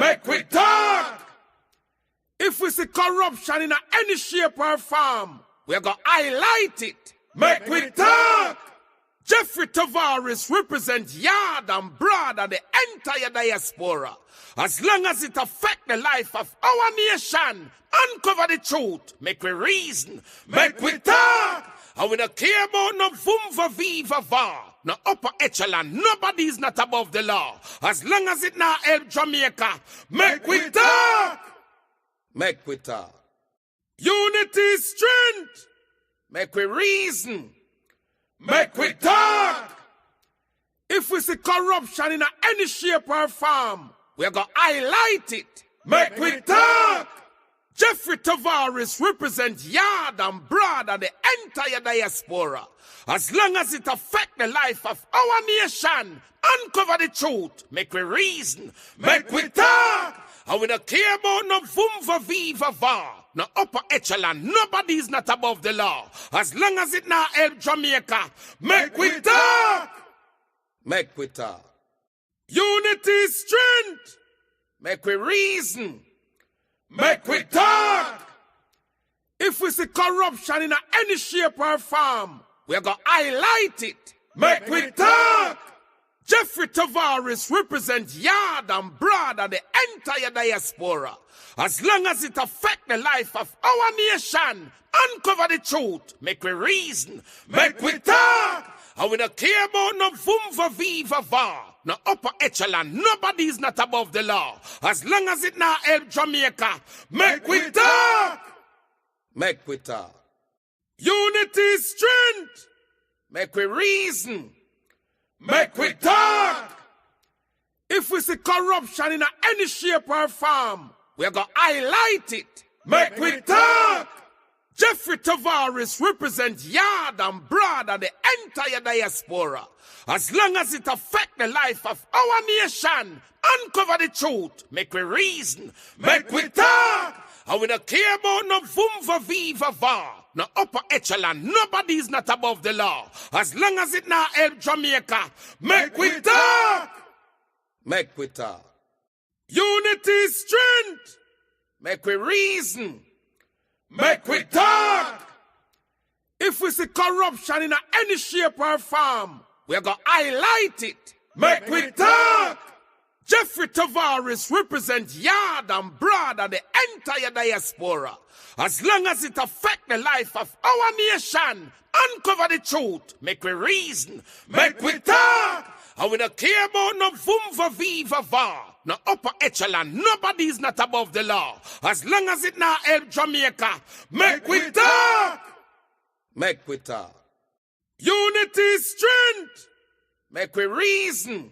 Make we talk. If we see corruption in any shape or form, we're going to highlight it. Make we talk. Jeffrey Tavares represents yard and broad and the entire diaspora. As long as it affects the life of our nation, uncover the truth, make we reason, make we talk. And we don't care about no vumva viva va, no upper echelon, nobody is not above the law. As long as it now help Jamaica, make we talk. Make we talk. Unity is strength. Make we reason. Make we talk. If we see corruption in any shape or form, we're going to highlight it. Make we talk. Jeffrey Tavares represents yard and broad and the entire diaspora. As long as it affects the life of our nation, uncover the truth, make we reason, make we talk. And we don't care about no vumva viva va, no upper echelon, nobody is not above the law. As long as it now help Jamaica, make we talk. Make we talk. Unity is strength. Make we reason. Make we talk. If we see corruption in any shape or form, we're going to highlight it. Make we talk. Jeffrey Tavares represents yard and broad and the entire diaspora. As long as it affects the life of our nation, uncover the truth, make we reason, make we talk. And we don't care about no vumva viva va, no upper echelon, nobody is not above the law. As long as it now help Jamaica, make we talk. Make we talk. Unity is strength. Make we reason. Make we talk. If we see corruption in any shape or form, we're going to highlight it. Make we talk. Jeffrey Tavares represents yard and broad and the entire diaspora. As long as it affects the life of our nation, uncover the truth, make we reason, make we talk. And we don't care about no vumva viva va, no upper echelon, nobody is not above the law. As long as it now help Jamaica, make we talk. Make we talk. Unity is strength. Make we reason. Make we talk. If we see corruption in any shape or form, we're going to highlight it. Make we talk. Jeffrey Tavares represents yard and broad and the entire diaspora. As long as it affects the life of our nation, uncover the truth, make we reason, make we talk. And we don't care about no vumva viva va, no upper echelon, nobody is not above the law. As long as it now help Jamaica, make we talk. Make we talk. Unity is strength. Make we reason.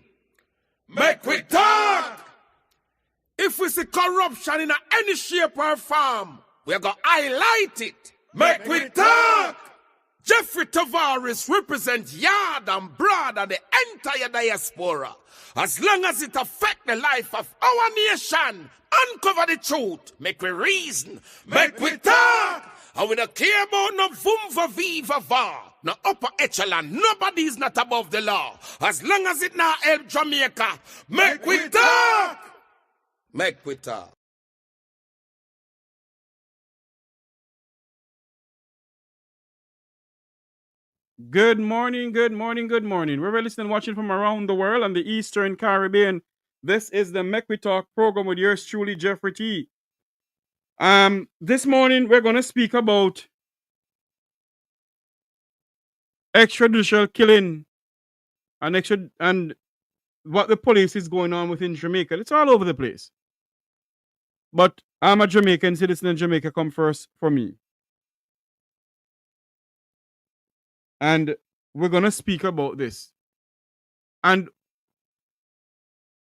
Make we talk. If we see corruption in any shape or form, we're going to highlight it. Make we talk. Jeffrey Tavares represents yard and broad and the entire diaspora. As long as it affects the life of our nation, uncover the truth, make we reason, make we talk. And we don't care about no vumva viva va, no upper echelon, nobody is not above the law. As long as it now help Jamaica, make we talk. Make we talk. Good morning, good morning, good morning. We're listening and watching from around the world and the Eastern Caribbean. This is the Make We Talk program with yours truly, Jeffrey T. This morning we're going to speak about extrajudicial killing and what the police is going on within Jamaica. It's all over the place. But I'm a Jamaican citizen and Jamaica come first for me. And we're going to speak about this. And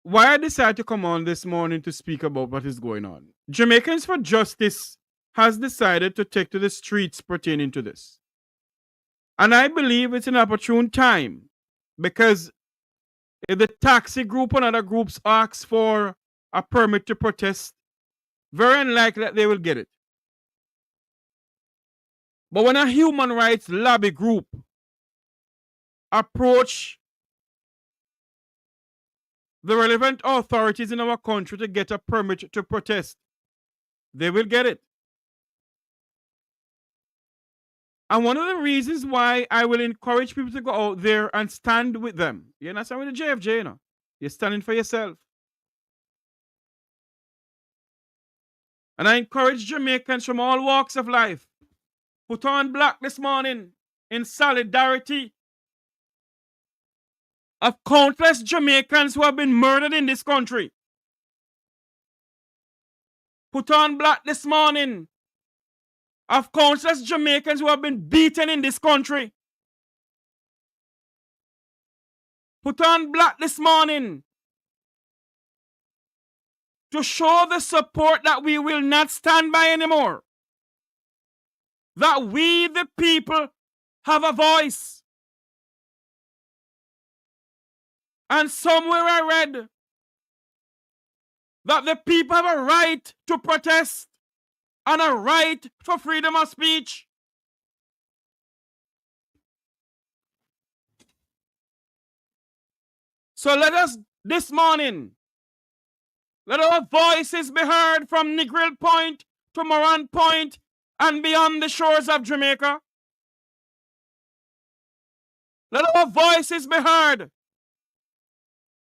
why I decided to come on this morning to speak about what is going on. Jamaicans for Justice has decided to take to the streets pertaining to this. And I believe it's an opportune time because if the taxi group and other groups ask for a permit to protest, very unlikely that they will get it. But when a human rights lobby group approach the relevant authorities in our country to get a permit to protest, they will get it. And one of the reasons why I will encourage people to go out there and stand with them, you're not standing with the JFJ, you know. You're standing for yourself. And I encourage Jamaicans from all walks of life, put on black this morning in solidarity of countless Jamaicans who have been murdered in this country. Put on black this morning of countless Jamaicans who have been beaten in this country. Put on black this morning to show the support that we will not stand by anymore. That we, the people, have a voice. And somewhere I read that the people have a right to protest and a right for freedom of speech. So let us, this morning, let our voices be heard from Negril Point to Moran Point and beyond the shores of Jamaica. Let our voices be heard.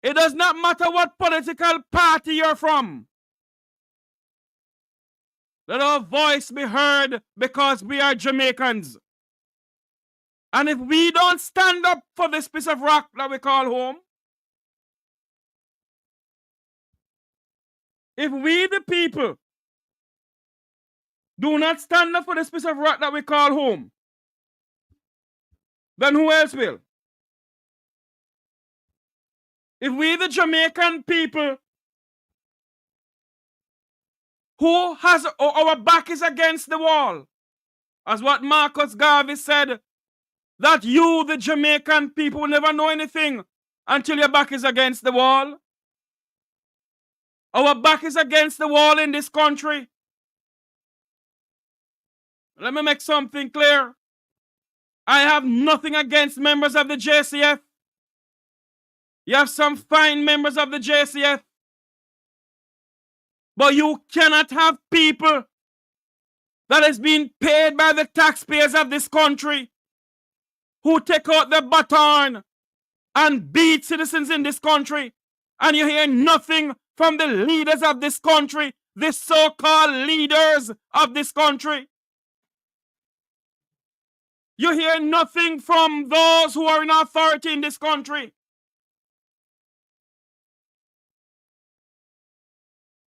It does not matter what political party you're from. Let our voice be heard because we are Jamaicans. And if we don't stand up for this piece of rock that we call home, if we the people do not stand up for this piece of rock that we call home, then who else will? If we the Jamaican people who has our back is against the wall, as what Marcus Garvey said, that you, the Jamaican people, will never know anything until your back is against the wall. Our back is against the wall in this country. Let me make something clear. I have nothing against members of the JCF. You have some fine members of the JCF. But you cannot have people that is being paid by the taxpayers of this country who take out the baton and beat citizens in this country. And you hear nothing from the leaders of this country, the so-called leaders of this country. You hear nothing from those who are in authority in this country.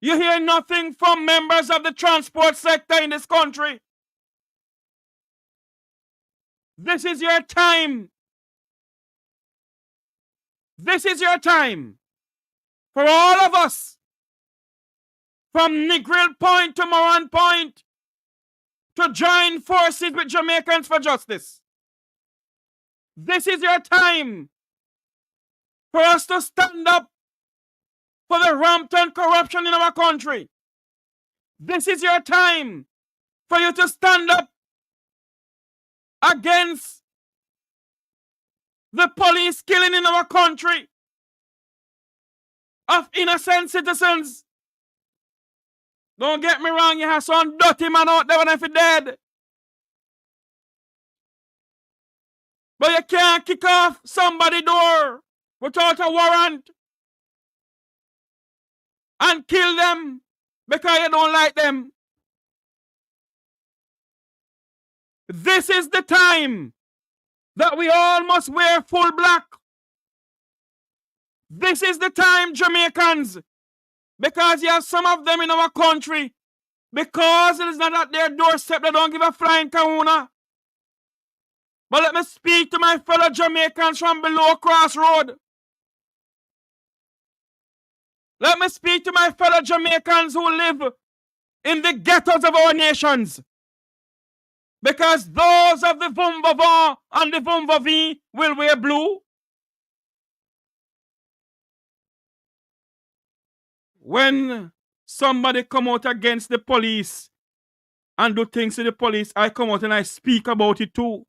You hear nothing from members of the transport sector in this country. This is your time. This is your time for all of us, from Negril Point to Moran Point, to join forces with Jamaicans for justice. This is your time for us to stand up for the rampant corruption in our country. This is your time for you to stand up against the police killing in our country of innocent citizens. Don't get me wrong, you have some dirty man out there when if you're dead. But you can't kick off somebody's door without a warrant and kill them because you don't like them. This is the time that we all must wear full black. This is the time, Jamaicans, because you have some of them in our country, because it is not at their doorstep, they don't give a flying kahuna. But let me speak to my fellow Jamaicans from below Crossroad. Let me speak to my fellow Jamaicans who live in the ghettos of our nations. Because those of the Vumvavon and the Vumvavi will wear blue. When somebody come out against the police and do things to the police, I come out and I speak about it too.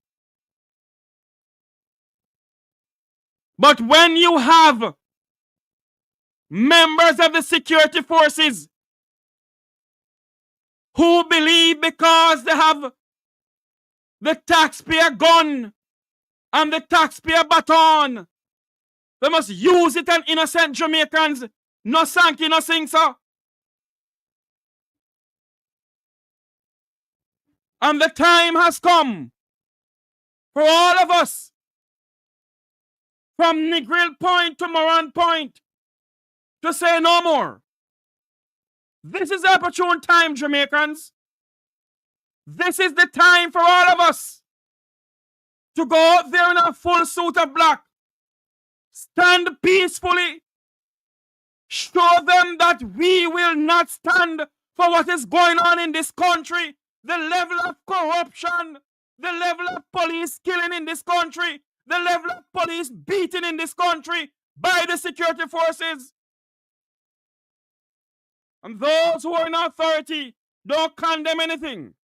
But when you have members of the security forces who believe because they have the taxpayer gun and the taxpayer baton, they must use it on innocent Jamaicans. No Sankey, no sing, sir. And the time has come for all of us, from Negril Point to Moran Point, to say no more. This is the opportune time, Jamaicans. This is the time for all of us to go out there in a full suit of black, stand peacefully, show them that we will not stand for what is going on in this country, the level of corruption, the level of police killing in this country, the level of police beating in this country by the security forces. And those who are in authority don't condemn anything.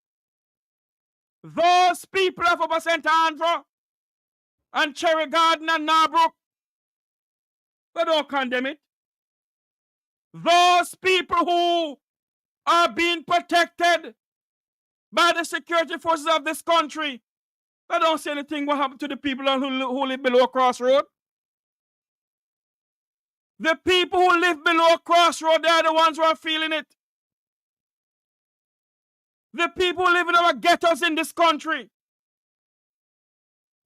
Those people of Upper St. Andrew and Cherry Garden and Narbrook, they don't condemn it. Those people who are being protected by the security forces of this country, they don't say anything what happened to the people who live below Crossroad. The people who live below Crossroad, they are the ones who are feeling it. The people who live in our ghettos in this country,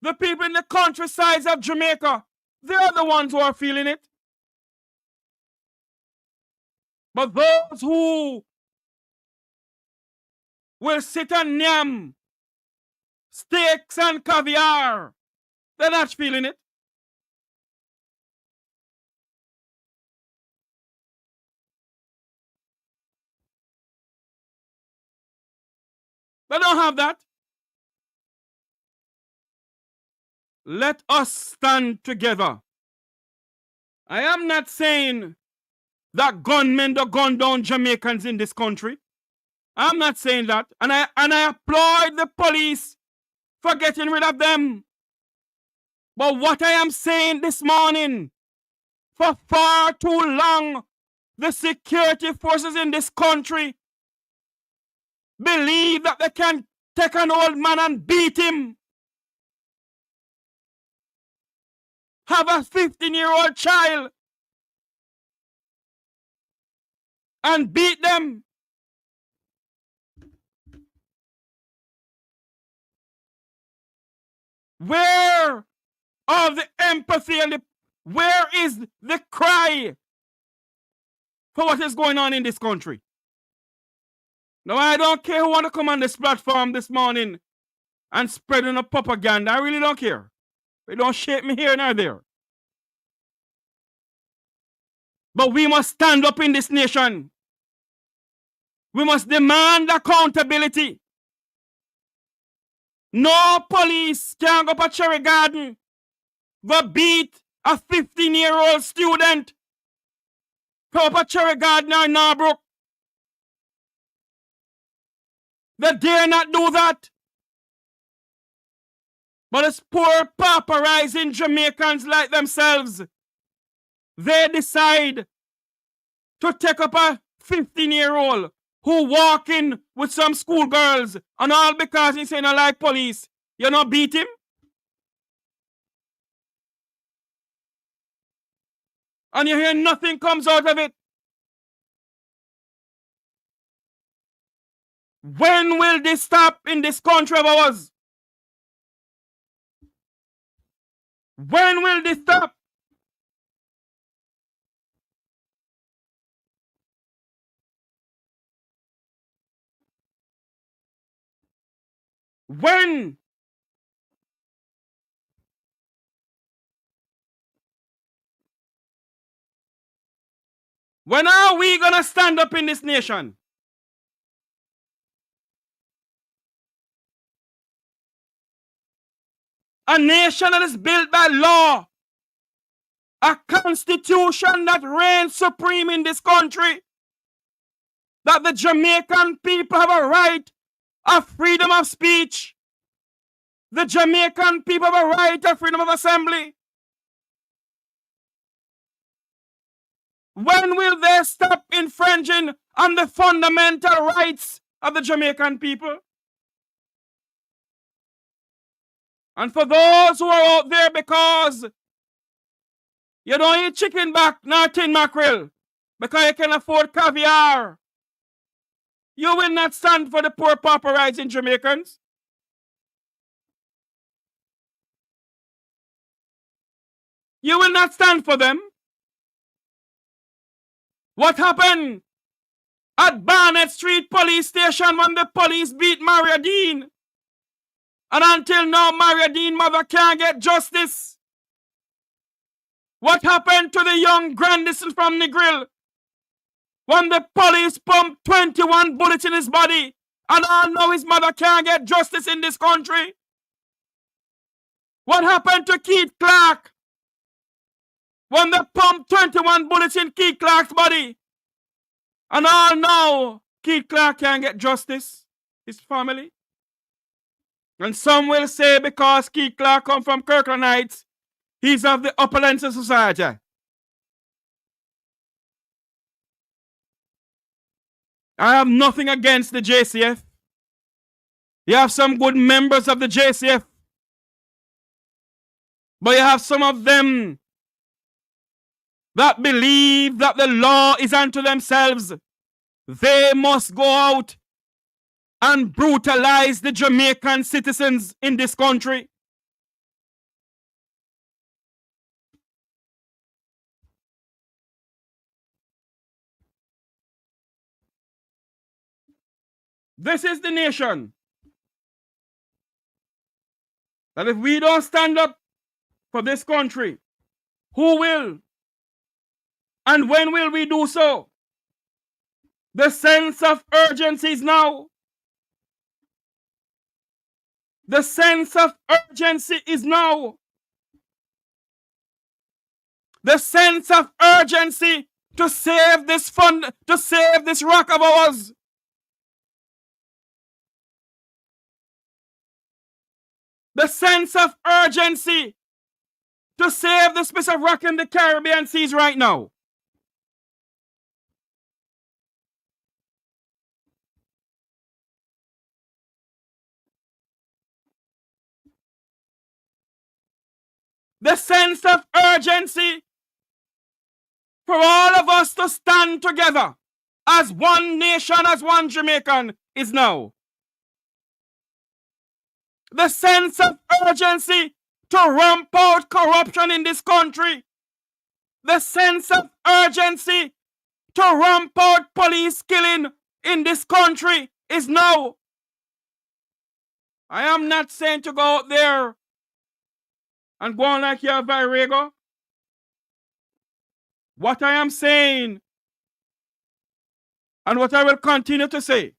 the people in the countrysides of Jamaica, they are the ones who are feeling it. But those who will sit and yam steaks and caviar, they're not feeling it. They don't have that. Let us stand together. I am not saying that gunmen don't gun down Jamaicans in this country. I'm not saying that. And I applaud the police for getting rid of them. But what I am saying this morning, for far too long, the security forces in this country believe that they can take an old man and beat him. Have a 15-year-old child and beat them. Where are the empathy and where is the cry for what is going on in this country? Now, I don't care who want to come on this platform this morning and spread a propaganda. I really don't care. It don't shape me here nor there. But we must stand up in this nation. We must demand accountability. No police can go up a Cherry Garden, go beat a 15-year-old student from up a Cherry Garden or Narbrook. They dare not do that. But it's poor pauperizing Jamaicans like themselves. They decide to take up a 15-year-old who walk in with some schoolgirls, and all because he's saying I like police. You not beat him? And you hear nothing comes out of it. When will this stop in this country of ours? When will this stop? When? When are we gonna stand up in this nation? A nation that is built by law. A constitution that reigns supreme in this country. That the Jamaican people have a right of freedom of speech. The Jamaican people have a right of freedom of assembly. When will they stop infringing on the fundamental rights of the Jamaican people? And for those who are out there because you don't eat chicken back, nor tin mackerel, because you can afford caviar, you will not stand for the poor pauperizing Jamaicans. You will not stand for them. What happened at Barnett Street Police Station when the police beat Maria Dean? And until now, Maria Dean's mother can't get justice. What happened to the young Grandison from Negril when the police pumped 21 bullets in his body and all know his mother can't get justice in this country? What happened to Keith Clark when they pumped 21 bullets in Keith Clark's body and all know Keith Clark can't get justice, his family? And some will say because Keith Clark come from Kirkland Heights, he's of the opulence of society. I have nothing against the JCF. You have some good members of the JCF. But you have some of them that believe that the law is unto themselves. They must go out and brutalize the Jamaican citizens in this country. This is the nation that if we don't stand up for this country, who will? And when will we do so? The sense of urgency is now. The sense of urgency is now. The sense of urgency to save this fund, to save this rock of ours. The sense of urgency to save this piece of rock in the Caribbean seas right now. The sense of urgency for all of us to stand together as one nation, as one Jamaican is now. The sense of urgency to ramp out corruption in this country. The sense of urgency to ramp out police killing in this country is now. I am not saying to go out there and go on like you're Virego. What I am saying, and what I will continue to say,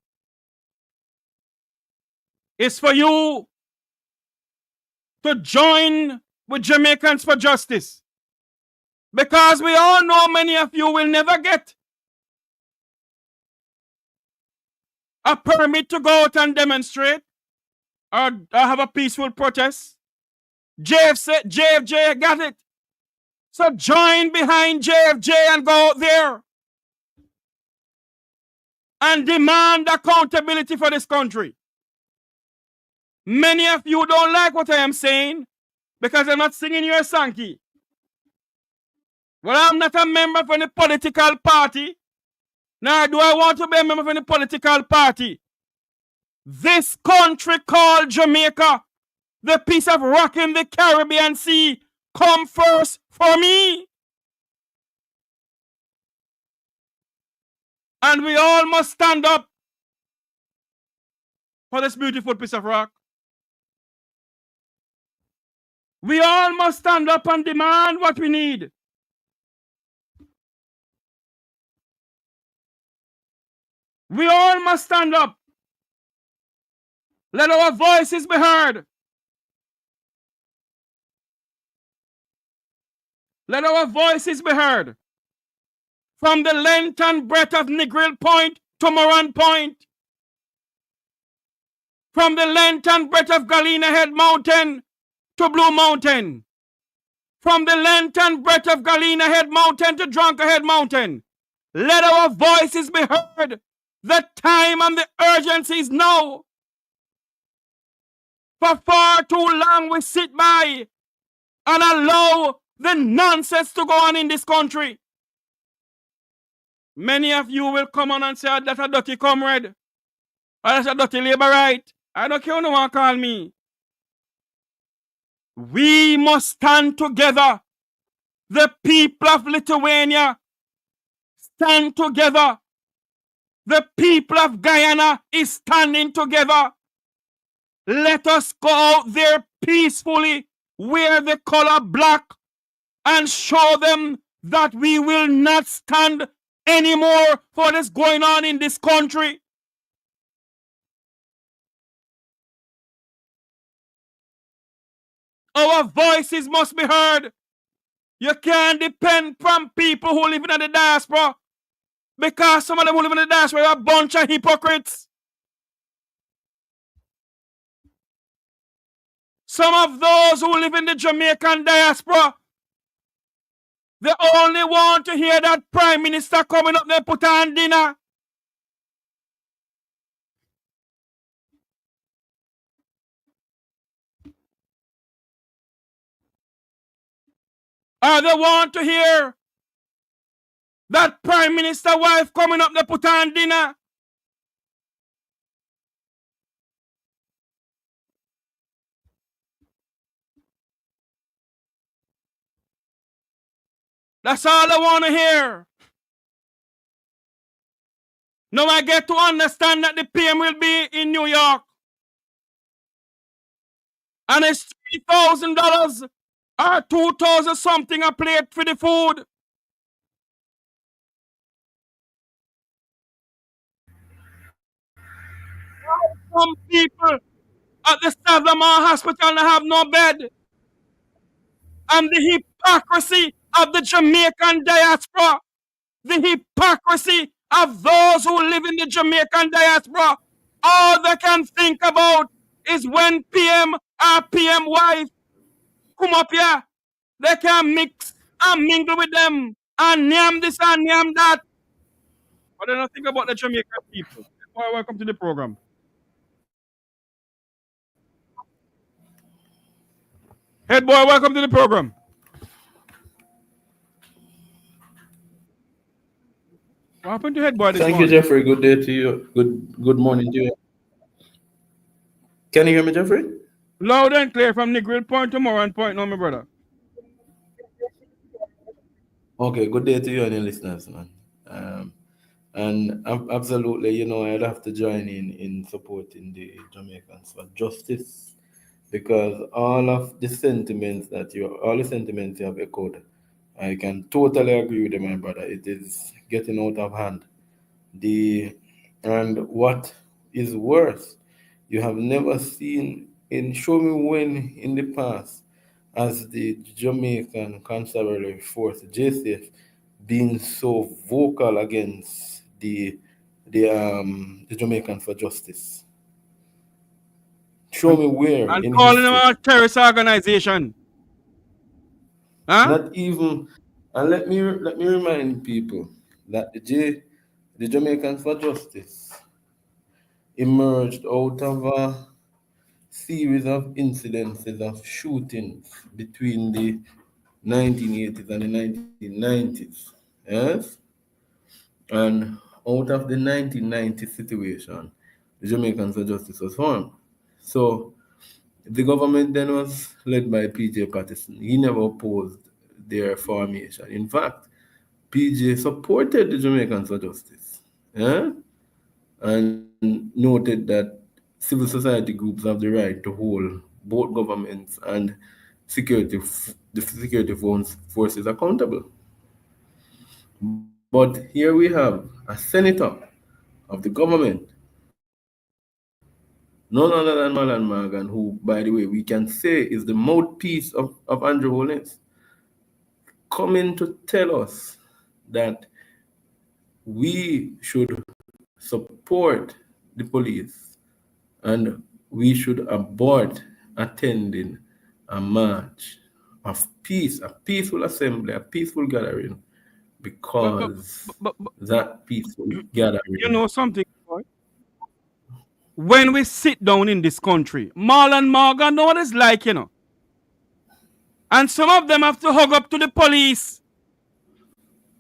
is for you to join with Jamaicans for Justice. Because we all know many of you will never get a permit to go out and demonstrate or have a peaceful protest. JFJ got it. So join behind JFJ and go out there and demand accountability for this country. Many of you don't like what I am saying because I'm not singing your Sankey. Well, I'm not a member of any political party, nor do I want to be a member of any political party. This country called Jamaica, the piece of rock in the Caribbean Sea, come first for me. And we all must stand up for this beautiful piece of rock. We all must stand up and demand what we need. We all must stand up. Let our voices be heard. Let our voices be heard. From the length and breadth of Negril Point to Moran Point. From the length and breadth of Galena Head Mountain to Blue Mountain. from the length and breadth of Galena Head Mountain to Drunkerhead Mountain. Let our voices be heard. The time and the urgency is now. For far too long we sit by and allow the nonsense to go on in this country. Many of you will come on and say, that's a dirty comrade. Or that's a dirty labor right. I don't care who no one call me. We must stand together. The people of Lithuania stand together. The people of Guyana is standing together. Let us go out there peacefully, wear the color black, and show them that we will not stand anymore for this going on in this country. Our voices must be heard. You can't depend from people who live in the diaspora, because some of them who live in the diaspora are a bunch of hypocrites. Some of those who live in the Jamaican diaspora, they only want to hear that Prime Minister coming up there put on dinner. Or they want to hear that Prime Minister wife coming up there put on dinner. That's all I want to hear. Now I get to understand that the PM will be in New York. And it's $3,000 or $2,000 something a plate for the food. Some people at the Savamar Hospital have no bed. And the hypocrisy of the Jamaican diaspora, the hypocrisy of those who live in the Jamaican diaspora, all they can think about is when PM or PM wife come up here, they can mix and mingle with them and name this and name that. But they don't think about the Jamaican people. Welcome to the program. Head boy, welcome to the program. What happened to head boy this Thank morning? you, Jeffrey. Good day to you. Good morning to you. Can you hear me, Jeffrey? Loud and clear from Negril Point tomorrow and Point now, my brother. Okay, good day to you and your listeners, man. And absolutely, you know, I'd have to join in supporting the Jamaicans for justice, because all the sentiments you have echoed, I can totally agree with you, my brother. It is getting out of hand. And what is worse, you have never seen show me when in the past as the Jamaican Constabulary Force, JCF, being so vocal against the Jamaicans for justice. Show me where And in calling them history. a terrorist organization. Huh? Not even, and let me remind people that the Jamaicans for Justice emerged out of a series of incidences of shootings between the 1980s and the 1990s. Yes? And out of the 1990 situation, the Jamaicans for Justice was formed. So the government then was led by PJ Patterson. He never opposed their formation. In fact, PJ supported the Jamaicans for Justice. Yeah? And noted that civil society groups have the right to hold both governments and the security forces accountable. But here we have a senator of the government, none other than Marlon Morgan, who, by the way, we can say is the mouthpiece of Andrew Holness, coming to tell us that we should support the police and we should abort attending a march of peace, a peaceful assembly, a peaceful gathering, because but that peaceful you gathering. know something, boy? When we sit down in this country, Marlon Morgan know what it's like, you know. And some of them have to hug up to the police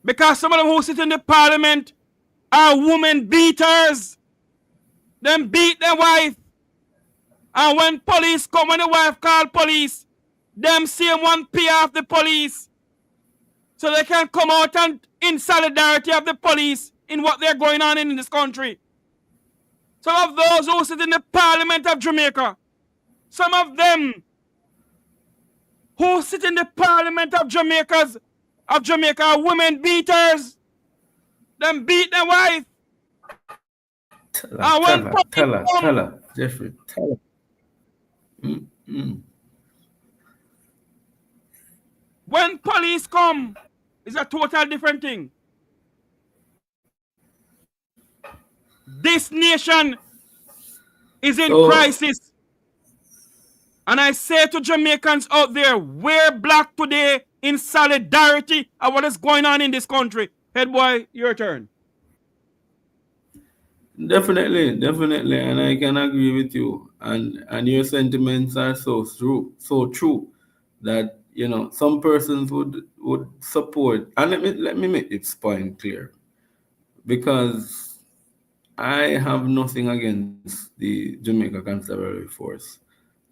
because some of them who sit in the parliament are women beaters. Them beat their wife. And when police come, when the wife call police, them same one pay off the police. So they can come out and in solidarity of the police in what they're going on in this country. Some of those who sit in the parliament of Jamaica, some of them who sit in the parliament of Jamaica are women beaters. Them beat their wife. Tell her, Jeffrey, tell her. When police come, it's a total different thing. This nation is in crisis. And I say to Jamaicans out there, wear black today in solidarity of what is going on in this country. Head boy, your turn. Definitely, and I can agree with you. And your sentiments are so true that some persons would support. And let me make this point clear, because I have nothing against the Jamaica Constabulary Force.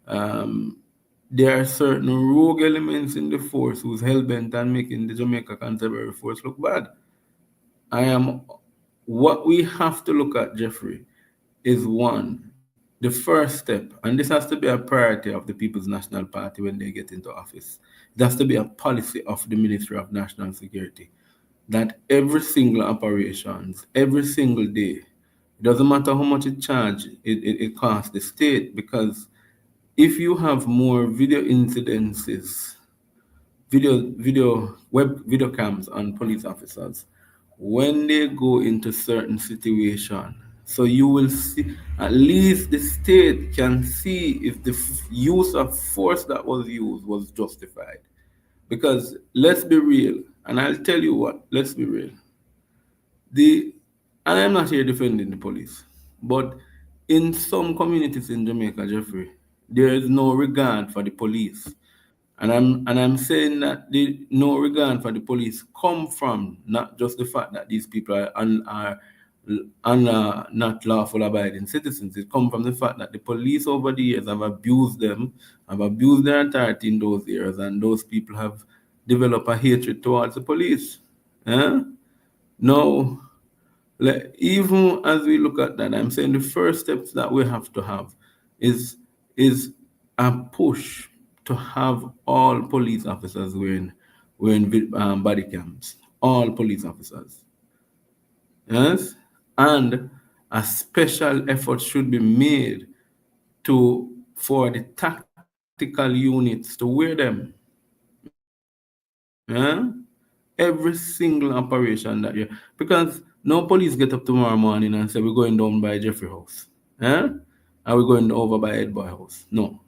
There are certain rogue elements in the force who's hell-bent on making the Jamaica Constabulary Force look bad. What we have to look at, Jeffrey, is one, the first step, and this has to be a priority of the People's National Party when they get into office. It has to be a policy of the Ministry of National Security that every single operations, every single day, it doesn't matter how much it costs the state, because if you have more video incidences, video cams on police officers, when they go into certain situations, so you will see, at least the state can see if the use of force that was used was justified. Because let's be real, and I'll tell you what, let's be real. And I'm not here defending the police, but in some communities in Jamaica, Jeffrey, there is no regard for the police. And I'm saying that the no regard for the police come from not just the fact that these people are not lawful abiding citizens. It comes from the fact that the police over the years have abused them, have abused their authority in those areas, and those people have developed a hatred towards the police. Now, even as we look at that, I'm saying the first steps that we have to have is a push to have all police officers wearing body cams. All police officers. Yes? And a special effort should be made for the tactical units to wear them. Yeah? Every single operation that because no police get up tomorrow morning and say we're going down by Jeffrey House. Are we going over by Ed Boy House? No.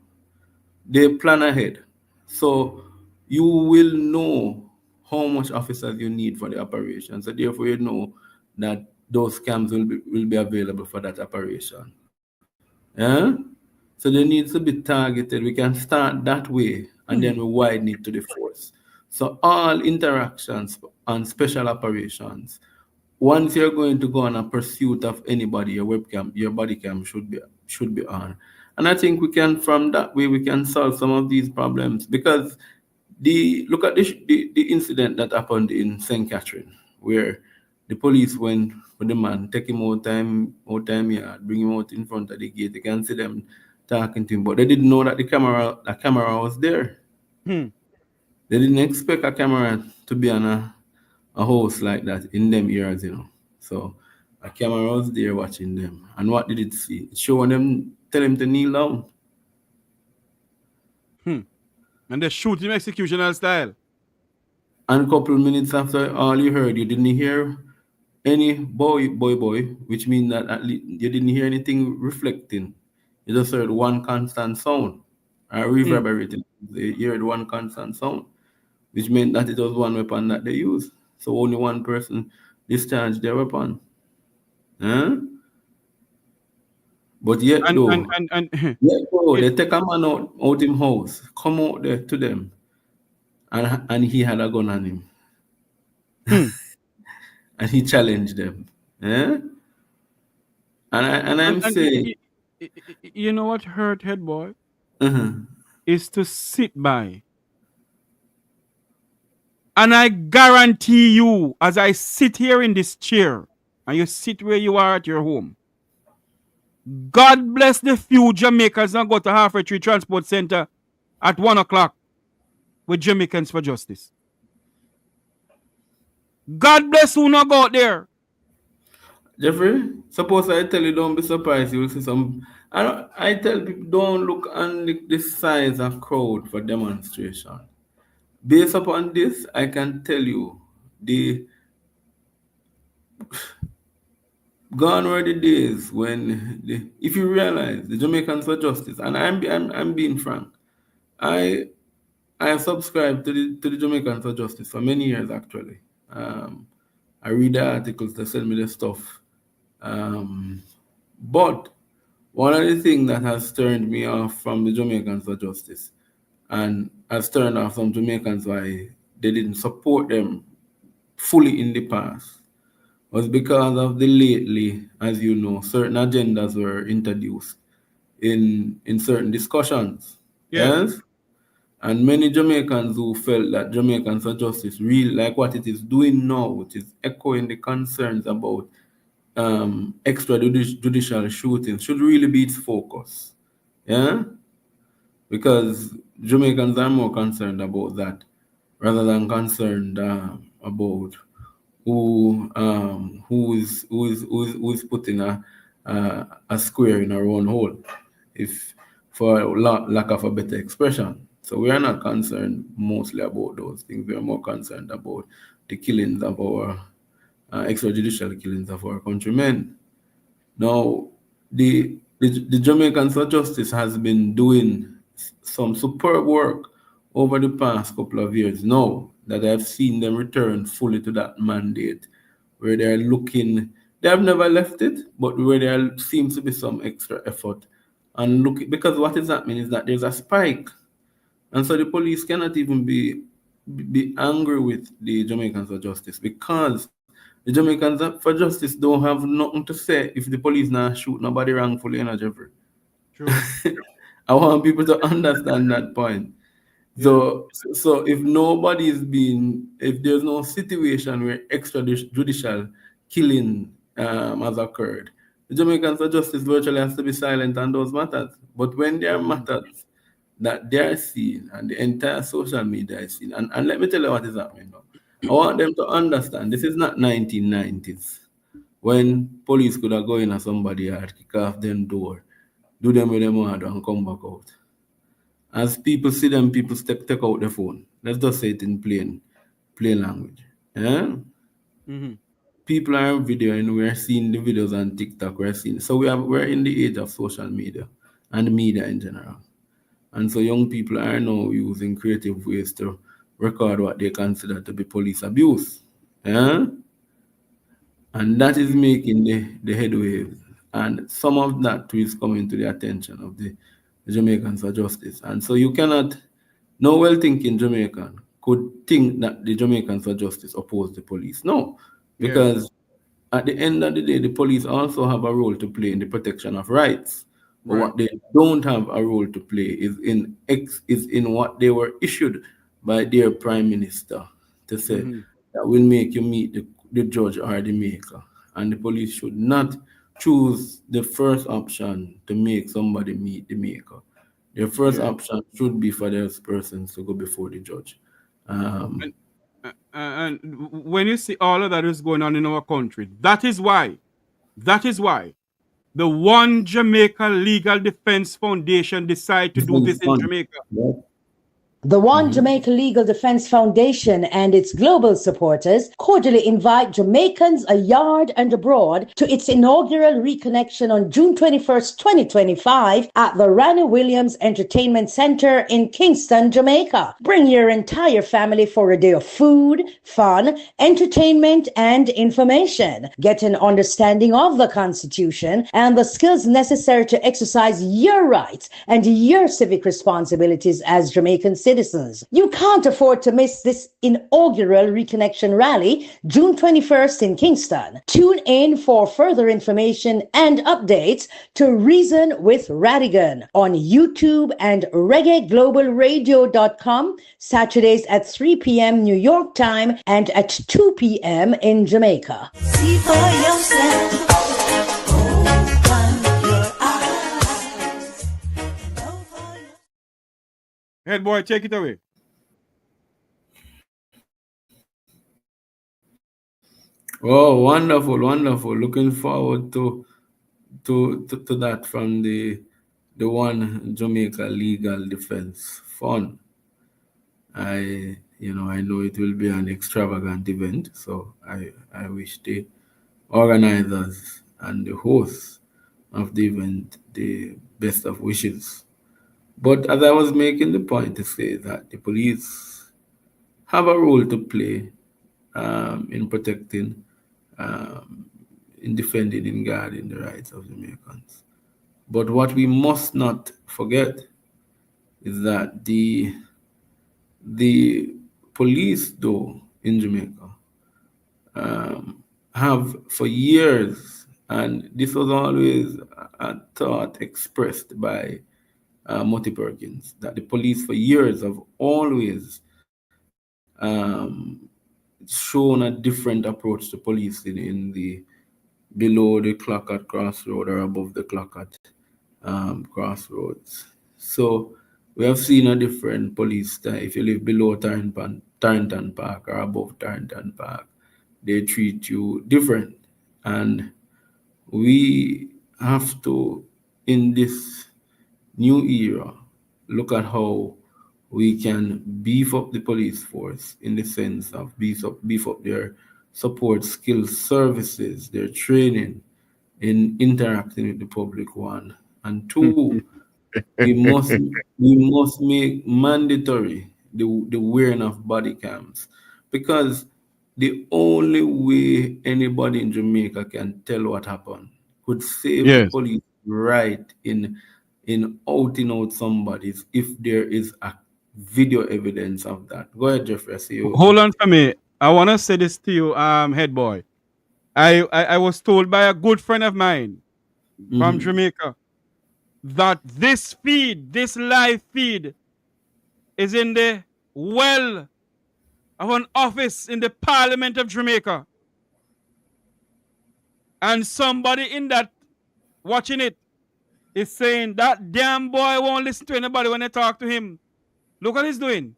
They plan ahead. So you will know how much officers you need for the operation. So therefore you know that those cams will be available for that operation. So they need to be targeted. We can start that way and then we widen it to the force. So all interactions on special operations, once you're going to go on a pursuit of anybody, your webcam, your body cam should be on. And I think from that way we can solve some of these problems, because look at the incident that happened in St. Catherine, where the police went with the man, take him out time yard, bring him out in front of the gate. They can see them talking to him, but they didn't know that the camera was there. They didn't expect a camera to be on a house like that in them areas, So a camera was there watching them. And what did it see? It showed them, tell him to kneel down. And they shoot him executional style. And a couple of minutes after all you heard, you didn't hear any boy, which means that at least you didn't hear anything reflecting. You just heard one constant sound. reverberating. They heard one constant sound, which meant that it was one weapon that they used. So only one person discharged their weapon. Huh? But yet though, it, they take a man out him house, come out there to them, and he had a gun on him, hmm. and he challenged them. Eh? And I'm saying, You know what hurt, head boy, uh-huh. is to sit by. And I guarantee you, as I sit here in this chair, and you sit where you are at your home, God bless the few Jamaicans that go to Halfway Tree Transport Center at 1 o'clock with Jamaicans for Justice. God bless who not go out there. Jeffrey, suppose I tell you, don't be surprised. You will see some. I tell people, don't look on the size of crowd for demonstration. Based upon this, I can tell you, the gone were the days when, if you realize the Jamaicans for Justice, and I'm being frank, I subscribed to the Jamaicans for Justice for many years actually. I read the articles, they send me the stuff. But one of the things that has turned me off from the Jamaicans for Justice and has turned off some Jamaicans why they didn't support them fully in the past was because of the lately, as you know, certain agendas were introduced in certain discussions. Yes? And many Jamaicans who felt that Jamaicans for Justice really like what it is doing now, which is echoing the concerns about extrajudicial shootings, should really be its focus. Yeah? Because Jamaicans are more concerned about that rather than concerned about who is putting a square in a round hole, if for lack of a better expression. So we are not concerned mostly about those things. We are more concerned about the killings of our extrajudicial killings of our countrymen. Now, the Jamaicans for Justice has been doing some superb work over the past couple of years now that I've seen them return fully to that mandate where they're looking, they have never left it, but where there seems to be some extra effort. And look, because what is happening is that there's a spike. And so the police cannot even be angry with the Jamaicans for Justice because the Jamaicans for Justice don't have nothing to say if the police not shoot nobody wrongfully, Jeffrey. True. I want people to understand that point. So if if there's no situation where extrajudicial killing has occurred, the Jamaicans for Justice virtually has to be silent on those matters. But when there are matters that they're seeing and the entire social media is seeing, and let me tell you what is happening now. I want them to understand this is not 1990s when police could have go in at somebody yard, kick off them door, do them with them hard and come back out. As people see them, people take out their phone. Let's just say it in plain language. Yeah? Mm-hmm. People are videoing, we're seeing the videos on TikTok, so we're in the age of social media and media in general. And so young people are now using creative ways to record what they consider to be police abuse. Yeah? And that is making the headwaves. And some of that too is coming to the attention of the Jamaicans for Justice. And so you cannot, no well-thinking Jamaican could think that the Jamaicans for Justice oppose the police. No, because at the end of the day, the police also have a role to play in the protection of rights. But what they don't have a role to play is in what they were issued by their prime minister to say that will make you meet the judge or the maker. And the police should not choose the first option to make somebody meet the maker. Their first option should be for those persons to go before the judge. And when you see all of that is going on in our country, that is why the One Jamaica Legal Defense Foundation decided to do this in Jamaica. The One Jamaica Legal Defense Foundation and its global supporters cordially invite Jamaicans abroad and abroad to its inaugural reconnection on June 21st, 2025 at the Ranny Williams Entertainment Center in Kingston, Jamaica. Bring your entire family for a day of food, fun, entertainment, and information. Get an understanding of the Constitution and the skills necessary to exercise your rights and your civic responsibilities as Jamaican citizens. You can't afford to miss this inaugural Reconnection Rally, June 21st in Kingston. Tune in for further information and updates to Reason with Radigan on YouTube and reggaeglobalradio.com, Saturdays at 3 p.m. New York time and at 2 p.m. in Jamaica. See for yourself. Head boy, take it away. Oh, wonderful, wonderful. Looking forward to that from the One Jamaica Legal Defense Fund. I know it will be an extravagant event, so I wish the organizers and the hosts of the event the best of wishes. But as I was making the point to say that the police have a role to play in protecting, in defending, in guarding the rights of Jamaicans. But what we must not forget is that the police, though, in Jamaica, have for years, and this was always a thought expressed by Moti Perkins, that the police for years have always shown a different approach to policing in the below the clock at crossroad or above the clock at crossroads. So we have seen a different police style. If you live below Tarrington Park or above Tarrington Park, they treat you different. And we have to, in this new era, look at how we can beef up the police force in the sense of beef up their support skills services, their training in interacting with the public, one. And two, we must make mandatory the wearing of body cams, because the only way anybody in Jamaica can tell what happened could save the police right in outing out somebody if there is a video evidence of that. Go ahead, Jeffrey. I see you. Hold on for me. I want to say this to you, head boy. I was told by a good friend of mine from Jamaica that this live feed, is in the well of an office in the Parliament of Jamaica. And somebody in that watching it is saying that damn boy won't listen to anybody when they talk to him. Look what he's doing.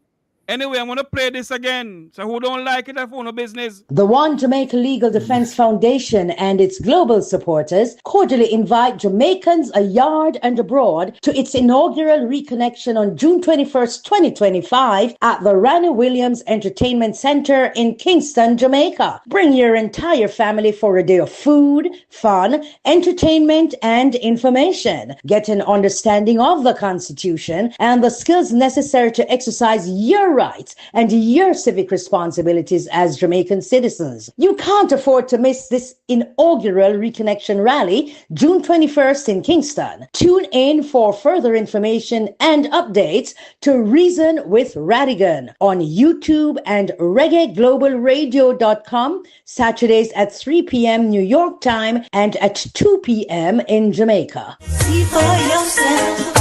Anyway, I'm going to play this again. So who don't like it, have no business. The One Jamaica Legal Defense Foundation and its global supporters cordially invite Jamaicans abroad and abroad to its inaugural reconnection on June 21st, 2025 at the Ranny Williams Entertainment Center in Kingston, Jamaica. Bring your entire family for a day of food, fun, entertainment, and information. Get an understanding of the Constitution and the skills necessary to exercise your rights and your civic responsibilities as Jamaican citizens. You can't afford to miss this inaugural Reconnection Rally, June 21st in Kingston. Tune in for further information and updates to Reason with Radigan on YouTube and reggaeglobalradio.com, Saturdays at 3 p.m. New York time and at 2 p.m. in Jamaica. See for yourself.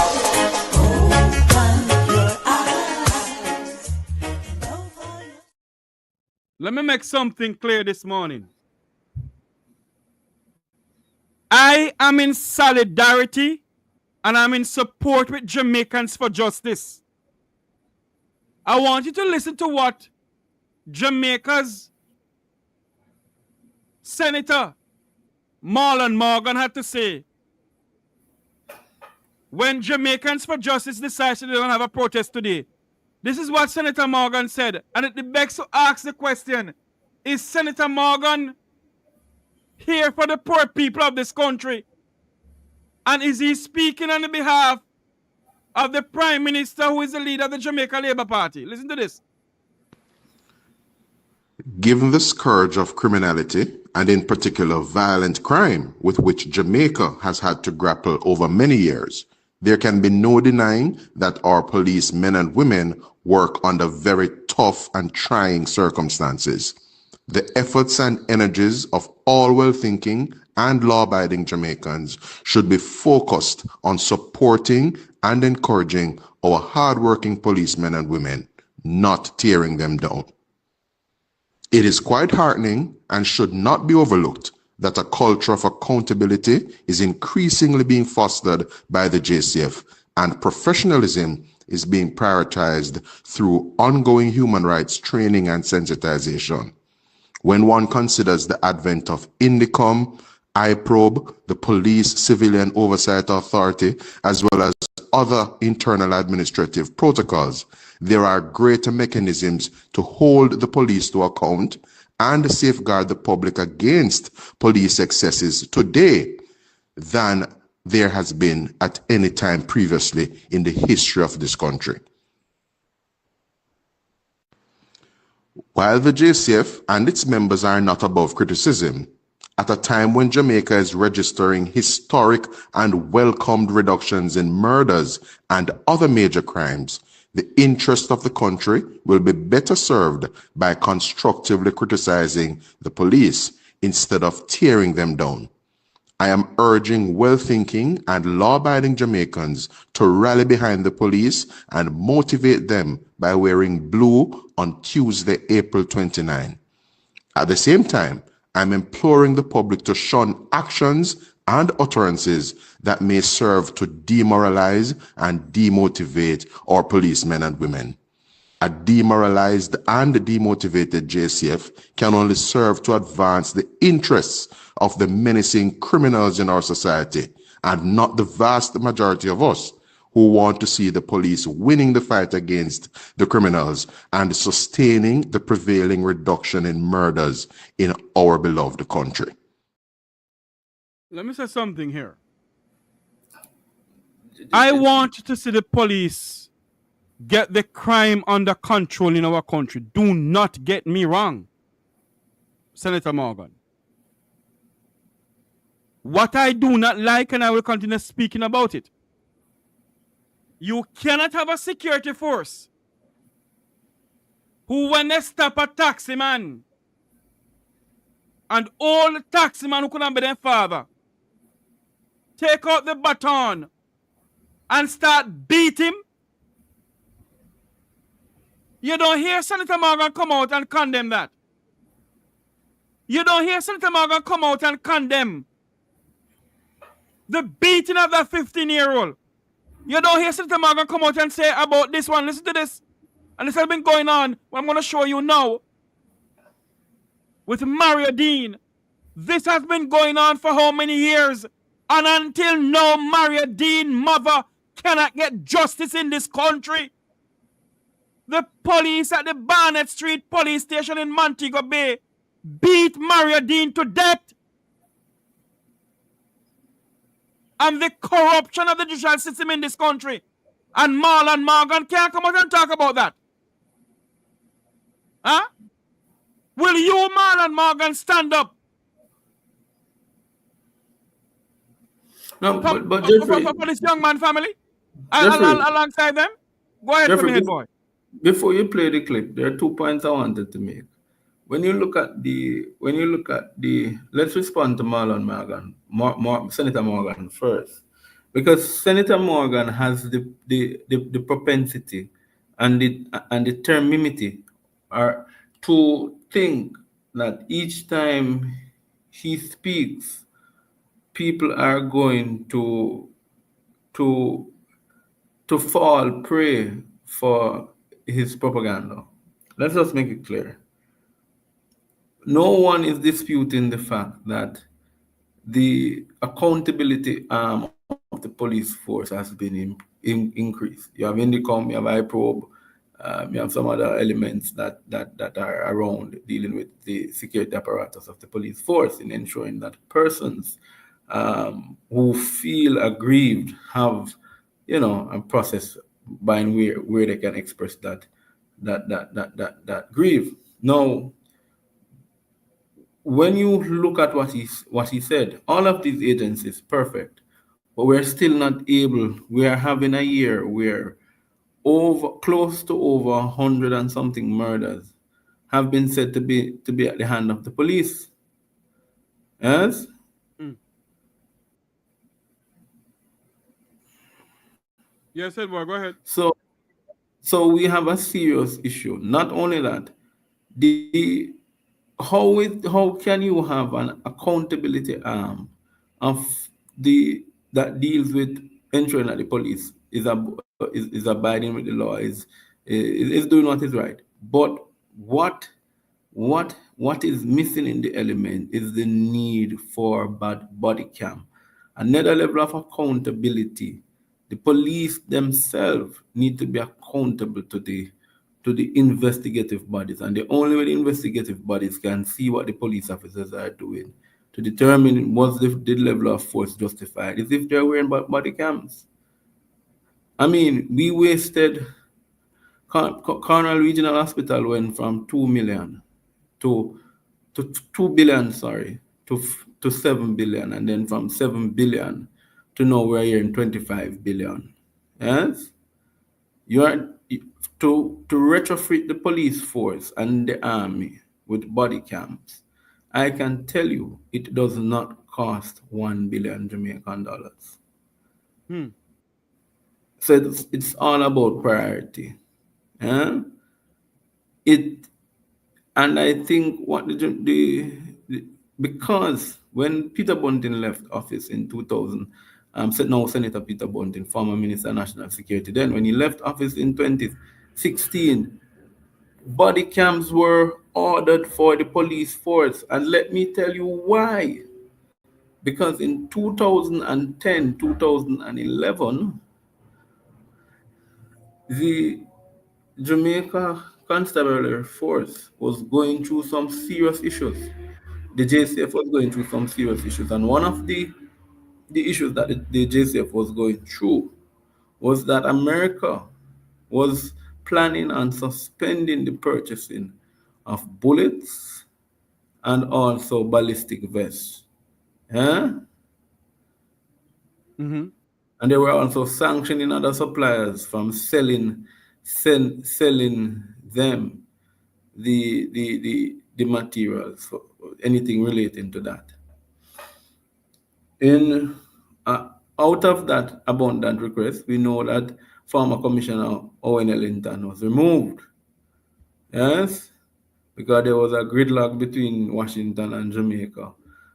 Let me make something clear this morning. I am in solidarity and I'm in support with Jamaicans for justice. I want you to listen to what Jamaica's Senator Marlon Morgan had to say when Jamaicans for Justice decided they don't have a protest today. This is what Senator Morgan said. And it begs to ask the question, is Senator Morgan here for the poor people of this country? And is he speaking on the behalf of the Prime Minister who is the leader of the Jamaica Labour Party? Listen to this. Given the scourge of criminality, and in particular violent crime, with which Jamaica has had to grapple over many years, there can be no denying that our police men and women work under very tough and trying circumstances. The efforts and energies of all well-thinking and law-abiding Jamaicans should be focused on supporting and encouraging our hard-working policemen and women, not tearing them down. It is quite heartening and should not be overlooked that a culture of accountability is increasingly being fostered by the JCF, and professionalism is being prioritized through ongoing human rights training and sensitization. When one considers the advent of INDICOM, IPROB, the Police Civilian Oversight Authority, as well as other internal administrative protocols, there are greater mechanisms to hold the police to account and safeguard the public against police excesses today than there has been at any time previously in the history of this country. While the JCF and its members are not above criticism, at a time when Jamaica is registering historic and welcomed reductions in murders and other major crimes, the interest of the country will be better served by constructively criticizing the police instead of tearing them down. I am urging well-thinking and law-abiding Jamaicans to rally behind the police and motivate them by wearing blue on Tuesday, April 29. At the same time, I'm imploring the public to shun actions and utterances that may serve to demoralize and demotivate our policemen and women. A demoralized and demotivated JCF can only serve to advance the interests of the menacing criminals in our society, and not the vast majority of us who want to see the police winning the fight against the criminals and sustaining the prevailing reduction in murders in our beloved country. Let me say something here. I want to see the police get the crime under control in our country. Do not get me wrong, Senator Morgan. What I do not like, and I will continue speaking about it, you cannot have a security force who, when they stop a taxi man, and all the taxi man who couldn't be their father, take out the baton and start beat him. You don't hear Senator Morgan come out and condemn that. You don't hear Senator Morgan come out and condemn the beating of that 15-year-old. You don't hear Senator Morgan come out and say about this one. Listen to this. And this has been going on. What I'm going to show you now with Mario Dean. This has been going on for how many years? And until now, Mario Dean mother cannot get justice in this country. The police at the Barnett Street police station in Montego Bay beat Mario Dean to death. And the corruption of the judicial system in this country. And Marlon Morgan can't come out and talk about that. Huh? Will you, Marlon Morgan, stand up? No, but Jeffrey, for this young man family? Jeffrey, Alongside them? Go ahead, Jeffrey, head boy. before you play the clip, there are 2 points I wanted to make. When you look at the, let's respond to Marlon Morgan, Senator Morgan first, because Senator Morgan has the propensity and the termimity to think that each time he speaks, people are going to fall prey for his propaganda. Let's just make it clear. No one is disputing the fact that the accountability arm of the police force has been increased. You have INDICOM, you have IPROB, You have some other elements that are around dealing with the security apparatus of the police force in ensuring that persons who feel aggrieved have, a process by where they can express that grief. Now, when you look at what he said, all of these agencies perfect, but we're still not able. We are having a year where close to over 100 and something murders have been said to be at the hand of the police. Yes. Mm. Yes, Edward, go ahead. So we have a serious issue. Not only that, the how can you have an accountability arm of that deals with ensuring that the police is abiding with the law, is doing what is right. But what is missing in the element is the need for body cam, another level of accountability. The police themselves need to be accountable to the investigative bodies, and the only way the investigative bodies can see what the police officers are doing to determine what's the level of force justified is if they're wearing body cams. I mean, we wasted. Cornwall Regional Hospital went from 2 million to 2 billion, sorry, to 7 billion, and then from 7 billion to now we're here in 25 billion. Yes, you are to retrofit the police force and the army with body cams. I can tell you it does not cost 1 billion Jamaican dollars. So it's all about priority. Yeah? And I think what because when Peter Bunting left office in 2000, now Senator Peter Bunting, former Minister of National Security, then when he left office in 2016, body cams were ordered for the police force. And let me tell you why. Because in 2010, 2011, the Jamaica Constabulary Force was going through some serious issues. The JCF was going through some serious issues, and one of the issues that the JCF was going through was that America was planning on suspending the purchasing of bullets and also ballistic vests. Yeah? Mm-hmm. And they were also sanctioning other suppliers from selling them the materials for anything relating to that. Out of that abundant request, we know that former Commissioner Owen Ellington was removed. Yes, because there was a gridlock between Washington and Jamaica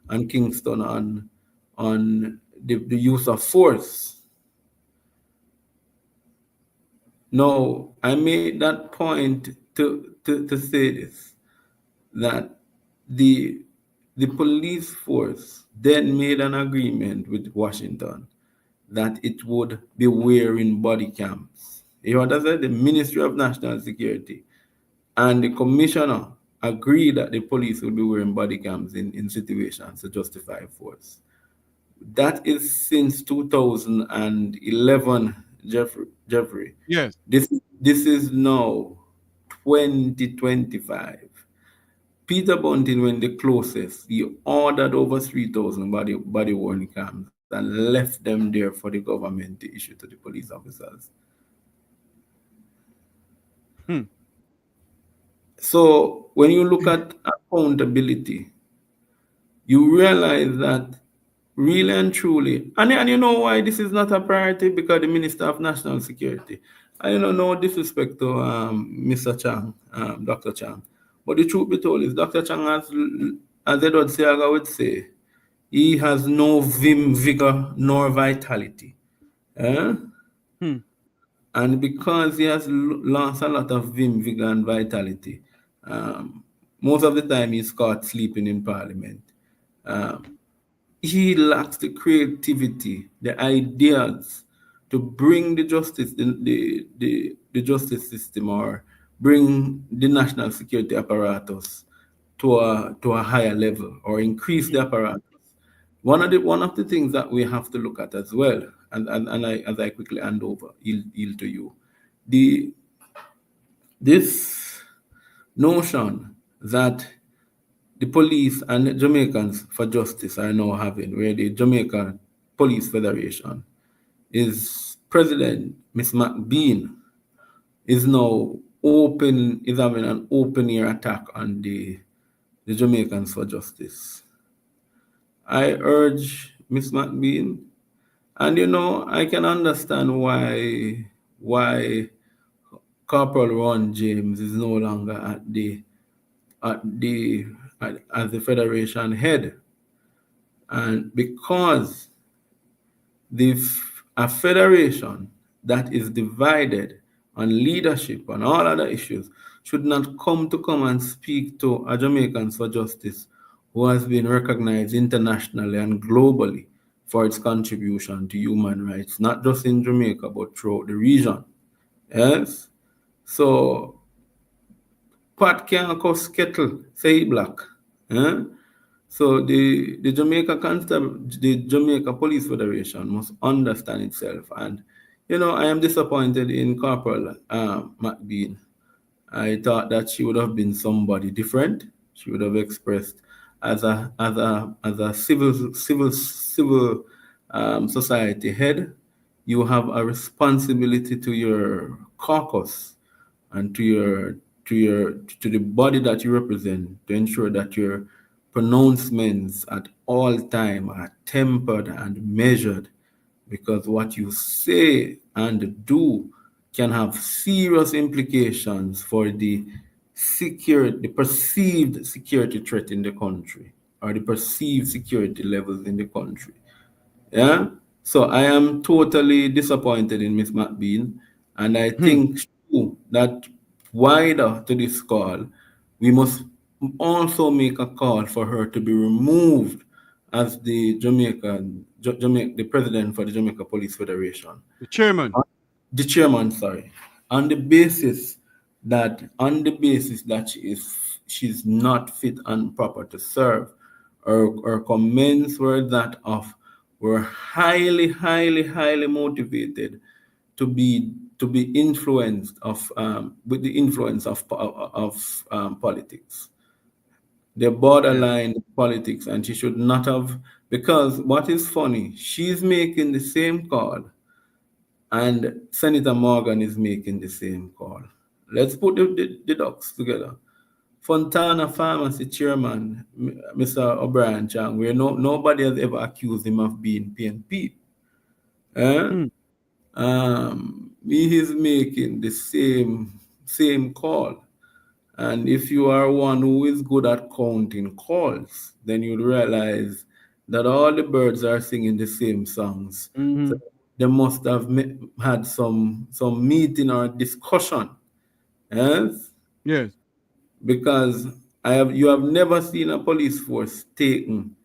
and Kingston on the use of force. No, I made that point to say this, that the police force then made an agreement with Washington that it would be wearing body cams. You know what I said? The Ministry of National Security and the commissioner agreed that the police will be wearing body cams in situations to justify force. That is since 2011, Jeffrey. Yes. This is now 2025. Peter Bunting went the closest. He ordered over 3,000 body worn cams and left them there for the government to issue to the police officers. So when you look at accountability, you realize that really and truly, and you know why this is not a priority? Because the Minister of National Security, I don't know, no disrespect to Mr. Chang, Dr. Chang, but the truth be told is Dr. Chang has, as Edward Seaga would say, he has no vim, vigor, nor vitality. And because he has lost a lot of vim, vigor, and vitality, most of the time he's caught sleeping in Parliament. He lacks the creativity, the ideas to bring the justice, the justice system, or bring the national security apparatus to a higher level, or increase the apparatus. One of the things that we have to look at as well, and I, as I quickly hand over, yield to you, this notion that the police and the Jamaicans for Justice are now having, where the Jamaica Police Federation is President Miss McBean is now having an open ear attack on the Jamaicans for Justice. I urge Miss McBean, and I can understand why Corporal Ron James is no longer as the Federation head, and because a federation that is divided on leadership and all other issues should not come and speak to a Jamaicans for Justice who has been recognized internationally and globally for its contribution to human rights, not just in Jamaica, but throughout the region. Yes? So, pot can't cause kettle, say black. Eh? So the Jamaica Police Federation must understand itself. And I am disappointed in Corporal McBean. I thought that she would have been somebody different. She would have expressed as a civil society head. You have a responsibility to your caucus and to the body that you represent, to ensure that your pronouncements at all time are tempered and measured, because what you say and do can have serious implications for the perceived security threat in the country, or the perceived security levels in the country. Yeah. So I am totally disappointed in Miss McBean, and I think too that wider to this call, we must also make a call for her to be removed as the the president for the Jamaica Police Federation. The chairman. The chairman, sorry. On the basis that she's not fit and proper to serve. Her comments were that of were highly motivated to be influenced with the influence of politics. They're borderline politics, and she should not have, because what is funny, she's making the same call and Senator Morgan is making the same call. Let's put the ducks together. Fontana Pharmacy Chairman, Mr. O'Brien Chang, where nobody has ever accused him of being PNP. He is making the same call. And if you are one who is good at counting calls, then you'll realize that all the birds are singing the same songs. So they must have had some meeting or discussion. Yes? Yes. Because you have never seen a police force taking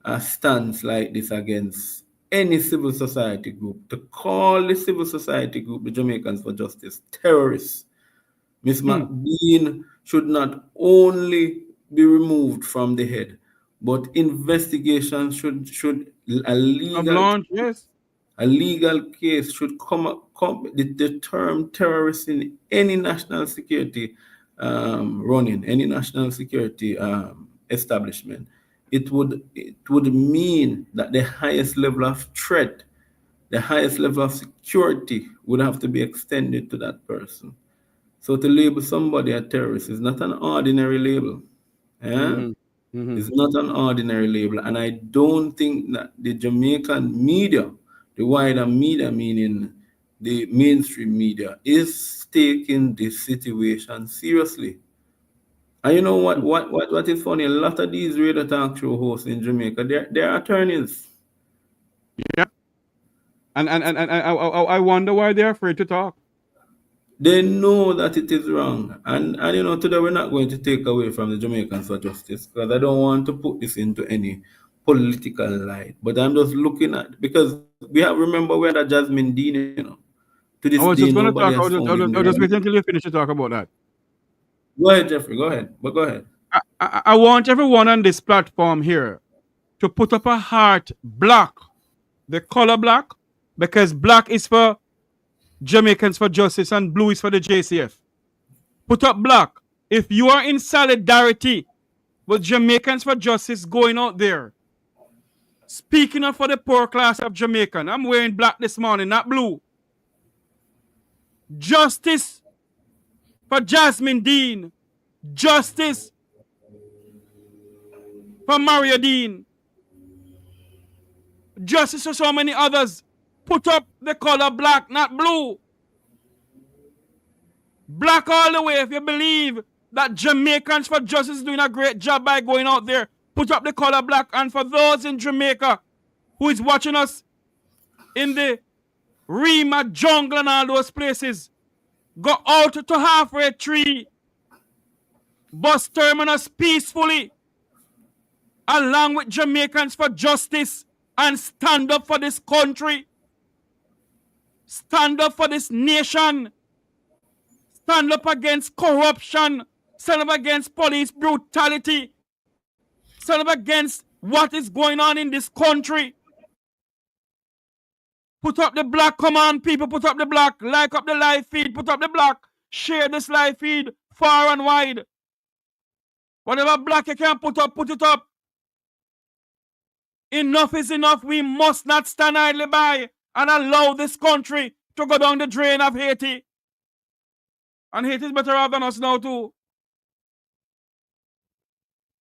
a stance like this against any civil society group. To call the civil society group, the Jamaicans for Justice, terrorists. Miss McBean should not only be removed from the head, but investigation should a legal case should come the term terrorist in any national security any national security establishment. It would mean that the highest level of threat, the highest level of security would have to be extended to that person. So to label somebody a terrorist is not an ordinary label. It's not an ordinary label. And I don't think that the Jamaican media, the wider media, meaning the mainstream media, is taking this situation seriously. And you know what is funny? A lot of these radio talk show hosts in Jamaica, they're attorneys. Yeah. And I wonder why they're afraid to talk. They know that it is wrong. And today we're not going to take away from the Jamaicans for Justice, because I don't want to put this into any political light, but I'm just looking at, because remember we had a Jasmine Dean, you know. To this I was day, just going to nobody talk. has found him. I was just waiting until you finish to talk about that. Go ahead, Jeffrey. Go ahead. But go ahead. I want everyone on this platform here to put up a heart black, the color black, because black is for Jamaicans for Justice and blue is for the JCF. Put up black. If you are in solidarity with Jamaicans for Justice going out there, speaking up for the poor class of Jamaican, I'm wearing black this morning, not blue. Justice for Jasmine Dean. Justice for Mario Dean. Justice for so many others. Put up the color black, not blue. Black all the way if you believe that Jamaicans for Justice is doing a great job by going out there. Put up the color black. And for those in Jamaica who is watching us in the Rima jungle and all those places, go out to halfway tree, bus terminus peacefully, along with Jamaicans for Justice, and stand up for this country. Stand up for this nation. Stand up against corruption. Stand up against police brutality. Stand up against what is going on in this country. Put up the black. Come on, people. Put up the black. Like up the live feed. Put up the black. Share this live feed far and wide. Whatever black you can put up, put it up. Enough is enough. We must not stand idly by and allow this country to go down the drain of Haiti. And Haiti is better off than us now too.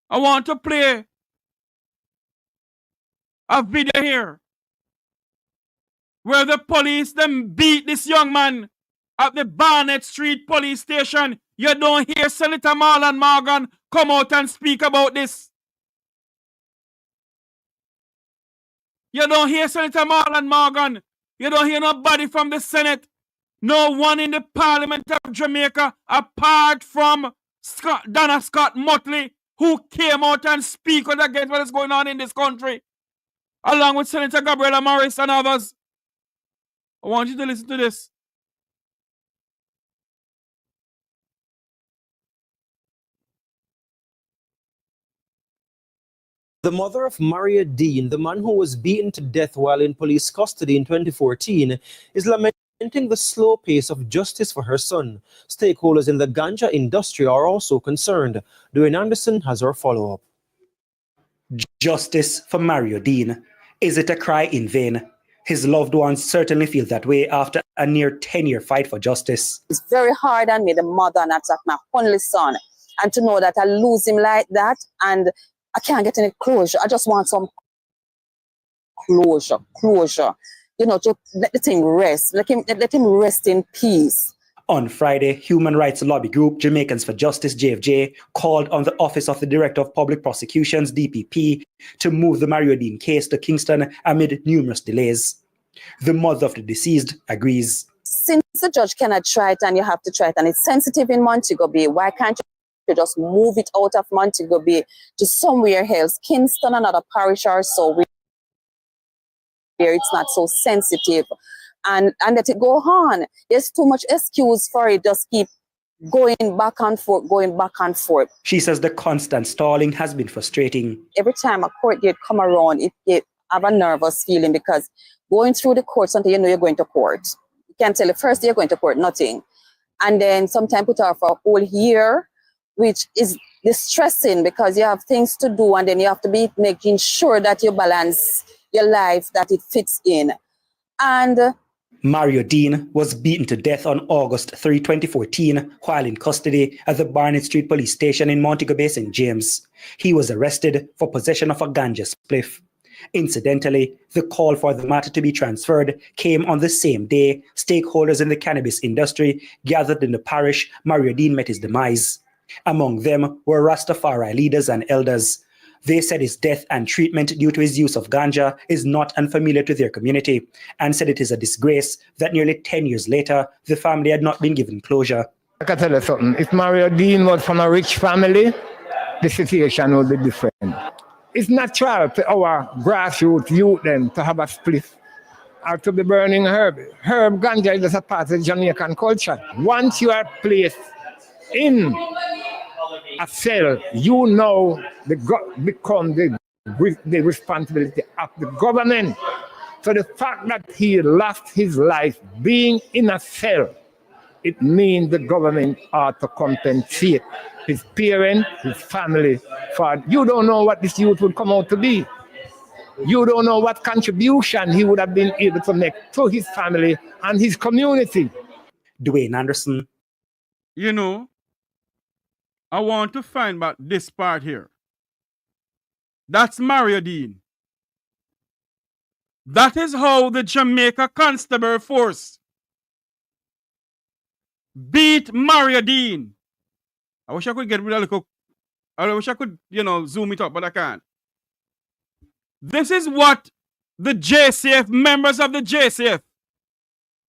I want to play a video here where the police them beat this young man at the Barnett Street police station. You don't hear Senator Marlon Morgan come out and speak about this. You don't hear Senator Marlon Morgan. You don't hear nobody from the Senate. No one in the Parliament of Jamaica apart from Donna Scott Motley, who came out and speak out against what is going on in this country, along with Senator Gabriela Morris and others. I want you to listen to this. The mother of Mario Dean, the man who was beaten to death while in police custody in 2014, is lamenting the slow pace of justice for her son. Stakeholders in the ganja industry are also concerned. Dwayne Anderson has our follow-up. Justice for Mario Dean. Is it a cry in vain? His loved ones certainly feel that way after a near 10-year fight for justice. It's very hard on me, the mother, and that's my only son. And to know that I lose him like that and I can't get any closure. I just want some closure. You know, to let the thing rest. Let him rest in peace. On Friday, human rights lobby group Jamaicans for Justice, JFJ, called on the Office of the Director of Public Prosecutions, DPP, to move the Mario Dean case to Kingston amid numerous delays. The mother of the deceased agrees. Since the judge cannot try it and you have to try it, and it's sensitive in Montego Bay, why can't you just move it out of Montego Bay to somewhere else, Kingston, another parish or so, where it's not so sensitive, and let it go on. There's too much excuse for it. Just keep going back and forth. She says the constant stalling has been frustrating. Every time a court date come around, I have a nervous feeling, because going through the courts until you know you're going to court. You can't tell the first day you're going to court, nothing. And then sometimes put off for a whole year, which is distressing because you have things to do, and then you have to be making sure that you balance your life, that it fits in. And Mario Dean was beaten to death on August 3, 2014, while in custody at the Barnett Street Police Station in Montego Bay, St. James. He was arrested for possession of a ganja spliff. Incidentally, the call for the matter to be transferred came on the same day stakeholders in the cannabis industry gathered in the parish Mario Dean met his demise. Among them were Rastafari leaders and elders. They said his death and treatment due to his use of ganja is not unfamiliar to their community, and said it is a disgrace that nearly 10 years later, the family had not been given closure. I can tell you something. If Mario Dean was from a rich family, the situation would be different. it's natural to our grassroots youth then to have a spliff or to be burning herb. Herb ganja is just a part of Jamaican culture. Once you are placed in a cell, you know become the responsibility of the government. So the fact that he lost his life being in a cell, it means the government ought to compensate his parents, his family for. You don't know what this youth would come out to be. You don't know what contribution he would have been able to make to his family and his community. Dwayne Anderson. You know, I want to find about this part here. That's Mario Dean. That is how the Jamaica Constabulary Force beat Mario Dean. I wish I could get rid of a little. I wish I could, zoom it up, but I can't. This is what the JCF, members of the JCF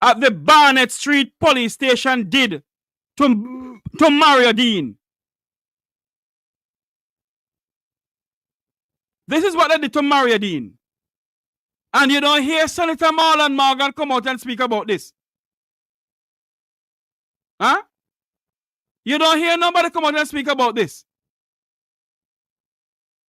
at the Barnett Street police station did to Mario Dean. This is what they did to Mario Dean. And you don't hear Senator Marlon Morgan come out and speak about this. Huh? You don't hear nobody come out and speak about this.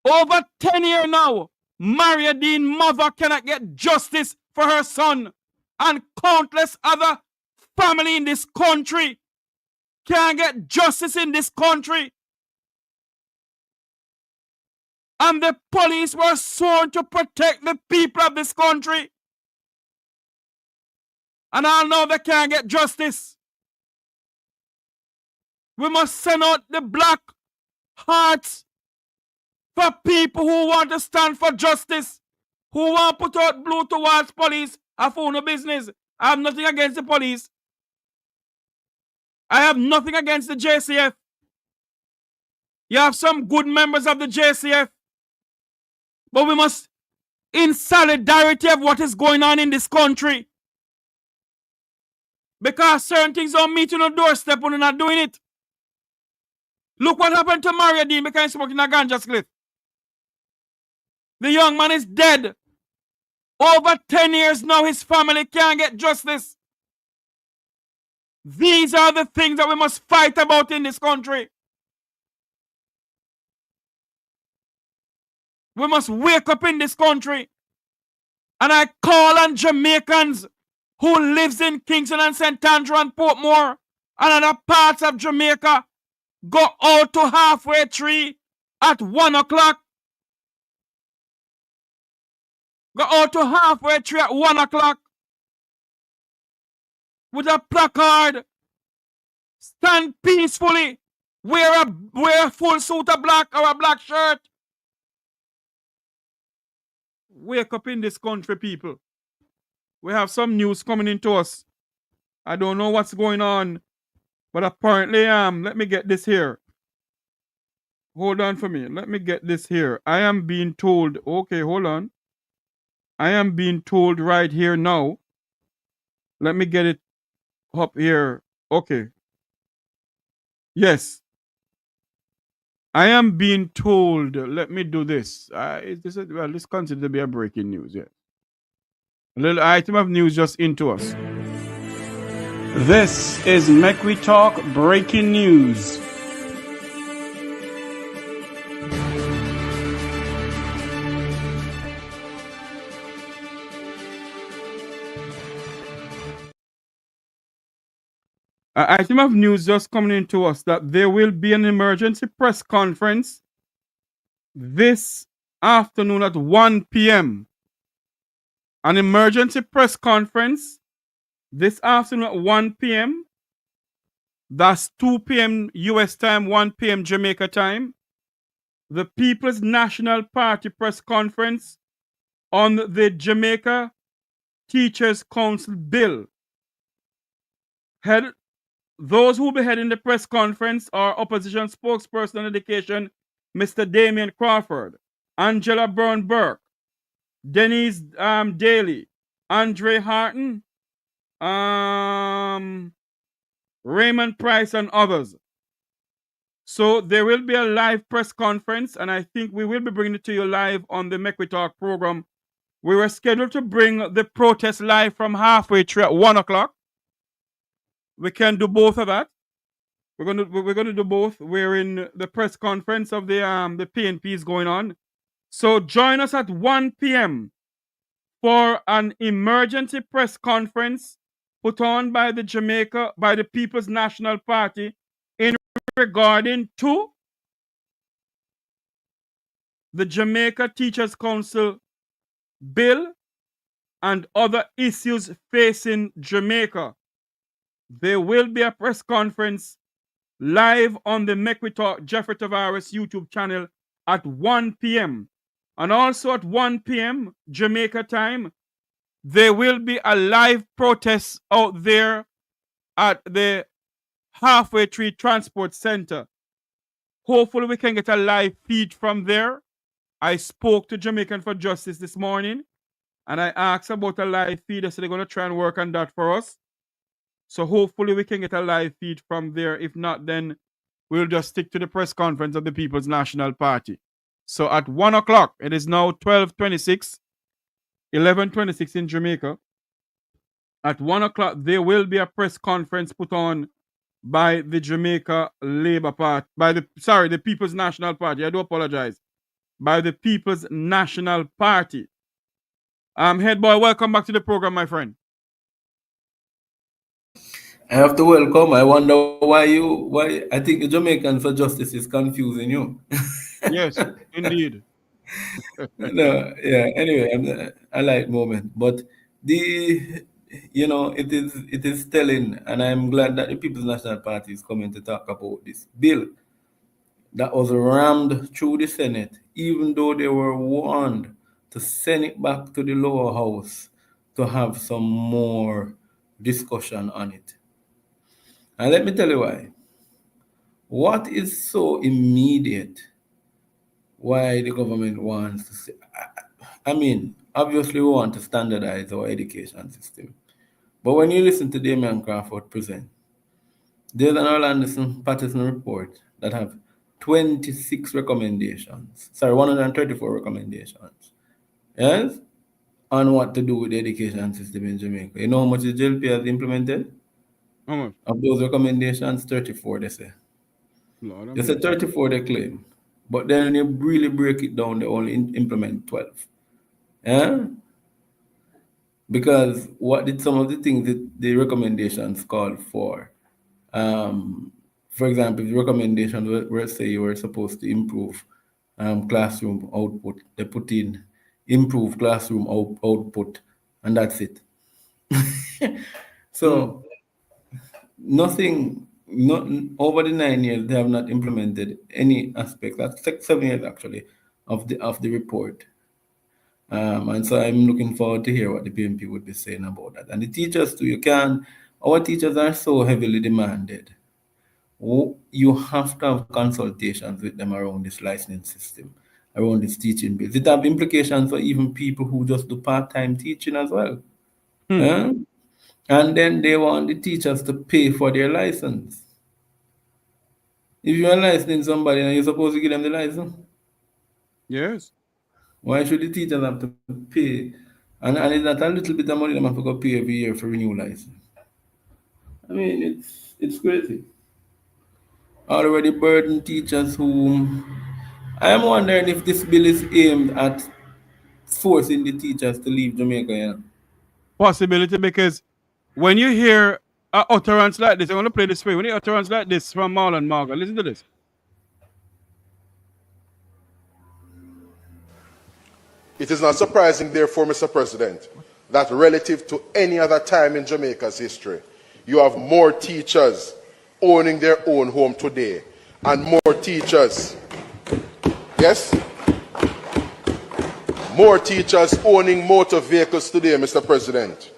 Over 10 years now, Mario Dean's mother cannot get justice for her son. And countless other family in this country can't get justice in this country. And the police were sworn to protect the people of this country. And I know they can't get justice. We must send out the black hearts for people who want to stand for justice, who want to put out blue towards police. I have no business. I have nothing against the police. I have nothing against the JCF. You have some good members of the JCF. But we must, in solidarity of what is going on in this country, because certain things don't meet you on the doorstep when you're not doing it. Look what happened to Mario Dean because he's smoking a ganja spliff. The young man is dead. Over 10 years now, his family can't get justice. These are the things that we must fight about in this country. We must wake up in this country. And I call on Jamaicans who lives in Kingston and St. Andrew and Portmore and other parts of Jamaica, go out to halfway tree at 1 o'clock. Go out to halfway tree at 1 o'clock with a placard. Stand peacefully. Wear a full suit of black or a black shirt. Wake up in this country, people. We have some news coming into us. I don't know what's going on, but apparently, let me get this here. Hold on for me. Let me get this here. I am being told, okay, hold on. I am being told right here now. Let me get it up here. Okay. Yes. I am being told, let me do this. This considered to be a breaking news, yeah. A little item of news just into us. This is Make We Talk breaking news. An item of news just coming into us that there will be an emergency press conference this afternoon at 1 p.m. An emergency press conference this afternoon at 1 p.m. That's 2 p.m. U.S. time, 1 p.m. Jamaica time. The People's National Party press conference on the Jamaica Teachers Council bill. Those who will be heading the press conference are Opposition Spokesperson on Education, Mr. Damian Crawford, Angela Byrne-Burke, Denise Daly, Andre Harton, Raymond Price, and others. So there will be a live press conference, and I think we will be bringing it to you live on the Make We Talk program. We were scheduled to bring the protest live from halfway through at 1 o'clock. We can do both of that. We're gonna do both. We're in the press conference of the PNP is going on. So join us at 1 p.m. for an emergency press conference put on by the People's National Party in regarding to the Jamaica Teachers Council bill and other issues facing Jamaica. There will be a press conference live on the Make We Talk Jeffrey Tavares YouTube channel at 1 p.m. And also at 1 p.m. Jamaica time, there will be a live protest out there at the Halfway Tree Transport Center. Hopefully we can get a live feed from there. I spoke to Jamaican for Justice this morning, and I asked about a live feed. So they're going to try and work on that for us. So hopefully we can get a live feed from there. If not, then we'll just stick to the press conference of the People's National Party. So at 1 o'clock, it is now 12:26, 11:26 in Jamaica. At 1 o'clock, there will be a press conference put on by the Jamaica Labour Party, the People's National Party. I do apologize. By the People's National Party. Head boy, welcome back to the program, my friend. I have to welcome. I wonder why I think the Jamaican for Justice is confusing you. Yes, indeed. No, yeah. Anyway, I like moment, but it is telling, and I'm glad that the People's National Party is coming to talk about this bill that was rammed through the Senate, even though they were warned to send it back to the lower house to have some more discussion on it. And let me tell you why. What is so immediate why the government wants to say, I mean, obviously we want to standardize our education system. But when you listen to Damian Crawford present, there's an Orlando Patterson report that have 26 recommendations. 134 recommendations. Yes? On what to do with the education system in Jamaica. You know how much the JLP has implemented? How much? Of those recommendations, 34 they say. They say 34 they claim. But then when you really break it down, they only implement 12. Yeah? Because what did some of the things that the recommendations call for? For example, the recommendation where say you were supposed to improve classroom output, they put in improve classroom output, and that's it. So nothing, not over the 9 years, they have not implemented any aspect. That's 7 years actually of the report. And so I'm looking forward to hear what the PMP would be saying about that. And the teachers too, our teachers are so heavily demanded. You have to have consultations with them around this licensing system, around this teaching bill. It have implications for even people who just do part-time teaching as well. And then they want the teachers to pay for their license. If you are licensing somebody and you're supposed to give them the license, yes. Why should the teachers have to pay? And it's not a little bit of money they have to go pay every year for renew license. I mean, it's crazy. Already burden teachers who... I am wondering if this bill is aimed at forcing the teachers to leave Jamaica. Yeah? Possibility, because when you hear an utterance like this, I want to play this for you. When you hear utterance like this from Marlon Margaret, listen to this. It is not surprising, therefore, Mr. President, that relative to any other time in Jamaica's history, you have more teachers owning their own home today and more teachers, yes? More teachers owning motor vehicles today, Mr. President.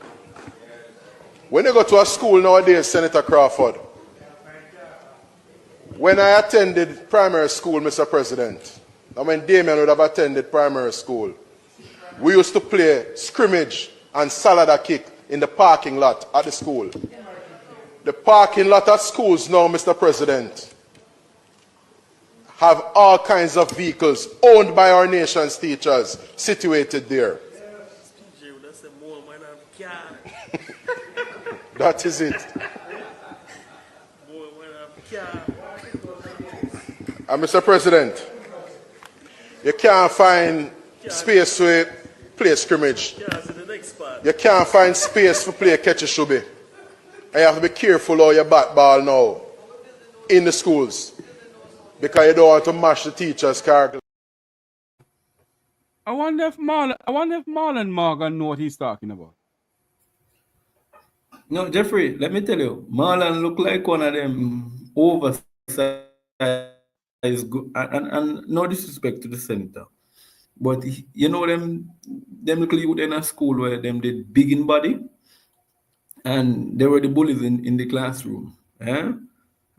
When you go to a school nowadays, Senator Crawford, when I attended primary school, Mr. President, and when Damien would have attended primary school, we used to play scrimmage and salada kick in the parking lot at the school. The parking lot at schools now, Mr. President, have all kinds of vehicles owned by our nation's teachers situated there. That is it. And Mr. President, you can't find space to play scrimmage. You can't find space to play catch a shubi. And you have to be careful how you bat ball now in the schools because you don't want to mash the teachers' character. I wonder if Marlon Morgan know what he's talking about. No, Jeffrey, let me tell you, Marlon look like one of them oversized, and no disrespect to the senator, but you know them little youth in a school where them did big in body, and they were the bullies in the classroom. Eh?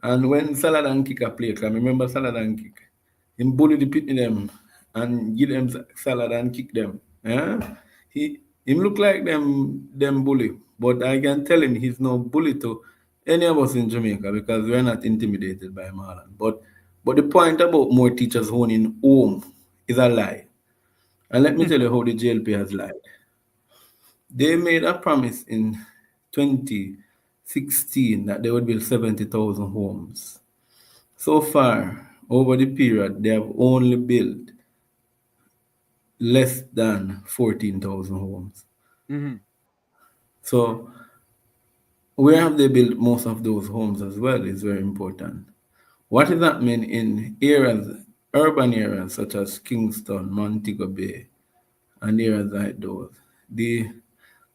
And when Saladan kick a play, I remember Saladan kick, him bully the pit in them and give them salad and kick them. Eh? Him look like them bully, but I can tell him he's no bully to any of us in Jamaica because we're not intimidated by Marlon. But the point about more teachers owning home is a lie. And let me tell you how the JLP has lied. They made a promise in 2016 that they would build 70,000 homes. So far, over the period, they have only built less than 14,000 homes. Mm-hmm. So where have they built most of those homes as well is very important. What is happening in areas, urban areas such as Kingston, Montego Bay, and areas like those, the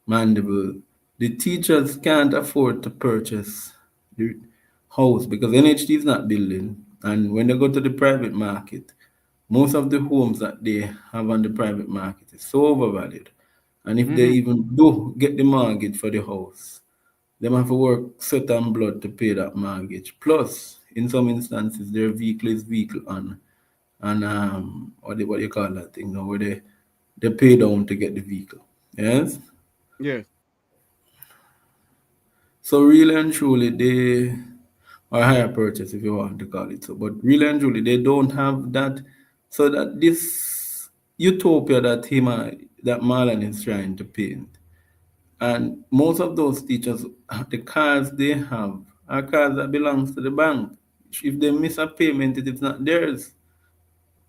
Mandeville, the teachers can't afford to purchase the house because NHT is not building. And when they go to the private market, most of the homes that they have on the private market is so overvalued. And if they even do get the mortgage for the house, they have to work sweat and blood to pay that mortgage. Plus, in some instances, their vehicle is vehicle on what do you call that thing now, where they pay down to get the vehicle. Yes? Yes. So really and truly, they or higher purchase if you want to call it so. But really and truly, they don't have that. So that this utopia that Marlon is trying to paint, and most of those teachers, the cars they have are cars that belongs to the bank. If they miss a payment, it is not theirs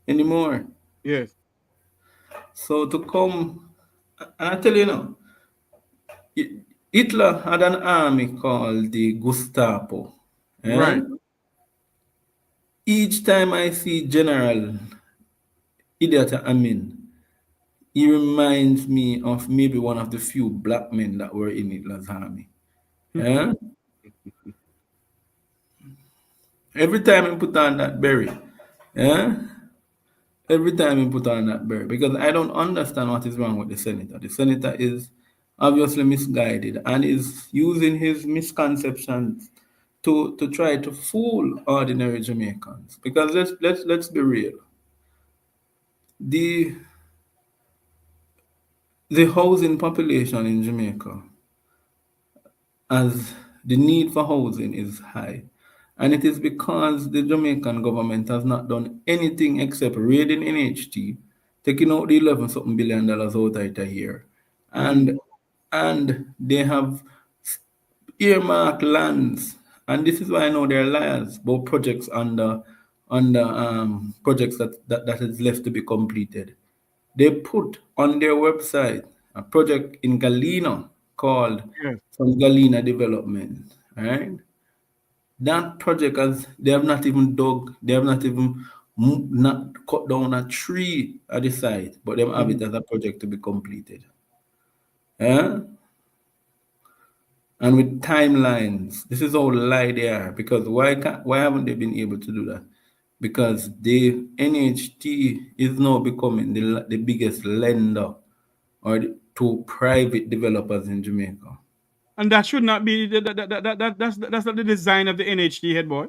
anymore. Yes. So to come, and I tell you now, Hitler had an army called the Gestapo. Eh? Right. Each time I see General Idiot Amin, he reminds me of maybe one of the few black men that were in Hitler's army. Eh? Every time he put on that beret, every time he put on that beret, because I don't understand what is wrong with the senator. The senator is obviously misguided and is using his misconceptions to try to fool ordinary Jamaicans. Because let's be real. The housing population in Jamaica, as the need for housing is high. And it is because the Jamaican government has not done anything except raiding NHT, taking out the $11 billion out of it a year. And they have earmarked lands. And this is why I know they're liars about projects under projects that is left to be completed. They put on their website a project in Galena called from Galena Development, right? That project they have not even not cut down a tree at the site, but they have it as a project to be completed. Yeah? And with timelines, this is how lie they are. Because why haven't they been able to do that? Because the NHT is now becoming the biggest lender to private developers in Jamaica. And that should not be that's not the design of the NHT, head boy.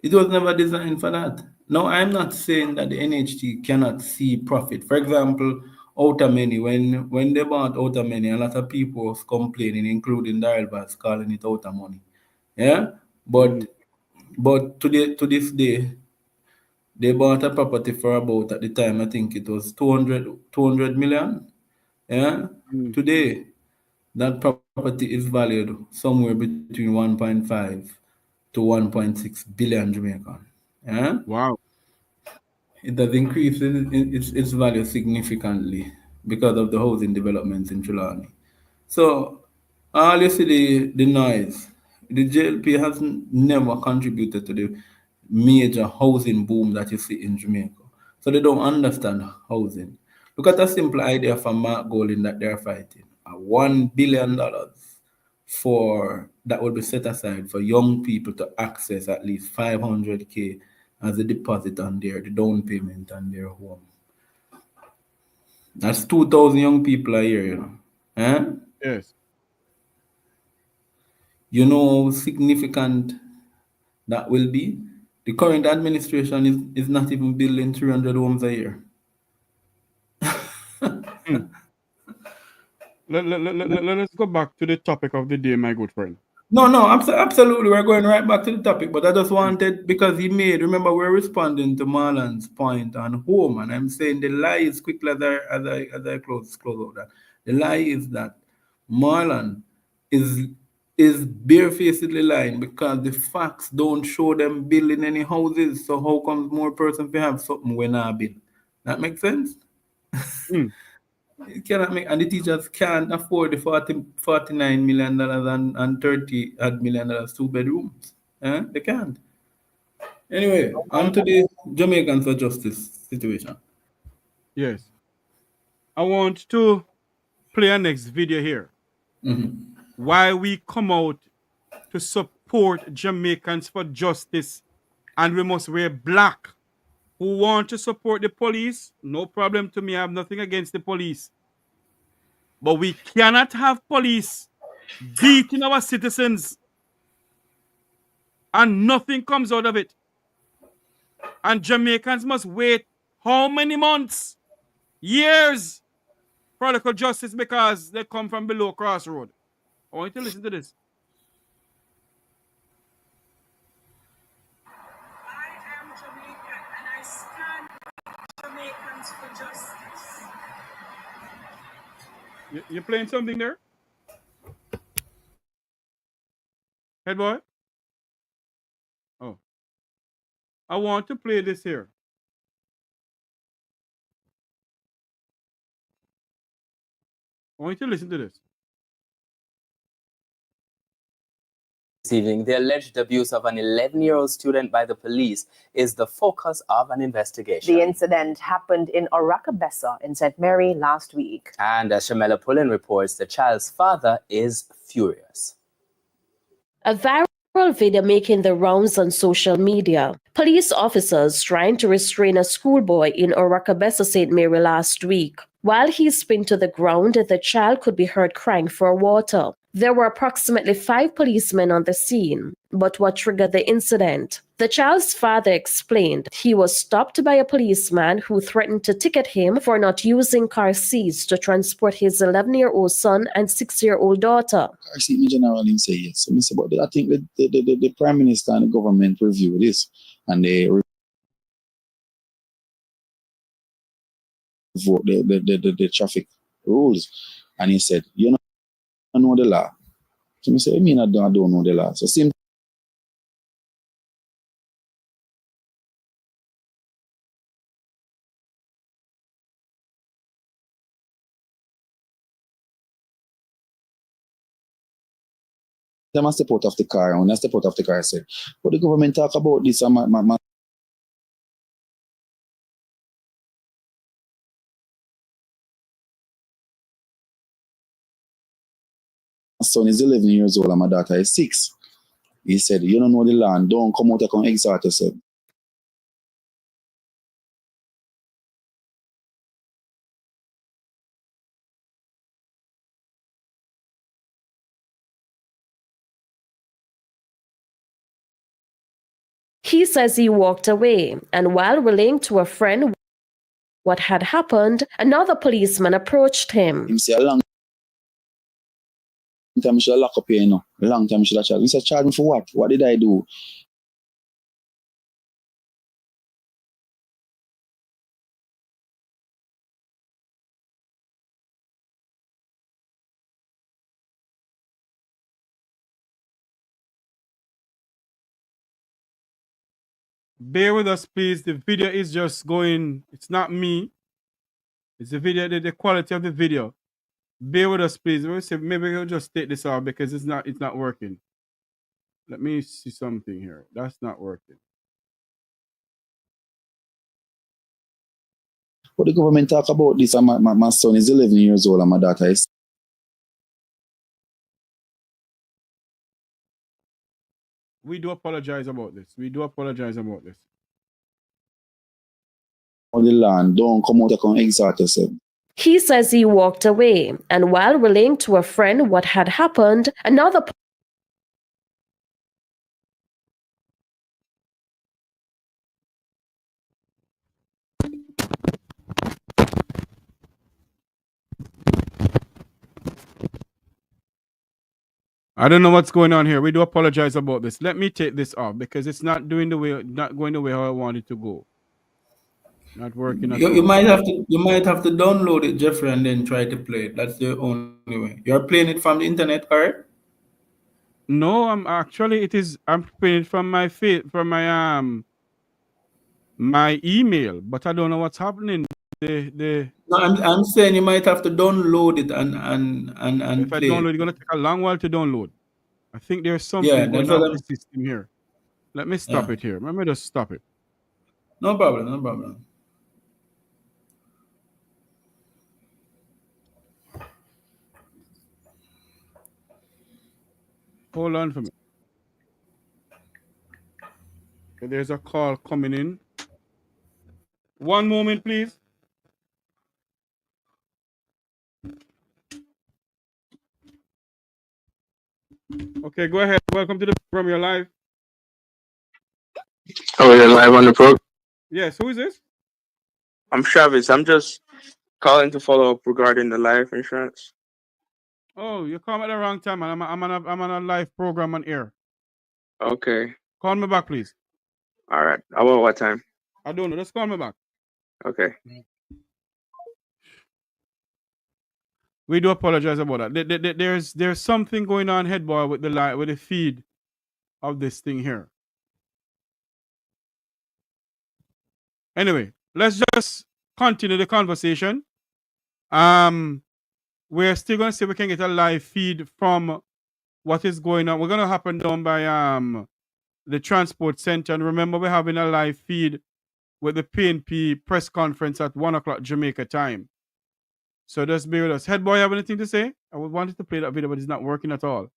It was never designed for that. No, I'm not saying that the NHT cannot see profit. For example, Outer Many, when they bought Outer Many, a lot of people was complaining, including Daryl Bass, calling it Outer Money. Yeah? But to this day, They bought a property for about, at the time, I think it was 200 million. Yeah. Today, that property is valued somewhere between 1.5 to 1.6 billion Jamaican. Yeah. Wow. It has increased its value significantly because of the housing developments in Trelawney. So, all you see the noise, the JLP has never contributed to the major housing boom that you see in Jamaica. So they don't understand housing. Look at a simple idea from Mark Golding that they're fighting. $1 billion for that will be set aside for young people to access at least 500K as a deposit on the down payment on their home. That's 2,000 young people a year, you know. Eh? Yes. You know how significant that will be? The current administration is not even building 300 homes a year. Let us go back to the topic of the day, my good friend. No, absolutely. We're going right back to the topic, but I just wanted, because remember, we're responding to Marlon's point on home, and I'm saying the lie is quickly as I close out that. The lie is that Marlon is barefacedly lying because the facts don't show them building any houses. So how comes more person to have something when I build? That makes sense? It cannot make, and the teachers can't afford the $49 million and $30 odd million 2 bedrooms. They can't. Anyway, on to the Jamaicans for Justice situation. Yes. I want to play a next video here. Why we come out to support Jamaicans for Justice, and we must wear black. Who want to support the police? No problem to me. I have nothing against the police. But we cannot have police beating our citizens and nothing comes out of it. And Jamaicans must wait how many months? Years for local justice because they come from below crossroad. I want you to listen to this. I am Jamaican and I stand with Jamaicans for justice. You playing something there? Head boy? Oh. I want to play this here. I want you to listen to this. This evening, the alleged abuse of an 11-year-old student by the police is the focus of an investigation. The incident happened in Orakabessa in St. Mary last week. And as Shamela Pullen reports, the child's father is furious. A viral video making the rounds on social media. Police officers trying to restrain a schoolboy in Orakabessa, St. Mary last week. While he's pinned to the ground, the child could be heard crying for water. There were approximately 5 policemen on the scene. But what triggered the incident? The child's father explained he was stopped by a policeman who threatened to ticket him for not using car seats to transport his 11-year-old son and 6-year-old daughter. I see me generally say yes. So I think the Prime Minister and the government review this and they revoke the traffic rules. And he said, you know the law. So I say, I mean, I don't know the law. So same. Then I step out of the car, and when I step out of the car, I said, but the government talk about this, and my son is 11 years old and my daughter is 6. He said, you don't know the land, don't come out and come exalt yourself. He says he walked away, and while relaying to a friend what had happened, another policeman approached him. He said, a long time I should have locked up here, you know. A long time I should have charged. He said, charge me for what? What did I do? Bear with us, please. The video is just going. It's not me. It's the video, the quality of the video. Bear with us, please. Maybe we'll just take this out because it's not working. Let me see something here. That's not working. But the government talk about this, and my son is 11 years old and my daughter is. We do apologize about this. We do apologize about this. On the land, don't come out and exalt yourself. He says he walked away, and while relaying to a friend what had happened, another I don't know what's going on here. We do apologize about this. Let me take this off because it's not going the way how I want it to go. Not working at all. You might have to download it, Jeffrey, and then try to play it. That's the only way. You're playing it from the internet, correct? No, I'm playing it from my email, but I don't know what's happening. No, I'm saying you might have to download it and if I play download, it. it's gonna take a long while to download. I think there's something going on with the system here. Let me stop it here. Let me just stop it. No problem. Hold on for me. Okay, there's a call coming in. One moment, please. Okay, go ahead. Welcome to the program. You're live. Oh, you're live on the program? Yes, who is this? I'm Travis. I'm just calling to follow up regarding the life insurance. Oh, you called me at the wrong time, man. I'm on a live program on air. Okay. Call me back, please. All right. About what time? I don't know. Just call me back. Okay. We do apologize about that. There's something going on, head boy, with the feed of this thing here. Anyway, let's just continue the conversation. We're still gonna see if we can get a live feed from what is going on. We're gonna happen down by the transport center, and remember we're having a live feed with the PNP press conference at 1 o'clock Jamaica time. So just be with us. Head boy, have anything to say? I wanted to play that video, but it's not working at all.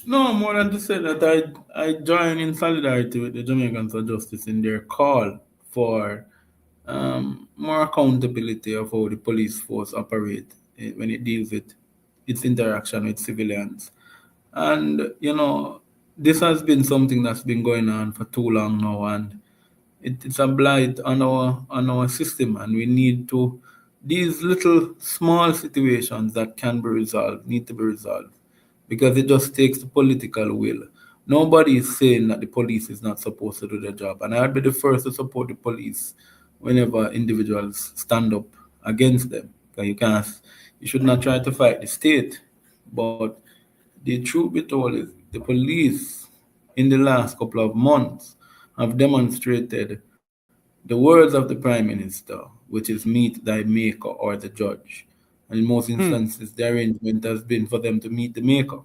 No, more than to say that I join in solidarity with the Jamaicans for Justice in their call for more accountability of how the police force operate when it deals with its interaction with civilians. And, this has been something that's been going on for too long now, and it's a blight on our system, and we need to, these little small situations that can be resolved need to be resolved because it just takes the political will. Nobody is saying that the police is not supposed to do their job, and I'd be the first to support the police whenever individuals stand up against them. Because you should not try to fight the state, but the truth be told is the police in the last couple of months have demonstrated the words of the Prime Minister, which is meet thy maker or the judge. And in most instances, the arrangement has been for them to meet the maker.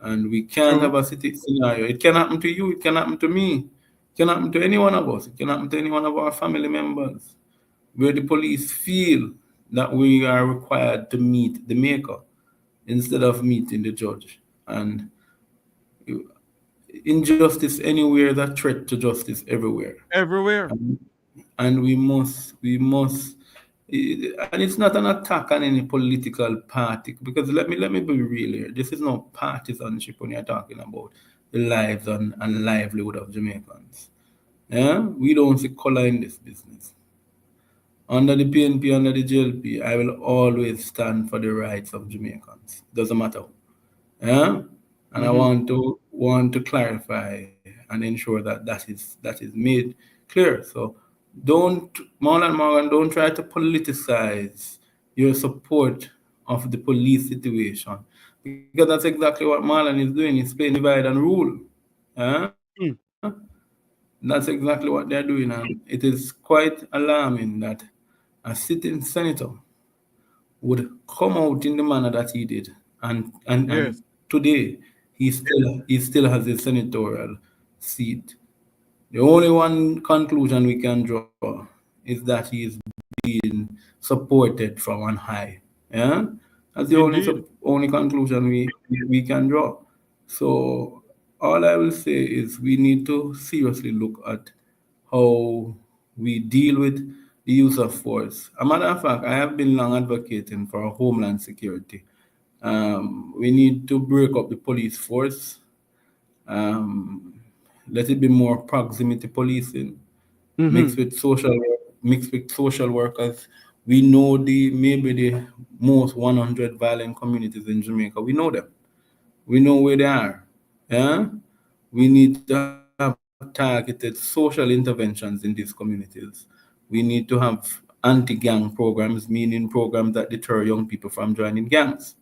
And we can't have a scenario. It can happen to you, it can happen to me, it can happen to any one of us, it can happen to any one of our family members, where the police feel that we are required to meet the maker instead of meeting the judge. And injustice anywhere is a threat to justice everywhere. Everywhere. And we must, and it's not an attack on any political party, because let me be real here. This is no partisanship when you're talking about the lives and livelihood of Jamaicans. Yeah? We don't see color in this business. Under the PNP, under the JLP, I will always stand for the rights of Jamaicans. Doesn't matter. Yeah? And I want to clarify and ensure that that is made clear. So Marlon, don't try to politicize your support of the police situation, because that's exactly what Marlon is doing. He's playing divide and rule. That's exactly what they're doing, and it is quite alarming that a sitting senator would come out in the manner that he did, and Yes. today he still has a senatorial seat. The only one conclusion we can draw is that he is being supported from on high. Yeah, that's the Indeed. only conclusion we can draw. So all I will say is we need to seriously look at how we deal with the use of force. A matter of fact, I have been long advocating for homeland security. We need to break up the police force. Um, Let it be more proximity policing Mm-hmm. mixed with social workers. We know maybe the most 100 violent communities in Jamaica. We know them. We know where they are. Yeah, we need to have targeted social interventions in these communities. We need to have anti-gang programs, meaning programs that deter young people from joining gangs.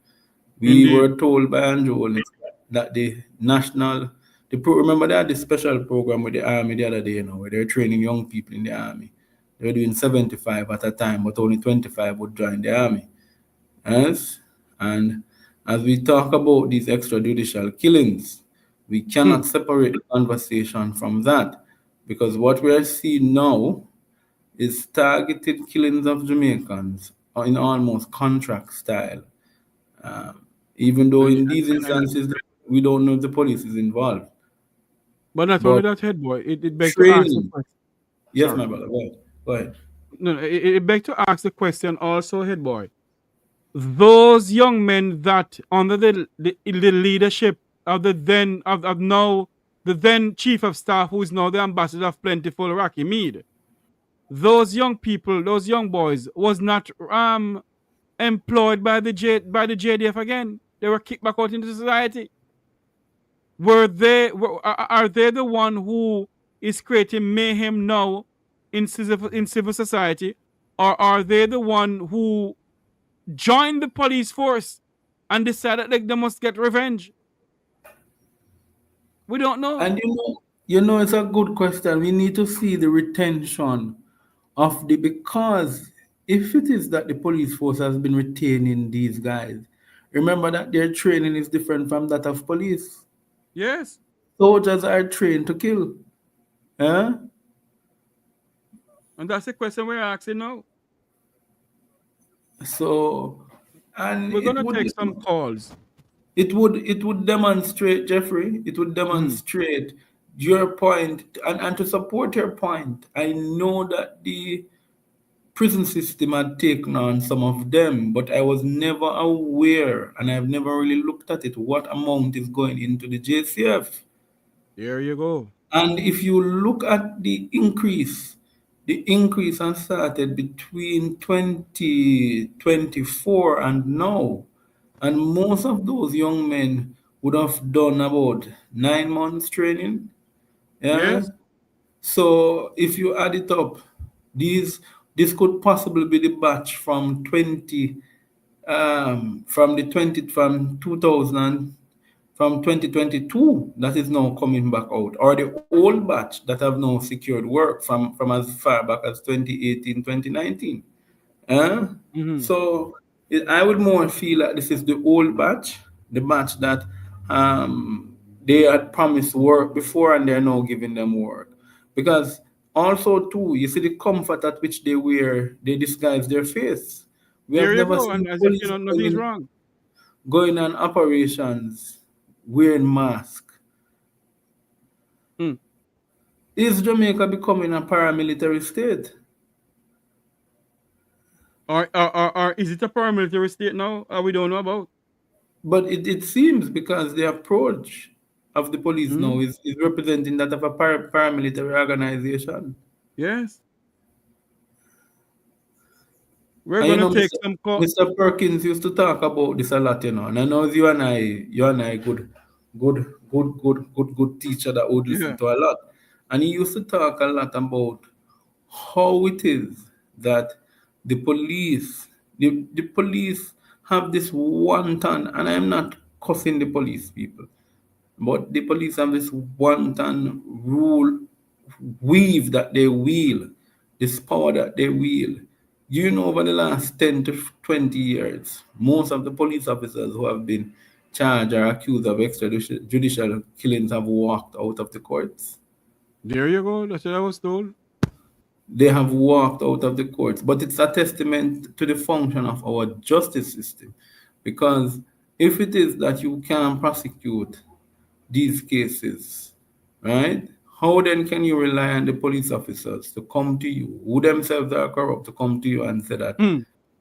We Indeed. were told by Andrew that remember they had this special program with the army the other day, where they're training young people in the army. They were doing 75 at a time, but only 25 would join the army. Yes? And as we talk about these extrajudicial killings, we cannot separate the conversation from that, because what we are seeing now is targeted killings of Jamaicans in almost contract style. Even though in these instances we don't know if the police is involved. But not only But that, head boy. It begs to ask the training. question. Yes, my Sorry. brother. Go ahead. Go ahead. No, it begs to ask the question also, head boy. Those young men that under the leadership of the then of now the then chief of staff, who is now the ambassador of Plentiful, Rocky Mead, those young people, those young boys, was not employed by the JDF again. They were kicked back out into society. Are they the one who is creating mayhem now in civil society, or are they the one who joined the police force and decided that they must get revenge? We don't know. And it's a good question. We need to see the retention because if it is that the police force has been retaining these guys, remember that their training is different from that of police. Yes. Soldiers are trained to kill. Huh? And that's the question we're asking now. So, and we're gonna take some calls. It would demonstrate, Jeffrey. It would demonstrate your point, and to support your point, I know that the prison system had taken on some of them, but I was never aware, and I've never really looked at it, what amount is going into the JCF. There you go. And if you look at the increase has started between 2024 and now. And most of those young men would have done about 9 months training. Yeah. Yes. So if you add it up, this could possibly be the batch from 2022 that is now coming back out, or the old batch that have now secured work from as far back as 2018, 2019. So I would more feel like this is the old batch, the batch that they had promised work before and they're now giving them work. Because also too, you see the comfort at which they disguise their face. We there have you never go, seen and as if police nothing's wrong. going on operations wearing masks. Is Jamaica becoming a paramilitary state? Or is it a paramilitary state now? We don't know about. But it seems, because the approach of the police now is representing that of a paramilitary organization. Yes. We're going to take some calls. Mr. Perkins used to talk about this a lot, and I know you and I good teacher that would listen to a lot. And he used to talk a lot about how it is that the police have this wanton, and I'm not cussing the police people, but the police have this wanton rule weave that they wield, this power that they wield. You know, over the last 10 to 20 years, most of the police officers who have been charged or accused of extrajudicial killings have walked out of the courts. There you go. That's what I was told. They have walked out of the courts. But it's a testament to the function of our justice system. Because if it is that you can prosecute these cases, right? How then can you rely on the police officers to come to you, who themselves are corrupt, to come to you and say that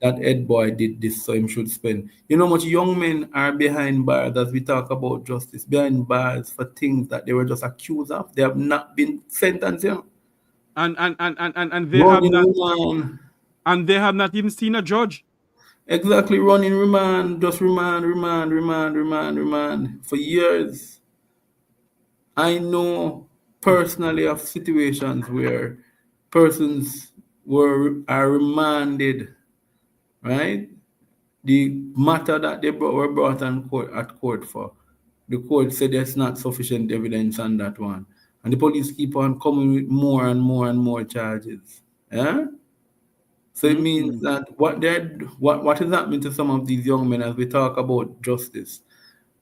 that head boy did this, so him should spend? You know how much young men are behind bars as we talk about justice, behind bars for things that they were just accused of. They have not been sentenced, you know? And they have not, and they have not even seen a judge. Exactly, running remand, just remand for years. I know personally of situations where persons are remanded, right? The matter that they were brought at court for, the court said there's not sufficient evidence on that one, and the police keep on coming with more and more charges. Yeah. So it means that what is happening to some of these young men as we talk about justice?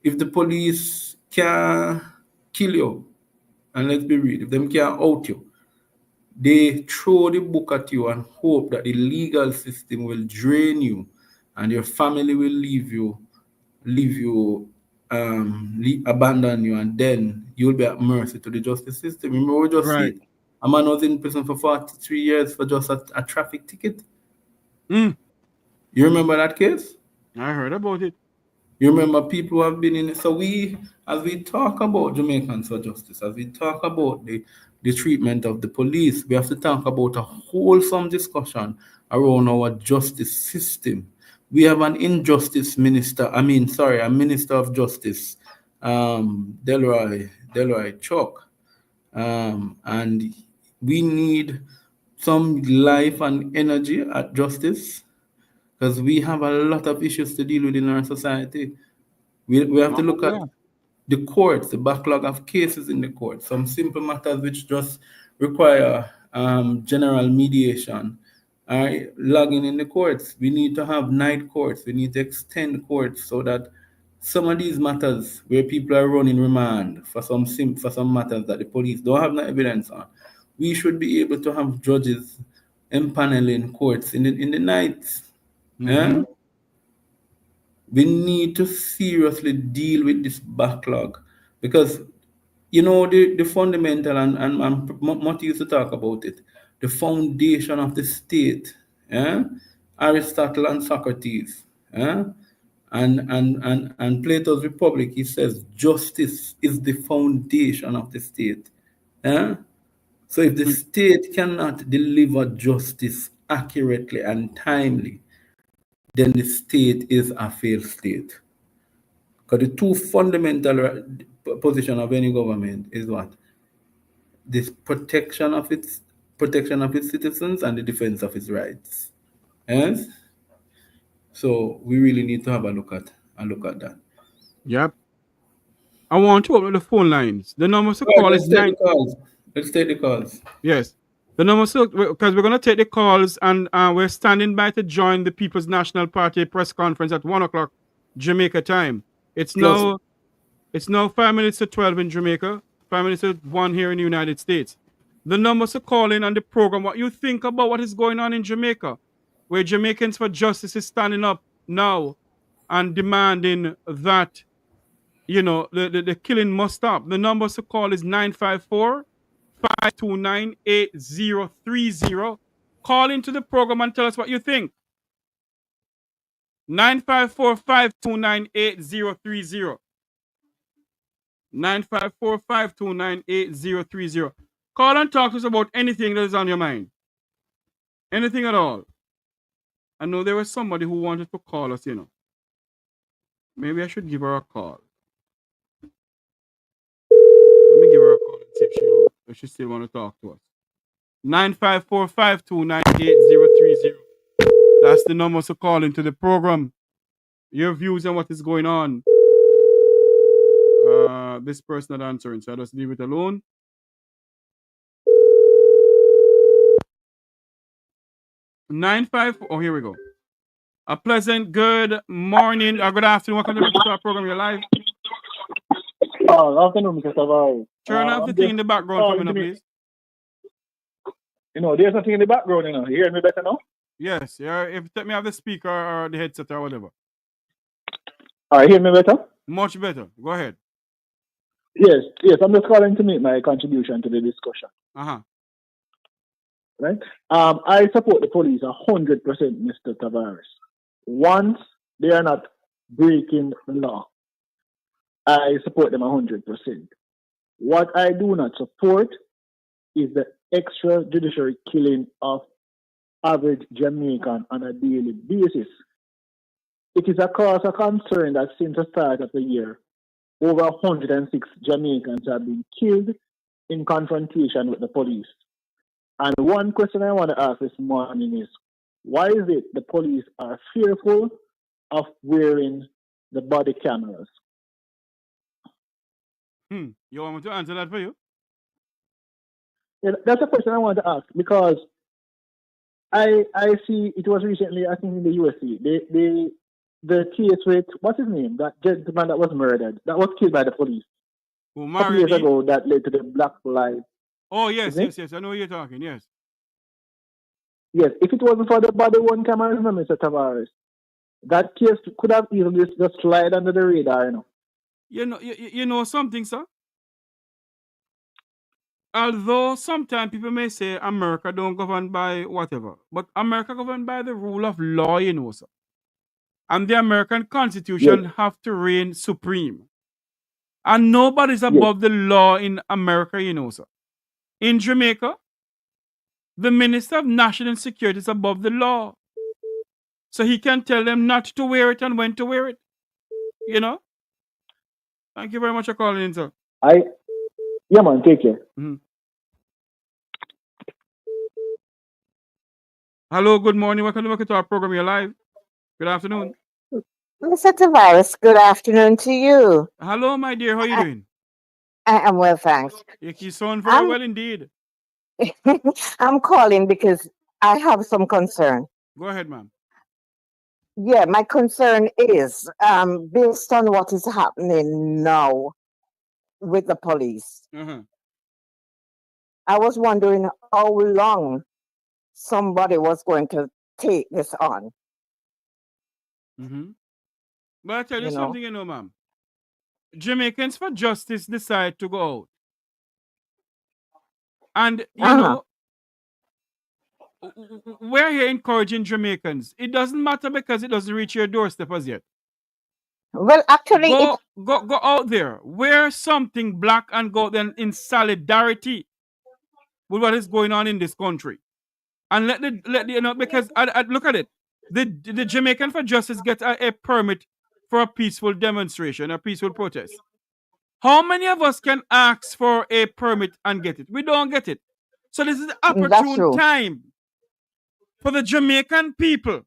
If the police can kill you, and let's be real, if them can out you, they throw the book at you and hope that the legal system will drain you and your family will abandon you, and then you'll be at mercy to the justice system. Remember, we just see it. A man was in prison for 43 years for just a traffic ticket. You remember that case? I heard about it. You remember people who have been in it. So as we talk about Jamaicans for justice, as we talk about the treatment of the police, we have to talk about a wholesome discussion around our justice system. We have an a Minister of Justice, Delroy Chuck. And we need some life and energy at justice, because we have a lot of issues to deal with in our society. We have to look at the courts, the backlog of cases in the courts, some simple matters which just require general mediation are logging in the courts. We need to have night courts. We need to extend courts so that some of these matters where people are running remand for some matters that the police don't have no evidence on, we should be able to have judges empaneling courts in the nights. Yeah? We need to seriously deal with this backlog, because you know the fundamental, and Monty used to talk about it, the foundation of the state. Yeah? Aristotle and Socrates. Yeah? And Plato's Republic, he says justice is the foundation of the state. Yeah? So if the state cannot deliver justice accurately and timely, then the state is a failed state. Because the two fundamental position of any government is what? This protection of its citizens and the defense of its rights. Yes? So we really need to have a look at that. Yep. I want to open the phone lines. The number to call is 9. Let's take the calls. Yes. The number, because we're going to take the calls, and we're standing by to join the People's National Party press conference at 1 o'clock Jamaica time. It's now 5 minutes to 12 in Jamaica, 5 minutes to 1 here in the United States. The numbers to call in on the program, what you think about what is going on in Jamaica, where Jamaicans for Justice is standing up now and demanding that, you know, the killing must stop. The numbers to call is 954-529-8030. Call into the program and tell us what you think. 954-529-8030. 954-529-8030. Call and talk to us about anything that is on your mind. Anything at all. I know there was somebody who wanted to call us, you know. Maybe I should give her a call. Let me give her a call and see if she still want to talk to us. 954-529-8030. That's the number to call into the program. Your views on what is going on. This person not answering, so I just leave it alone. 954. Oh, here we go. A pleasant good morning or good afternoon. Welcome to the program. You're live. Good afternoon, Mr. Tavares. Turn off the thing in the background for me, please. You know, there's nothing in the background, you know. You hear me better now? Yes, yeah. If let me have the speaker or the headset or whatever. All right, hear me better? Much better. Go ahead. Yes. I'm just calling to make my contribution to the discussion. Right? I support the police 100%, Mr. Tavares. Once they are not breaking the law, I support them 100%. What I do not support is the extrajudicial killing of average Jamaican on a daily basis. It is a cause of concern that since the start of the year, over 106 Jamaicans have been killed in confrontation with the police. And one question I want to ask this morning is, why is it the police are fearful of wearing the body cameras? You want me to answer that for you? Yeah, that's a question I want to ask because I see it was recently, I think in the USA, the case with, what's his name? That gentleman that was murdered, that was killed by the police. A couple years ago, that led to the Black Lives. Oh, yes. I know what you're talking, yes. Yes, if it wasn't for the body worn cameras, Mr. Tavares, that case could have easily just slide under the radar, you know. You know something, sir? Although sometimes people may say America don't govern by whatever, but America governed by the rule of law, you know, sir. And the American Constitution have to reign supreme. And nobody's above the law in America, you know, sir. In Jamaica, the Minister of National Security is above the law. So he can tell them not to wear it and when to wear it. You know? Thank you very much for calling in, sir. Yeah, man, take care. Hello, good morning. Welcome to our program. You're live. Good afternoon. Mr. Tavares, good afternoon to you. Hello, my dear. How are you doing? I am well, thanks. You sound very well indeed. I'm calling because I have some concern. Go ahead, ma'am. Yeah, my concern is based on what is happening now with the police. I was wondering how long somebody was going to take this on. But I'll tell you something, you know, ma'am. Jamaicans for Justice decide to go out. And, you know, we're here encouraging Jamaicans. It doesn't matter because it doesn't reach your doorstep as yet. Well, actually, go out there, wear something black and go then in solidarity with what is going on in this country. And let the you know, because I look at it. The Jamaican for Justice gets a permit for a peaceful demonstration, a peaceful protest. How many of us can ask for a permit and get it? We don't get it. So this is the opportune time for the Jamaican people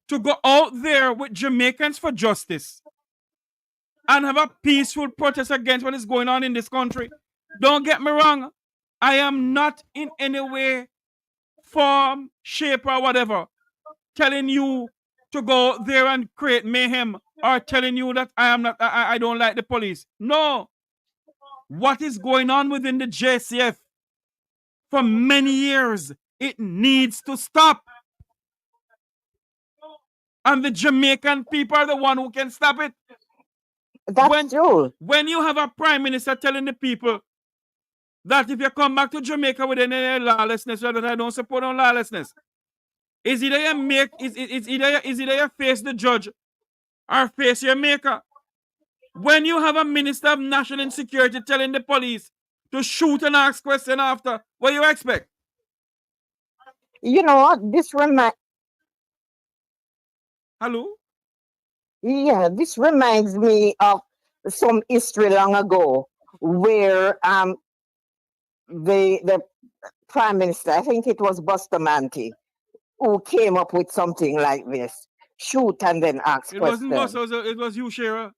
to go out there with Jamaicans for Justice and have a peaceful protest against what is going on in this country. Don't get me wrong. I am not in any way, form, shape, or whatever telling you to go there and create mayhem or telling you that I don't like the police. No. What is going on within the JCF for many years, it needs to stop. And the Jamaican people are the one who can stop it. That's true. When you have a prime minister telling the people that if you come back to Jamaica with any lawlessness, that I don't support no lawlessness, is either you face the judge or face your maker. When you have a minister of national security telling the police to shoot and ask questions after, what do you expect? You know what? Hello? Yeah, this reminds me of some history long ago where the prime minister, I think it was Bustamante, who came up with something like this: shoot and then ask It questions. wasn't Buster, it was you, Shara.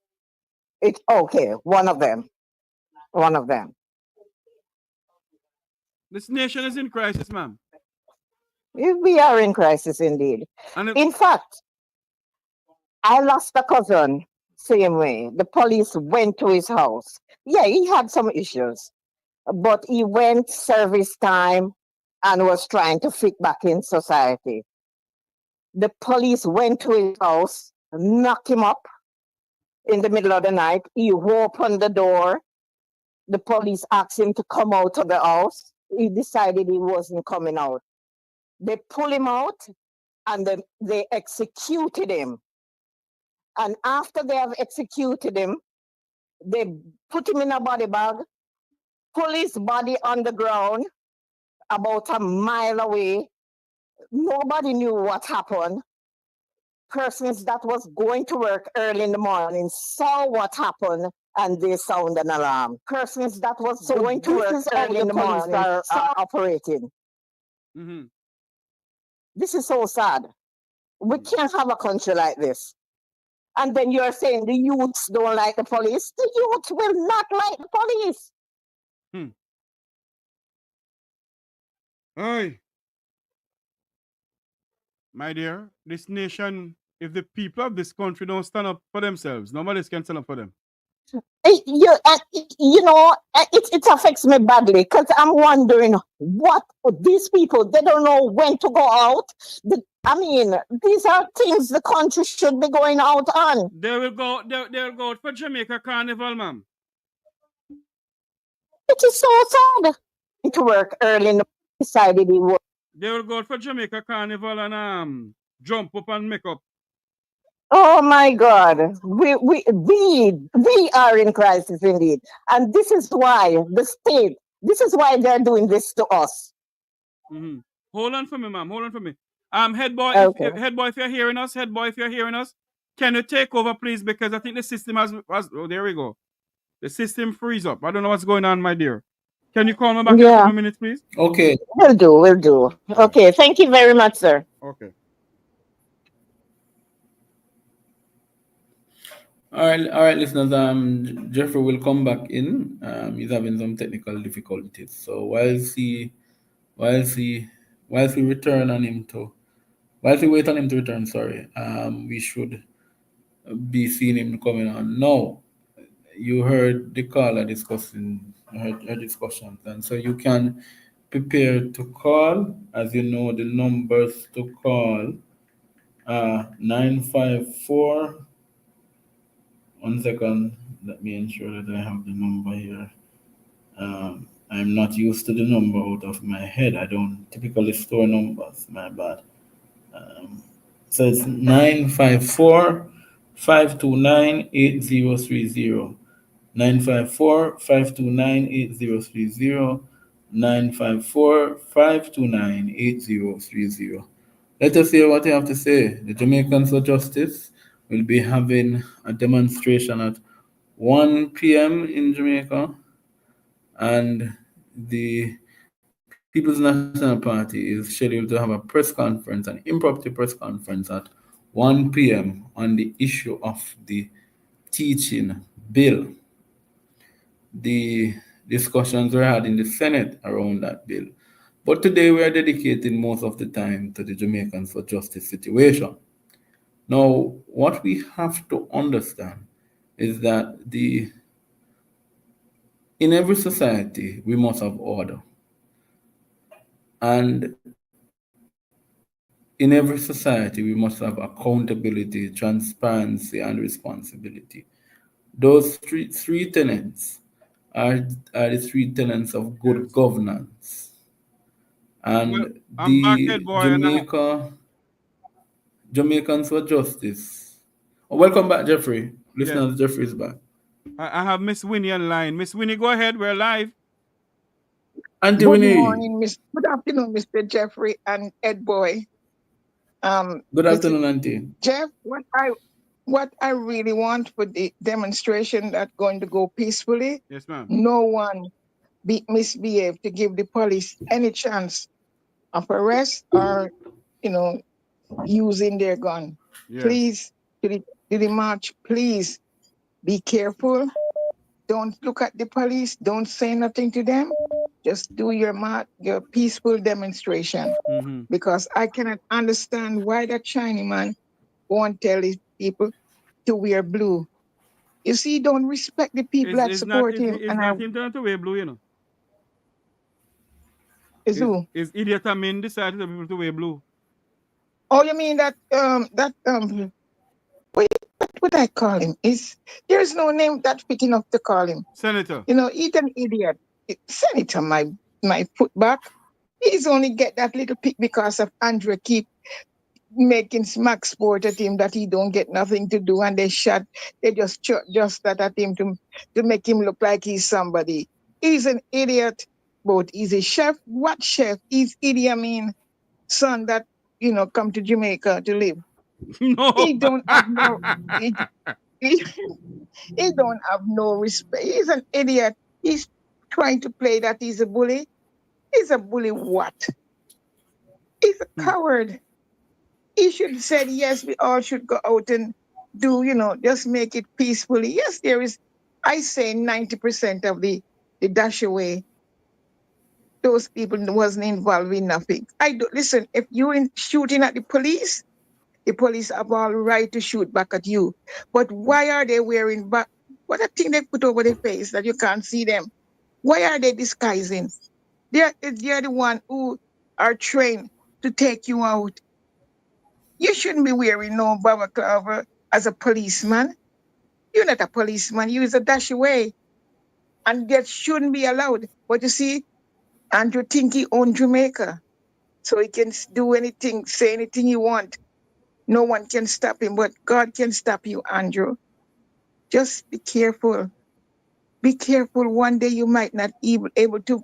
Okay, one of them. This nation is in crisis, ma'am. We are in crisis indeed. And In fact, I lost a cousin same way. The police went to his house. Yeah, he had some issues, but he went service time and was trying to fit back in society. The police went to his house, knocked him up in the middle of the night. He opened the door. The police asked him to come out of the house. He decided he wasn't coming out. They pulled him out and they executed him. And after they have executed him, they put him in a body bag, pull his body on the ground about a mile away. Nobody knew what happened. Persons that was going to work early in the morning saw what happened and they sound an alarm. Persons that was going to work early in the morning are operating. Mm-hmm. This is so sad. We can't have a country like this. And then you're saying the youths don't like the police. The youths will not like the police. Hey, my dear, this nation, if the people of this country don't stand up for themselves, nobody else can stand up for them. It affects me badly because I'm wondering what these people, they don't know when to go out. These are things the country should be going out on. They will go out for Jamaica Carnival, ma'am. It is so sad. To work early in the decided he would. They will go out for Jamaica Carnival and jump up and make up. Oh my God, we are in crisis indeed, and this is why the state. This is why they're doing this to us. Mm-hmm. Hold on for me, ma'am. Hold on for me. Head boy, Okay. head boy, if you're hearing us, can you take over, please? Because I think the system has. Oh, there we go. The system freeze up. I don't know what's going on, my dear. Can you call me back in a couple of minutes, please? Okay. Will do. Okay, thank you very much, sir. Okay. All right, listeners. Jeffrey will come back in. He's having some technical difficulties. So whilst we return on him to, whilst we wait on him to return, we should be seeing him coming on now. You heard the caller discussing her discussions, and so you can prepare to call. As you know, the numbers to call 954. 1 second, let me ensure that I have the number here. I'm not used to the number out of my head. I don't typically store numbers, my bad. So it's 954-529-8030. 954-529-8030. 954-529-8030. Let us hear what you have to say. The Jamaicans for Justice will be having a demonstration at 1 p.m. in Jamaica, and the People's National Party is scheduled to have a press conference, an impromptu press conference at 1 p.m. on the issue of the teaching bill. The discussions were had in the Senate around that bill. But today we are dedicating most of the time to the Jamaicans for Justice situation. Now, what we have to understand is that in every society, we must have order. And in every society, we must have accountability, transparency, and responsibility. Those three tenets are the three tenets of good governance. And Jamaicans for Justice. Oh, welcome back, Jeffrey. Listeners, Jeffrey is back. I have Miss Winnie online. Miss Winnie, go ahead. We're live. Auntie Good Winnie. morning, Good afternoon, Mr. Jeffrey and Ed Boy. Good afternoon, Auntie. Jeff, what I really want for the demonstration that's going to go peacefully. Yes, ma'am. No one misbehave to give the police any chance of arrest or, using their gun. Yes. Please, to the march, please be careful. Don't look at the police. Don't say nothing to them. just do your peaceful demonstration. Mm-hmm. Because I cannot understand why that Chinese man won't tell his people to wear blue. You see, he don't respect the people that It's not support him. And I him turn to wear blue, you know. is who? Is idiot Amin decided to people to wear blue. Oh, you mean that wait, what I call him? There's no name that fit enough to call him. Senator. You know, he's an idiot. Senator, my foot back. He's only get that little pick because of Andrew keep making smack sport at him that he don't get nothing to do, and they just just that at him to make him look like he's somebody. He's an idiot, but he's a chef. What chef? He's Idi Amin son that come to Jamaica to live. No. He don't have no he, he, he don't have no respect. He's an idiot. He's trying to play that he's a bully. He's a bully what? He's a coward. He should have said, yes, we all should go out and do, just make it peacefully. Yes, there is, I say 90% of the dash away, those people wasn't involved in nothing. Listen, if you're shooting at the police have all right to shoot back at you. But why are they wearing back? What a thing they put over their face that you can't see them. Why are they disguising? They're the one who are trained to take you out. You shouldn't be wearing no balaclava as a policeman. You're not a policeman. You're a dash away. And that shouldn't be allowed. But you see, Andrew think he owns Jamaica. So he can do anything, say anything he want. No one can stop him, but God can stop you, Andrew. Just be careful. Be careful. One day you might not even able to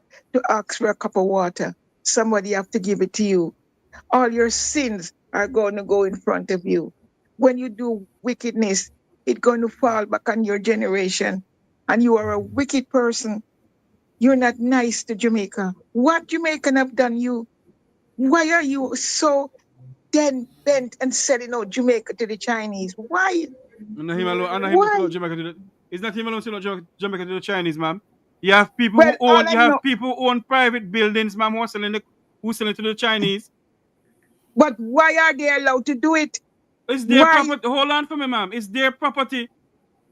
ask for a cup of water. Somebody have to give it to you. All your sins are going to go in front of you. When you do wickedness, it's going to fall back on your generation. And you are a wicked person. You're not nice to Jamaica. What Jamaican have done you? Why are you so bent and selling out Jamaica to the Chinese? Why? No, him alone. And him Why? sell out Jamaica to the. It's not him alone selling out Jamaica to the Chinese, ma'am. You have people Well, who all own. I You have know, people who own private buildings, ma'am, who selling to the Chinese. but why are they allowed to do it? It's their Why? property. Hold on for me, ma'am. It's their property.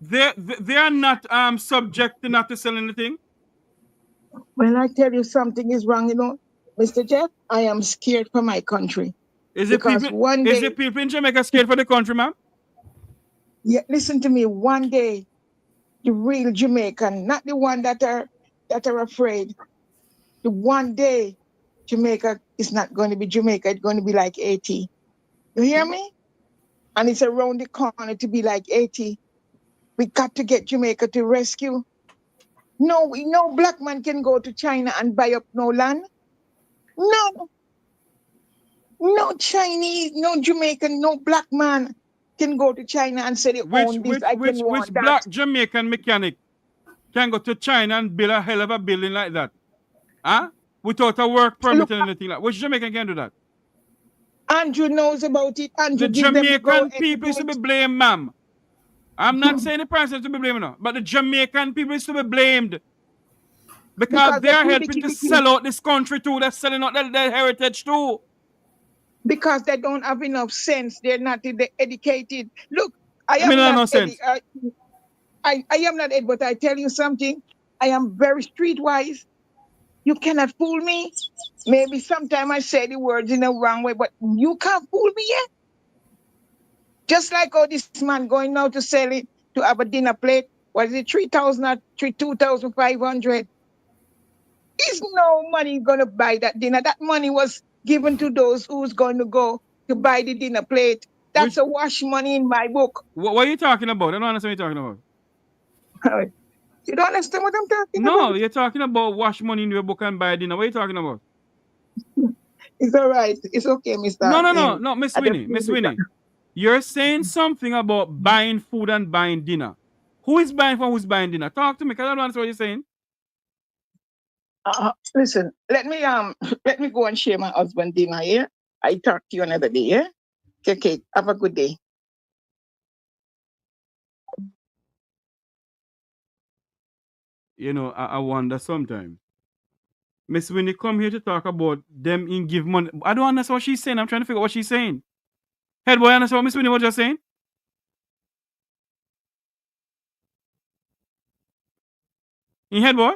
They are not subject to not to sell anything. Well, I tell you something is wrong, Mr. Jeff. I am scared for my country. Is it Because people? one Is day, it people in Jamaica scared for the country, ma'am? yeah, listen to me. One day, the real Jamaican, not the one that are afraid. The one day, Jamaica is not going to be Jamaica. It's going to be like 80. You hear me? And it's around the corner to be like 80. We got to get Jamaica to rescue. No black man can go to China and buy up no land. No Chinese, no Jamaican, no black man can go to China and say they own this. I can Which want that. black Jamaican mechanic can go to China and build a hell of a building like that? Huh? Without a work permit Look, and anything like that. Which Jamaican can do that? Andrew knows about it. Andrew The give them the go Jamaican ahead to people do is to be it. blamed, ma'am. I'm not saying the president to be blamed, no, but the Jamaican people is to be blamed. Because Because they they're are too helping to sell out this country too. They're selling out their heritage too. because they don't have enough sense. They're not educated. Look, I I mean, am that not no sense. I am not Ed, but I tell you something. I am very streetwise. You cannot fool me. Maybe sometime I say the words in a wrong way, but you can't fool me yet. Just like how this man going now to sell it to have a dinner plate. What is it, 3,000 or 2,500? Is no money going to buy that dinner. That money was given to those who's going to go to buy the dinner plate. That's a wash money in my book. What are you talking about? I don't understand what you're talking about. You don't understand what I'm talking No, about? you're talking about wash money in your book and buy dinner. What are you talking about? It's all right. It's okay, Mr. No, Miss I just Winnie. feel Miss it. Winnie. You're saying something about buying food and buying dinner. Who is buying for who's buying dinner? Talk to me, because I don't understand what you're saying. Listen, let me go and share my husband dinner here. I talk to you another day, yeah? Okay, have a good day. You know, I wonder sometimes. Miss Winnie come here to talk about them in give money. I don't understand what she's saying. I'm trying to figure out what she's saying. Head boy, understand what Miss Winnie was just saying? In head boy?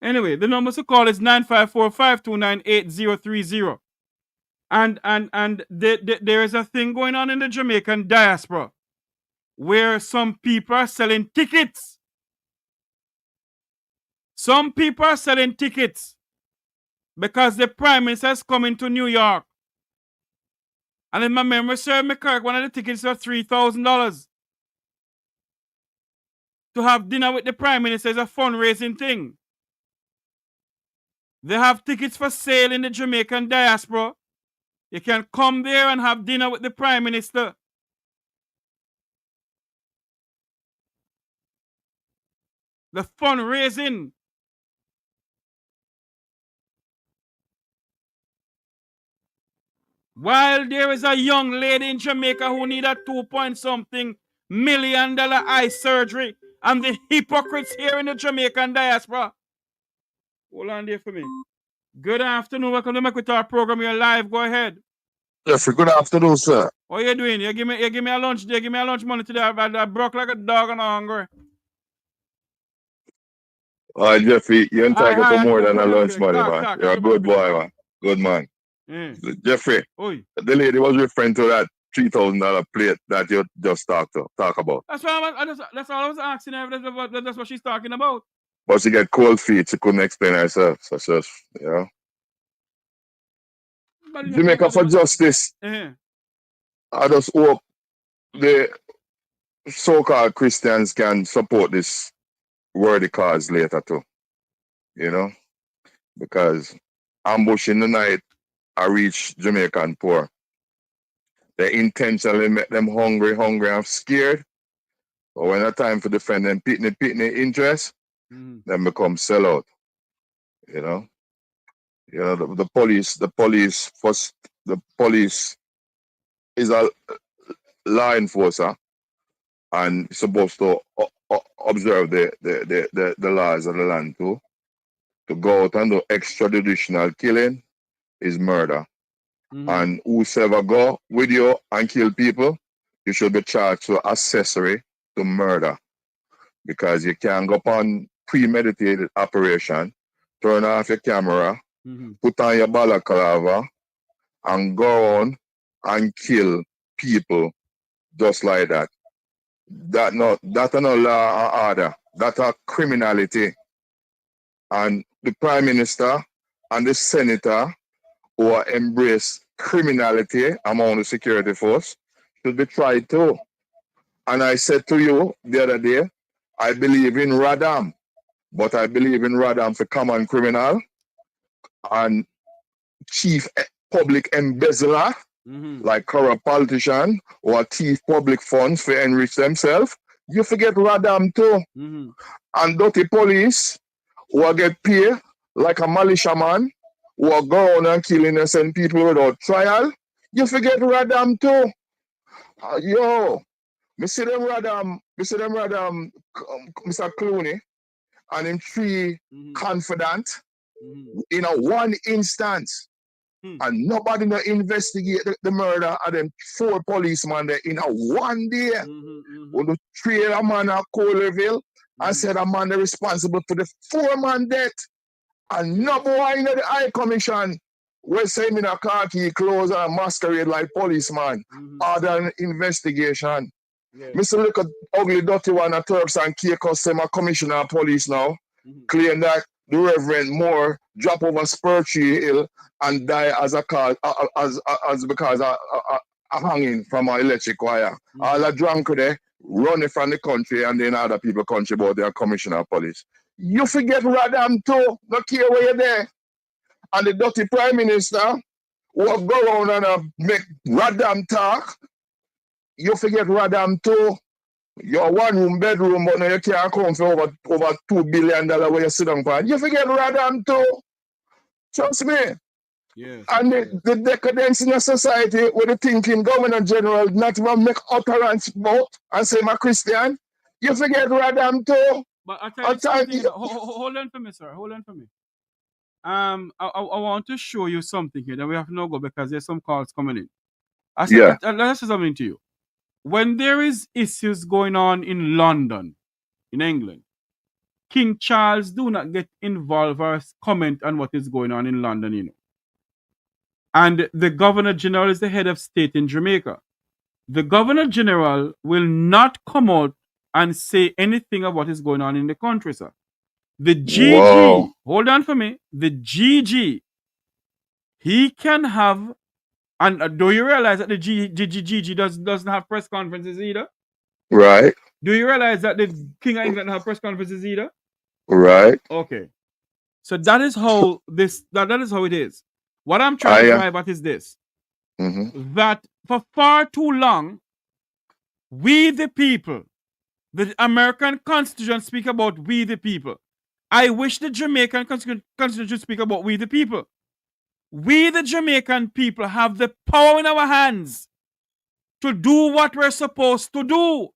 Anyway, the number to call is 954-529-8030. And there is a thing going on in the Jamaican diaspora where some people are selling tickets. Some people are selling tickets because the Prime Minister is coming to New York. And if my memory serves me correct, one of the tickets was $3,000. To have dinner with the Prime Minister is a fundraising thing. They have tickets for sale in the Jamaican diaspora. You can come there and have dinner with the Prime Minister. The fundraising. While there is a young lady in Jamaica who need a 2-point-something million eye surgery, and the hypocrites here in the Jamaican diaspora. Hold on there for me. Good afternoon. Welcome to Equator program. You're live. Go ahead. Jeffrey, good afternoon, sir. What you doing? You give me a lunch day. Give me a lunch money today. I broke like a dog and I'm hungry. Jeffrey, you're entitled to more than a lunch okay. money, man. You're a good boy, man. Good man. Jeffrey, the lady was referring to that $3,000 plate that you just talk about. That's all I was asking her. That's what she's talking about. But she get cold feet. She couldn't explain herself. So just, Jamaica for Justice. I just hope the so-called Christians can support this worthy cause later too. Because ambush in the night, I reach Jamaican poor. They intentionally make them hungry and scared. But when it's time for defend them pitney interest, then become sellout. The police is a law enforcer and supposed to observe the laws of the land too. To go out and do extrajudicial killing is murder. And whosoever go with you and kill people, you should be charged for accessory to murder. Because you can't go upon premeditated operation, turn off your camera, put on your balaclava, and go on and kill people just like that. That's not law and order. That's a criminality. And the Prime Minister and the Senator who embrace criminality among the security force should be tried too. And I said to you the other day, I believe in Radam, but I believe in Radam for common criminal and chief public embezzler, like corrupt politician or thief public funds for enrich themselves. You forget Radam too. And dirty police who get paid like a militiaman, who are going and killing innocent people without trial. You forget Radam too. Me see them Radam, Mr. Clooney, and him three confidant in a one instance. And nobody no investigate the murder of them 4 policemen there in a one day. When the 3 a man at Coleville and said a man responsible for the 4-man death. And no boy in the High Commission will say him in a khaki clothes and masquerade like policeman. Other investigation. Mr. Look at ugly dirty one at Turks and Caicos, a commissioner of police now, claim that the Reverend Moore drop over Spur Tree Hill and die as a cause, because a hanging from an electric wire. All the drunk there running from the country and then other people country about their commissioner of police. You forget Radam too, no care where you're there. And the dirty Prime Minister will go around and make Radam talk. You forget Radam too. Your 1-room bedroom, but now you can't come for over $2 billion where you sit down for. You forget Radam too. Trust me. Yes. And the decadence in a society where the thinking Governor General not even make utterance about and say I'm a Christian. You forget Radam too. But I tell you something, hold on for me, sir. Hold on for me. I want to show you something here that we have to now go because there's some calls coming in. Yeah. Let's say something to you. When there is issues going on in London, in England, King Charles do not get involved or comment on what is going on in London, you know. And the Governor General is the head of state in Jamaica. The Governor General will not come out and say anything of what is going on in the country, sir. The GG, Wow. hold on for me. The GG, he can have, and do you realize that the GG doesn't have press conferences either? Right. Do you realize that the King of England have press conferences either? Right. Okay. So that is how that is how it is. What I'm trying to drive at is this. That for far too long, we the people, the American Constitution speak about we the people. I wish the Jamaican Constitution speak about we the people. We the Jamaican people have the power in our hands to do what we're supposed to do.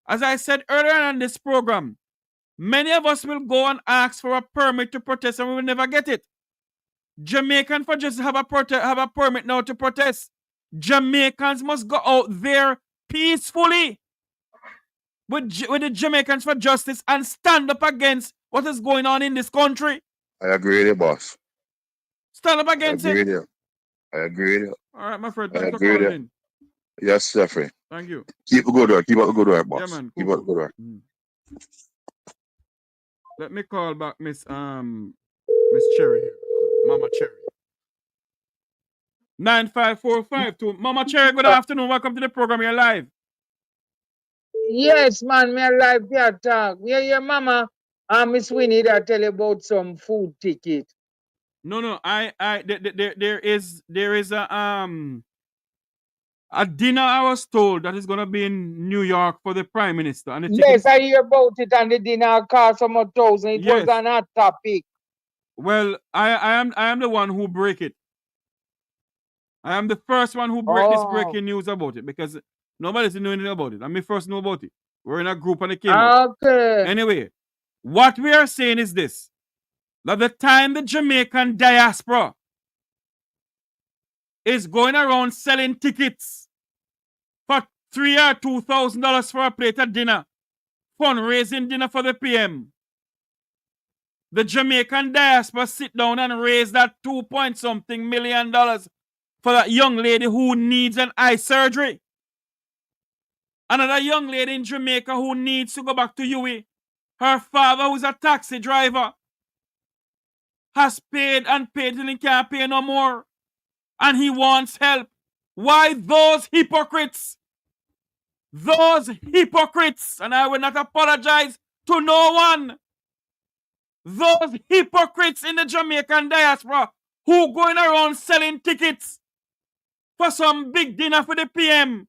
As I said earlier in this program, many of us will go and ask for a permit to protest and we will never get it. Jamaicans for just have a permit now to protest. Jamaicans must go out there peacefully with the Jamaicans for justice and stand up against what is going on in this country. I agree with you, boss. Stand up against I agree it. with you. I agree with you. All right, my friend. I Thanks for agree with calling you. in. Yes, Jeffrey. Thank you. Keep a good work. Keep up the good work, boss. Yeah, man. Keep up the good work. Let me call back Miss Cherry here. Mama Cherry. 95452. Mama Cherry, good afternoon. Welcome to the program. You're live. Yes, man, me alive here talk. Yeah, your mama, Miss Winnie, that tell you about some food ticket. No, there is a dinner I was told that is gonna be in New York for the Prime Minister. And the Yes, I hear about it, and the dinner cost some $1,000. It was an hot topic. Well, I am the one who break it. I am the first one who break this breaking news about it because nobody's knowing anything about it. I'm the first know about it. We're in a group and it came out. Okay. Anyway, what we are saying is this. That the time the Jamaican diaspora is going around selling tickets for $3,000 or $2,000 for a plate of dinner, fundraising dinner for the PM. The Jamaican diaspora sit down and raise that $2 million for that young lady who needs an eye surgery. Another young lady in Jamaica who needs to go back to UWI. Her father, who's a taxi driver, has paid and paid till he can't pay no more. And he wants help. Why those hypocrites? Those hypocrites, and I will not apologize to no one. Those hypocrites in the Jamaican diaspora who going around selling tickets for some big dinner for the PM.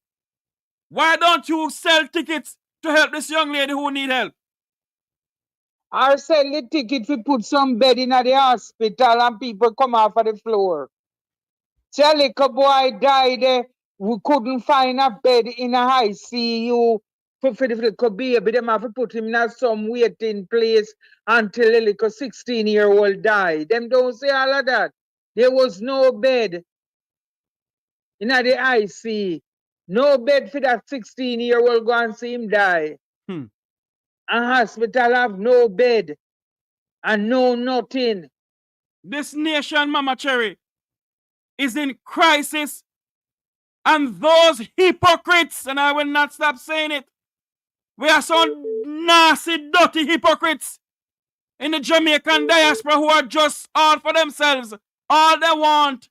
Why don't you sell tickets to help this young lady who need help? Or sell the ticket to put some bed in the hospital and people come off of the floor. Tell a boy died, we couldn't find a bed in a ICU for the little baby. Them have to put him in some waiting place until the little 16-year-old died. Them don't say all of that. There was no bed in the ICU. No bed for that 16-year-old go and see him die. And hospital have no bed and no nothing. This nation, Mama Cherry, is in crisis. And those hypocrites, and I will not stop saying it, we are some nasty, dirty hypocrites in the Jamaican diaspora who are just all for themselves. All they want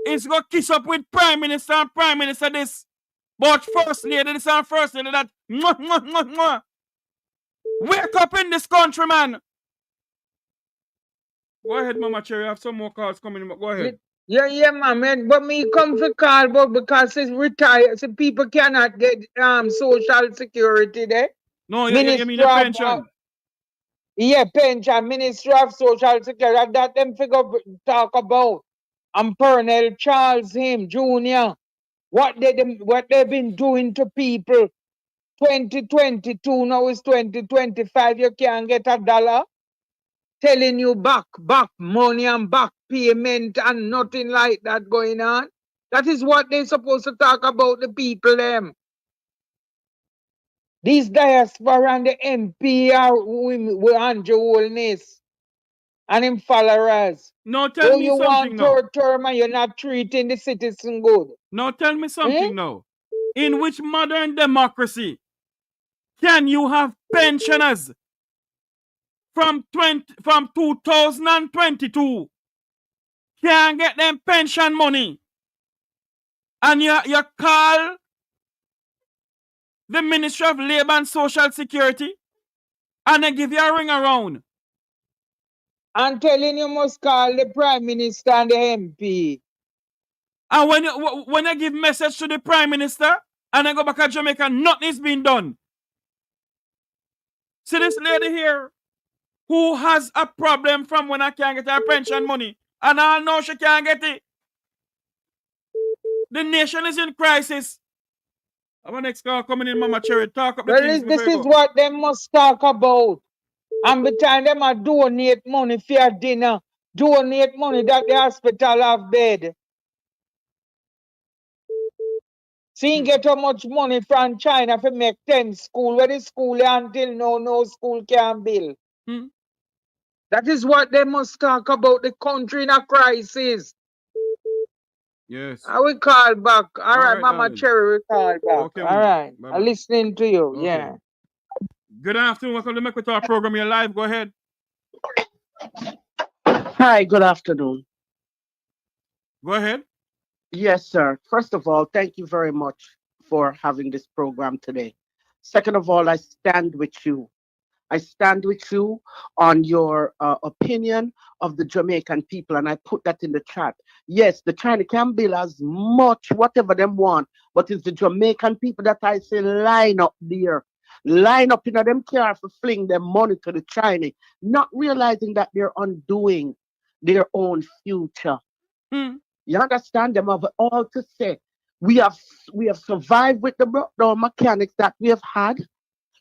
is to go kiss up with Prime Minister and Prime Minister this. But First Lady this and First Lady that. Mwah, mwah, mwah, mwah. Wake up in this country, man. Go ahead, Mama Cherry. I have some more calls coming. Go ahead. Yeah, man. But me come for call, but because it's retired, so people cannot get social security there. No, you mean a pension? Yeah, pension, Ministry of Social Security. That them figure talk about. And Colonel Charles him Jr. What they've been doing to people. 2022 now is 2025. You can't get $1. telling you back money and back payment and nothing like that going on. That is what they're supposed to talk about, the people them. These diaspora and the MP are with Andrew Holness and him followers. No, tell me you something want now. third term and you're not treating the citizen good. Now tell me something now. In which modern democracy can you have pensioners from 2022 can't get them pension money, and you call the Ministry of Labour and Social Security and they give you a ring around? I'm telling you must call the Prime Minister and the MP. And when I give message to the Prime Minister and I go back to Jamaica, nothing is being done. See this lady here who has a problem from when I can't get her pension money, and I know she can't get it. The nation is in crisis. Our next call coming in, Mama Cherry. Talk up the things. This is what they must talk about. And by the time them a donate money for your dinner, donate money that the hospital have bed. See, get how much money from China for make 10 school, where the school until now, no school can build. That is what they must talk about, the country in a crisis. Yes. I will call back. All right, Mama darling. Cherry will call back. Okay, All Mama. right. Bye-bye. I'm listening to you. Okay. Yeah. Good afternoon. Welcome to Make With Our program. You're live. Go ahead. Hi, good afternoon. Go ahead. Yes, sir. First of all, thank you very much for having this program today. Second of all, I stand with you. I stand with you on your opinion of the Jamaican people, and I put that in the chat. Yes, the China can build as much, whatever them want, but it's the Jamaican people that I say line up there. Line up in them car for fling them money to the China, not realizing that they're undoing their own future. You understand? Them have all to say. We have survived with the breakdown mechanics that we have had.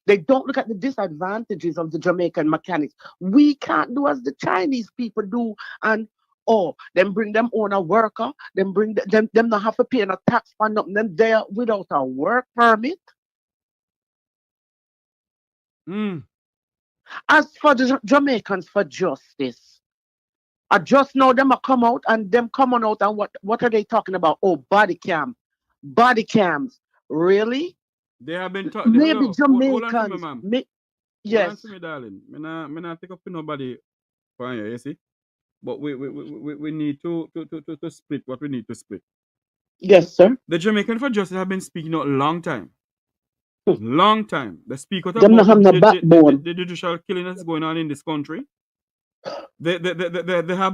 They don't look at the disadvantages of the Jamaican mechanics. We can't do as the Chinese people do, and them bring them on a worker, them bring them not have to pay a tax for nothing. Them there without a work permit. As for the Jamaicans for justice, I just know them are come out and them coming out and what are they talking about? Oh, body cams. Really? They have been talking. Maybe Hold on for me, Jamaicans. ma'am. Yes. Hold on for me, darling. Me not take up for nobody for you, you see? But we need to split what we need to split. Yes, sir. The Jamaican for Justice have been speaking out a long time. Long time. They speak out Them about not have no backbone. the judicial killing that's going on in this country. They have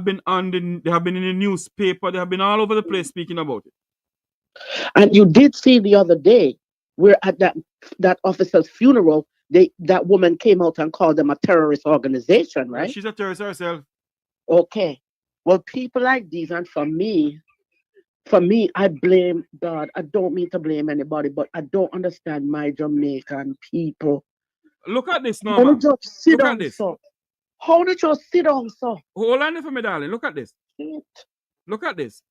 been they have been in the newspaper. They have been all over the place speaking about it. And you did see the other day, where at that officer's funeral, that woman came out and called them a terrorist organization, right? She's a terrorist herself. Okay. Well, people like these, and for me, I blame God. I don't mean to blame anybody, but I don't understand my Jamaican people. Look at this, How Norma. did you sit Look down, at this. so? How did you sit down, so? Hold on for me, darling. Look at this. Look at this.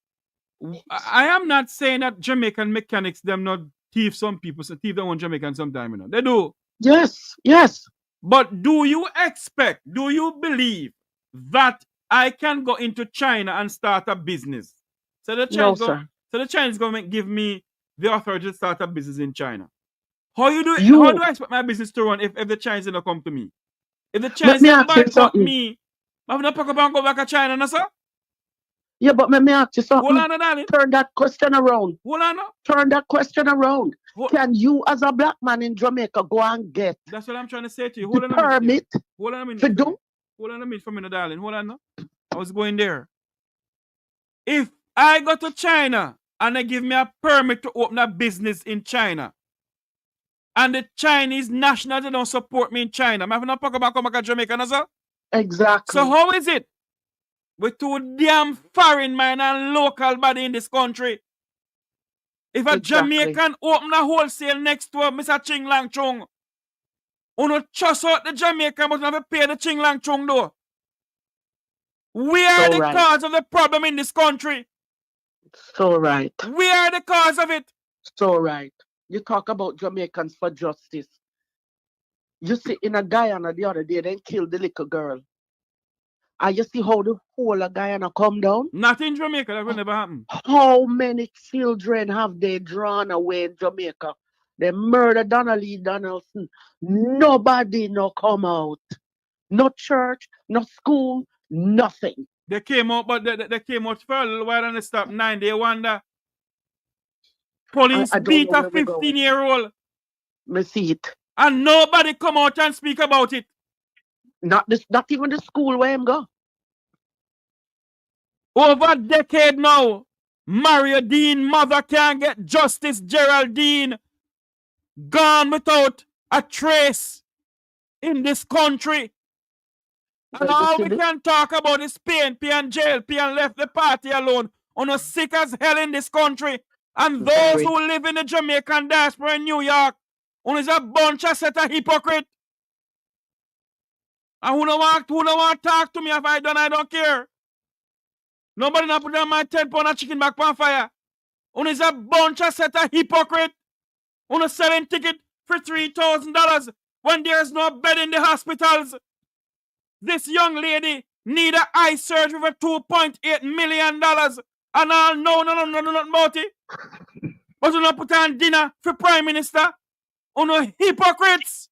I am not saying that Jamaican mechanics them not thief some people, so thief them on Jamaican sometime, you know. They do. Yes. But do you believe that I can go into China and start a business? So the Chinese government give me the authority to start a business in China. How do I expect my business to run if the Chinese don't come to me? If the Chinese boycott me, I'm not going to go back to China, no, sir? Yeah, but let me ask you something. Hold on, darling. Turn that question around. Hold on. Turn that question around. Can you, as a black man in Jamaica, go and get? That's what I'm trying to say to you. Hold on a minute. Hold on a minute. Hold on a minute for me, darling. Hold on. I was going there. If I go to China and they give me a permit to open a business in China, and the Chinese nationals don't support me in China, I'm having to come back to Jamaica, no, sir? Exactly. So how is it? With too damn foreign man and local body in this country. If a Jamaican open a wholesale next to Mr. Ching Lang Chung, you don't trust out the Jamaican, but you have to pay the Ching Lang Chung though. We are So the right. cause of the problem in this country. So right. We are the cause of it. So right. You talk about Jamaicans for justice. You see, in a Guyana the other day, they killed the little girl. And you see how the whole of Guyana come down? Not in Jamaica, that will never happen. How many children have they drawn away in Jamaica? They murdered Donnelly Donaldson. Nobody no come out. No church, no school, nothing. They came out, but they came out for a little while and they stopped 9-day wonder. Police I don't beat know a where we're going. 15-year-old. Me see it. And nobody come out and speak about it. Not even the school where him go. Over a decade now, Mario Dean mother can't get justice. Geraldine gone without a trace in this country. And all we can talk about is PNP and JLP and left the party alone. On a sick as hell in this country. And those who live in the Jamaican diaspora in New York, on is a bunch of set of hypocrite. And who don't want to talk to me if I don't care. Nobody not put on my 10 pound of chicken back on fire. On is a bunch of set of hypocrite. On a selling ticket for $3,000 when there's no bed in the hospitals. This young lady need an eye surgery for $2.8 million. And I'll know nothing about it. But you not put on dinner for Prime Minister. On no hypocrites.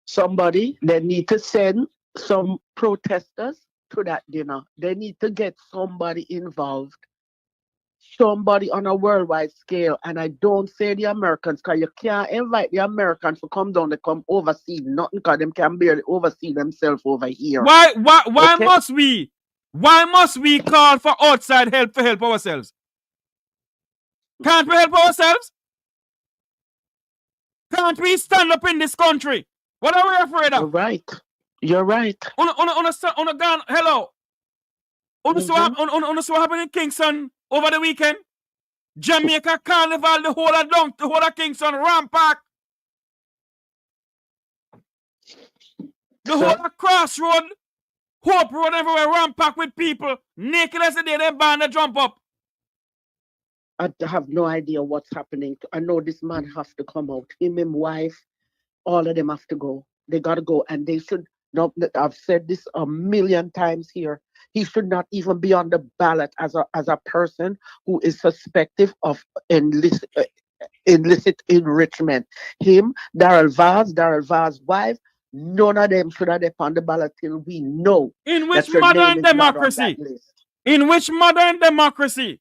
Somebody, they need to send some protesters to that dinner. They need to get somebody involved. Somebody on a worldwide scale. And I don't say the Americans, because you can't invite the Americans to come down to come oversee nothing, because them can barely oversee themselves over here. Why must we? Why must we call for outside help to help ourselves? Can't we help ourselves? Can't we stand up in this country? What are we afraid of? You're right. You're right. On a gun. Hello. On what happened in Kingston over the weekend? Jamaica Carnival, the whole of Kingston rampack. The whole of Crossroad, Hope Road, everywhere rampack with people. Naked as the day they ban to jump up. I have no idea what's happening. I know this man has to come out. Him, wife, all of them have to go. They got to go. And they should not, I've said this a million times here. He should not even be on the ballot as a person who is suspected of illicit enrichment. Him, Daryl Vaz's wife, none of them should have been on the ballot till we know. In which modern democracy? In which modern democracy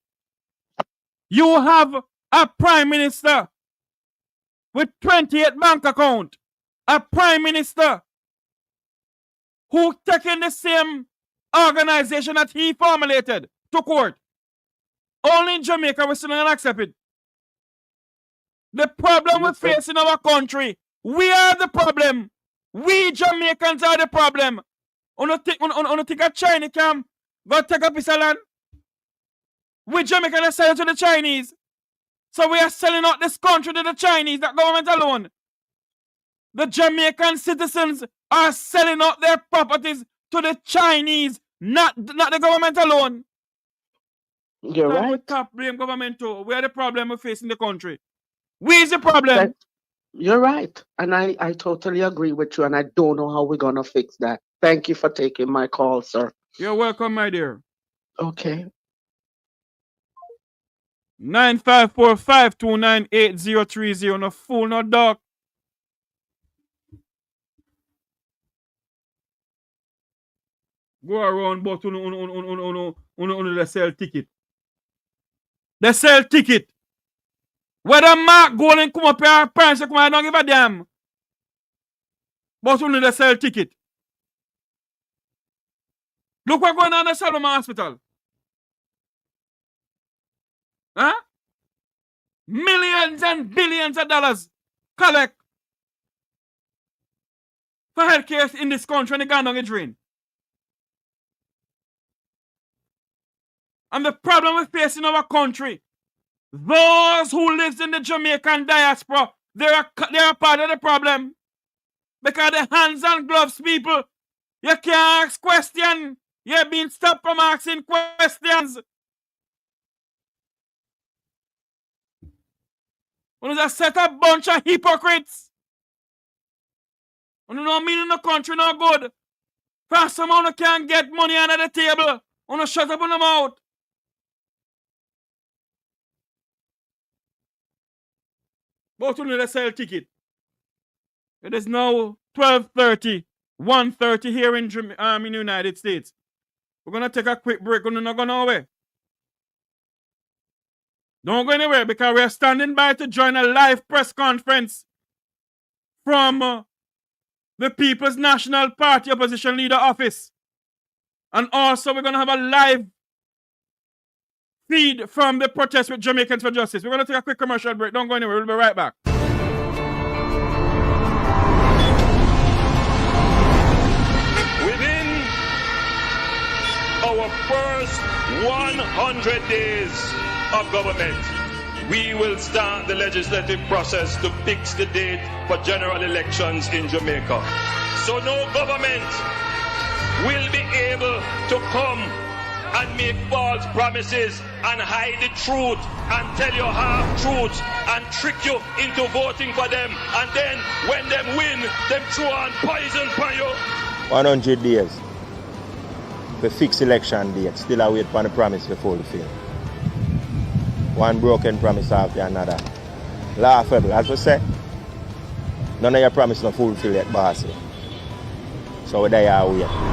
you have a prime minister with 28 bank account, a prime minister who taken the same organization that he formulated to court. Only in Jamaica we still don't accept it. The problem we face in our country, we are the problem. We Jamaicans are the problem. On a think a Chinese can go take a piece of land. We Jamaicans are selling to the Chinese. So we are selling out this country to the Chinese, that government alone. The Jamaican citizens are selling out their properties to the Chinese, not the government alone. You're right. We can't blame government too. We are the problem we face in the country. We is the problem. You're right. And I totally agree with you, and I don't know how we're going to fix that. Thank you for taking my call, sir. You're welcome, my dear. Okay. 954-529-8030. No fool, no dog. Go around, but they sell ticket. They sell ticket. Whether Mark Golden come up here, parents come, I don't give a damn. But they sell ticket. Look what's going on in the Solomon Hospital. Huh? Millions and billions of dollars collect for healthcare in this country and they gone down the drain. And the problem we face in our country, those who live in the Jamaican diaspora, they are part of the problem. Because the hands and gloves people You can't ask questions. You're being stopped from asking questions. When there's a set a bunch of hypocrites. When you know mean in the country no good. Fast someone who can't get money under the table. When you shut up on the mouth. Both of them sell ticket. It is now 12:30, 1:30 here in the United States. We're going to take a quick break. We're not going nowhere. Don't go anywhere because we're standing by to join a live press conference from the People's National Party Opposition Leader Office. And also we're going to have a live feed from the protest with Jamaicans for Justice. We're going to take a quick commercial break. Don't go anywhere. We'll be right back. Within our first 100 days of government, we will start the legislative process to fix the date for general elections in Jamaica. So no government will be able to come and make false promises and hide the truth and tell you half-truths and trick you into voting for them, and then when them win, them throw on poison for you. 100 days to fix election date, still await for the promise to fulfill. One broken promise after another. Laughable, as we say. None of your promise not fulfill yet, bossy. So there you are.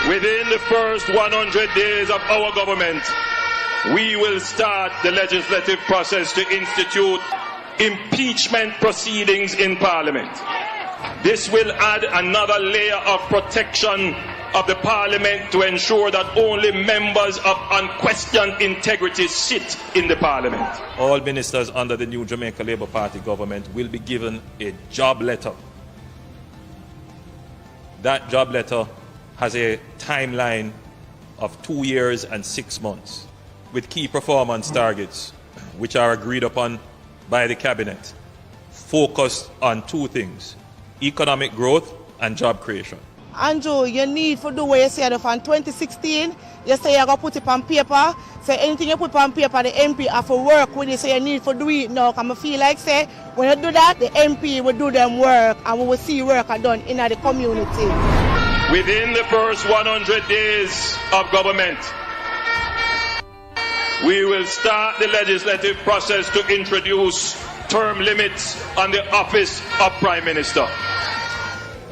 Within the first 100 days of our government, we will start the legislative process to institute impeachment proceedings in Parliament. This will add another layer of protection of the Parliament to ensure that only members of unquestioned integrity sit in the Parliament. All ministers under the new Jamaica Labour Party government will be given a job letter. That job letter has a timeline of 2 years and 6 months with key performance targets which are agreed upon by the cabinet, focused on two things: economic growth and job creation. Andrew, you need to do what you said from 2016. You say you're going to put it on paper. So anything you put on paper, the MP have to work with it. So you need to do it now. Because I feel like, say, when you do that, the MP will do them work. And we will see work done in the community. Within the first 100 days of government, we will start the legislative process to introduce term limits on the office of Prime Minister.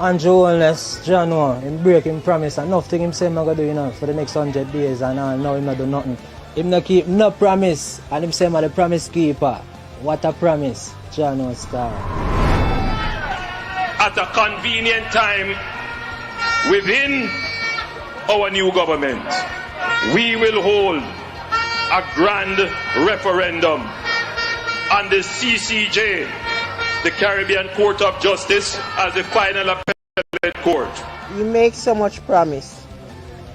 Andrew, unless John him break him promise and nothing him say I'm gonna do for the next 100 days and now him not do nothing. Him not keep no promise and him say I'm the promise keeper. What a promise, John star. At a convenient time within our new government, we will hold a grand referendum on the CCJ, the Caribbean Court of Justice, as the final appellate court. You make so much promise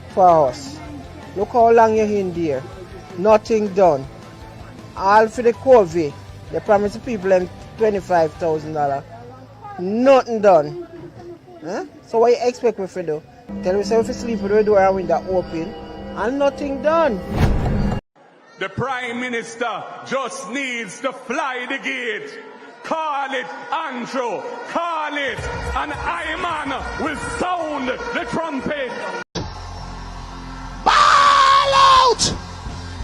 for us. Look how long you're in there. Nothing done. All for the COVID. They promised the people them $25,000. Nothing done. Huh? So what you expect me to do? Tell me so if you sleep with the door and window open and nothing done. The Prime Minister just needs to fly the gate. Call it, Andrew. Call it. And Iman will sound the trumpet. Ball out!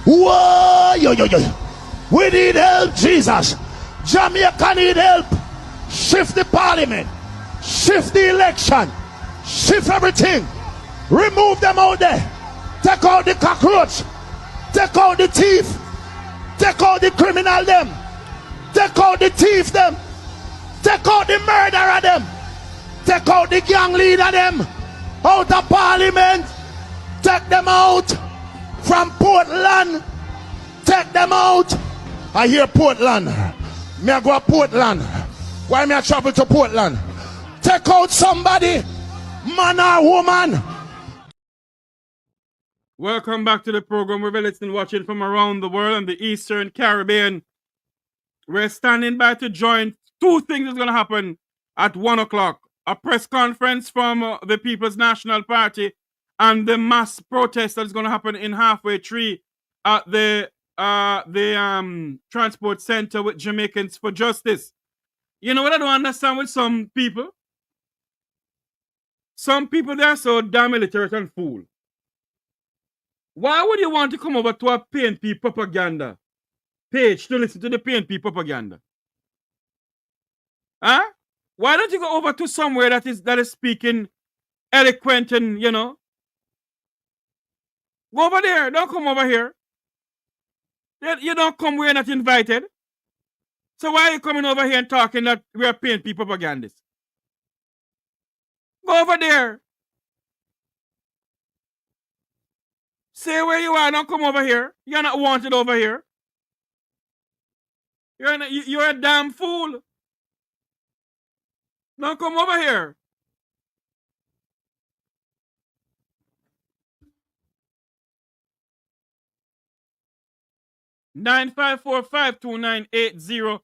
Whoa, yo, yo, yo. We need help, Jesus. Jamaica need help. Shift the parliament. Shift the election. Shift everything. Remove them out there. Take out the cockroach. Take out the thief. Take out the criminal them. Take out the thief them. Take out the murderer them. Take out the gang leader them. Out of parliament. Take them out. From Portland. Take them out. I hear Portland. Me I go to Portland. Why me I travel to Portland? Take out somebody. Man or woman. Welcome back to the program. We're listening, watching from around the world and the Eastern Caribbean. We're standing by to join. Two things is going to happen at 1 o'clock. a press conference from the People's National Party and the mass protest that's going to happen in halfway tree at the transport center with Jamaicans for Justice. You know what I don't understand with some people? Some people, they are so damn illiterate and fool. Why would you want to come over to a PNP propaganda page to listen to the PNP propaganda? Huh? Why don't you go over to somewhere that is speaking eloquent and, you know? Go over there. Don't come over here. You don't come where you're not invited. So why are you coming over here and talking that we are PNP propagandists? Go over there. Say where you are. Don't come over here. You're not wanted over here. You're a damn fool. Don't come over here. (954-529-8030)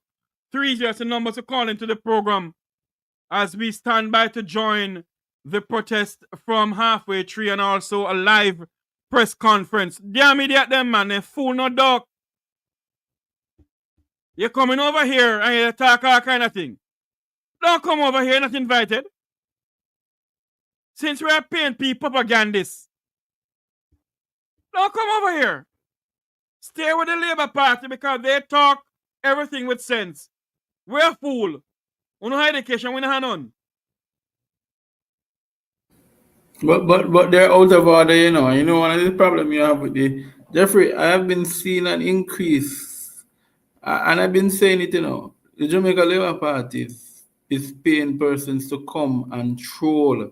is the number to call into the program as we stand by to join the protest from halfway tree and also a live press conference. Damn idiot them, man. They fool no dog. You're coming over here and you talk all kind of thing. Don't come over here, not invited. Since we're PNP propagandists. Don't come over here. Stay with the Labour Party because they talk everything with sense. We're a fool. We no education, we no have none. But they're out of order, you know. You know, one of the problem you have with the Jeffrey, I have been seeing an increase, and I've been saying it, you know. The Jamaica Labour Party is paying persons to come and troll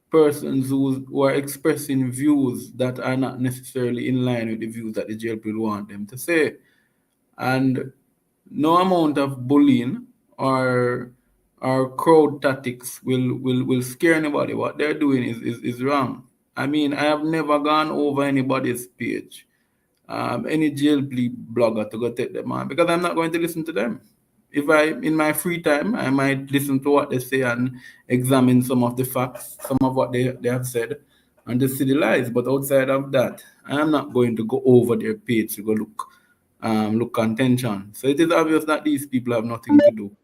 persons who are expressing views that are not necessarily in line with the views that the JLP want them to say. And no amount of bullying or crowd tactics will scare anybody. What they're doing is wrong. I mean, I have never gone over anybody's page, any JLP blogger to go take them on because I'm not going to listen to them. If in my free time, I might listen to what they say and examine some of the facts, some of what they have said, and to see the lies. But outside of that, I am not going to go over their page to go look contention. So it is obvious that these people have nothing to do.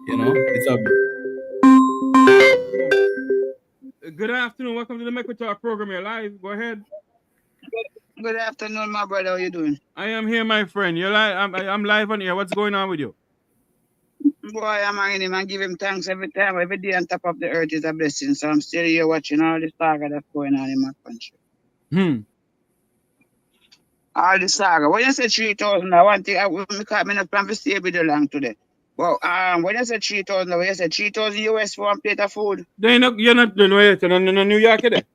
You know, it's obvious. Good afternoon. Welcome to the Make We Talk program. You're live. Go ahead. Good afternoon, my brother. How you doing? I am here, my friend. You're live. I'm live on here. What's going on with you? Boy, I'm hanging him and give him thanks every time. Every day on top of the earth is a blessing. So I'm still here watching all the saga that's going on in my country. All the saga. When you say 3,000, I want to, I'm not plan to stay with you long today. Well, when you say 3,000, when you say 3,000 US for one plate of food. You're not doing it in New York, is it?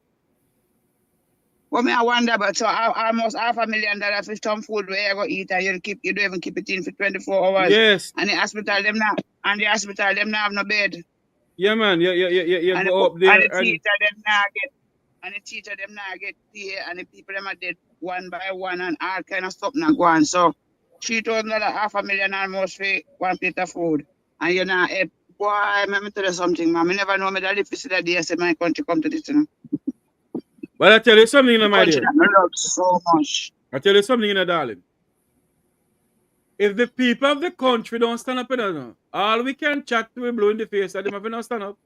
Well, me I wonder, but so almost $500,000 for some food where you go eat and you don't even keep it in for 24 hours. Yes. And the hospital them now have no bed. Yeah, man. You and go up there. And the teacher them now get pay, and the people them are dead one by one and all kind of stuff now go on. So $3,000, $500,000 almost for one plate of food. And you know, boy, let me tell you something, man. I never know me that if you see that day I said my country come to this, you know. But I tell you something, my dear. I love so much. I tell you something, darling. If the people of the country don't stand up, all we can chat to blow in the face, and them have not stand up.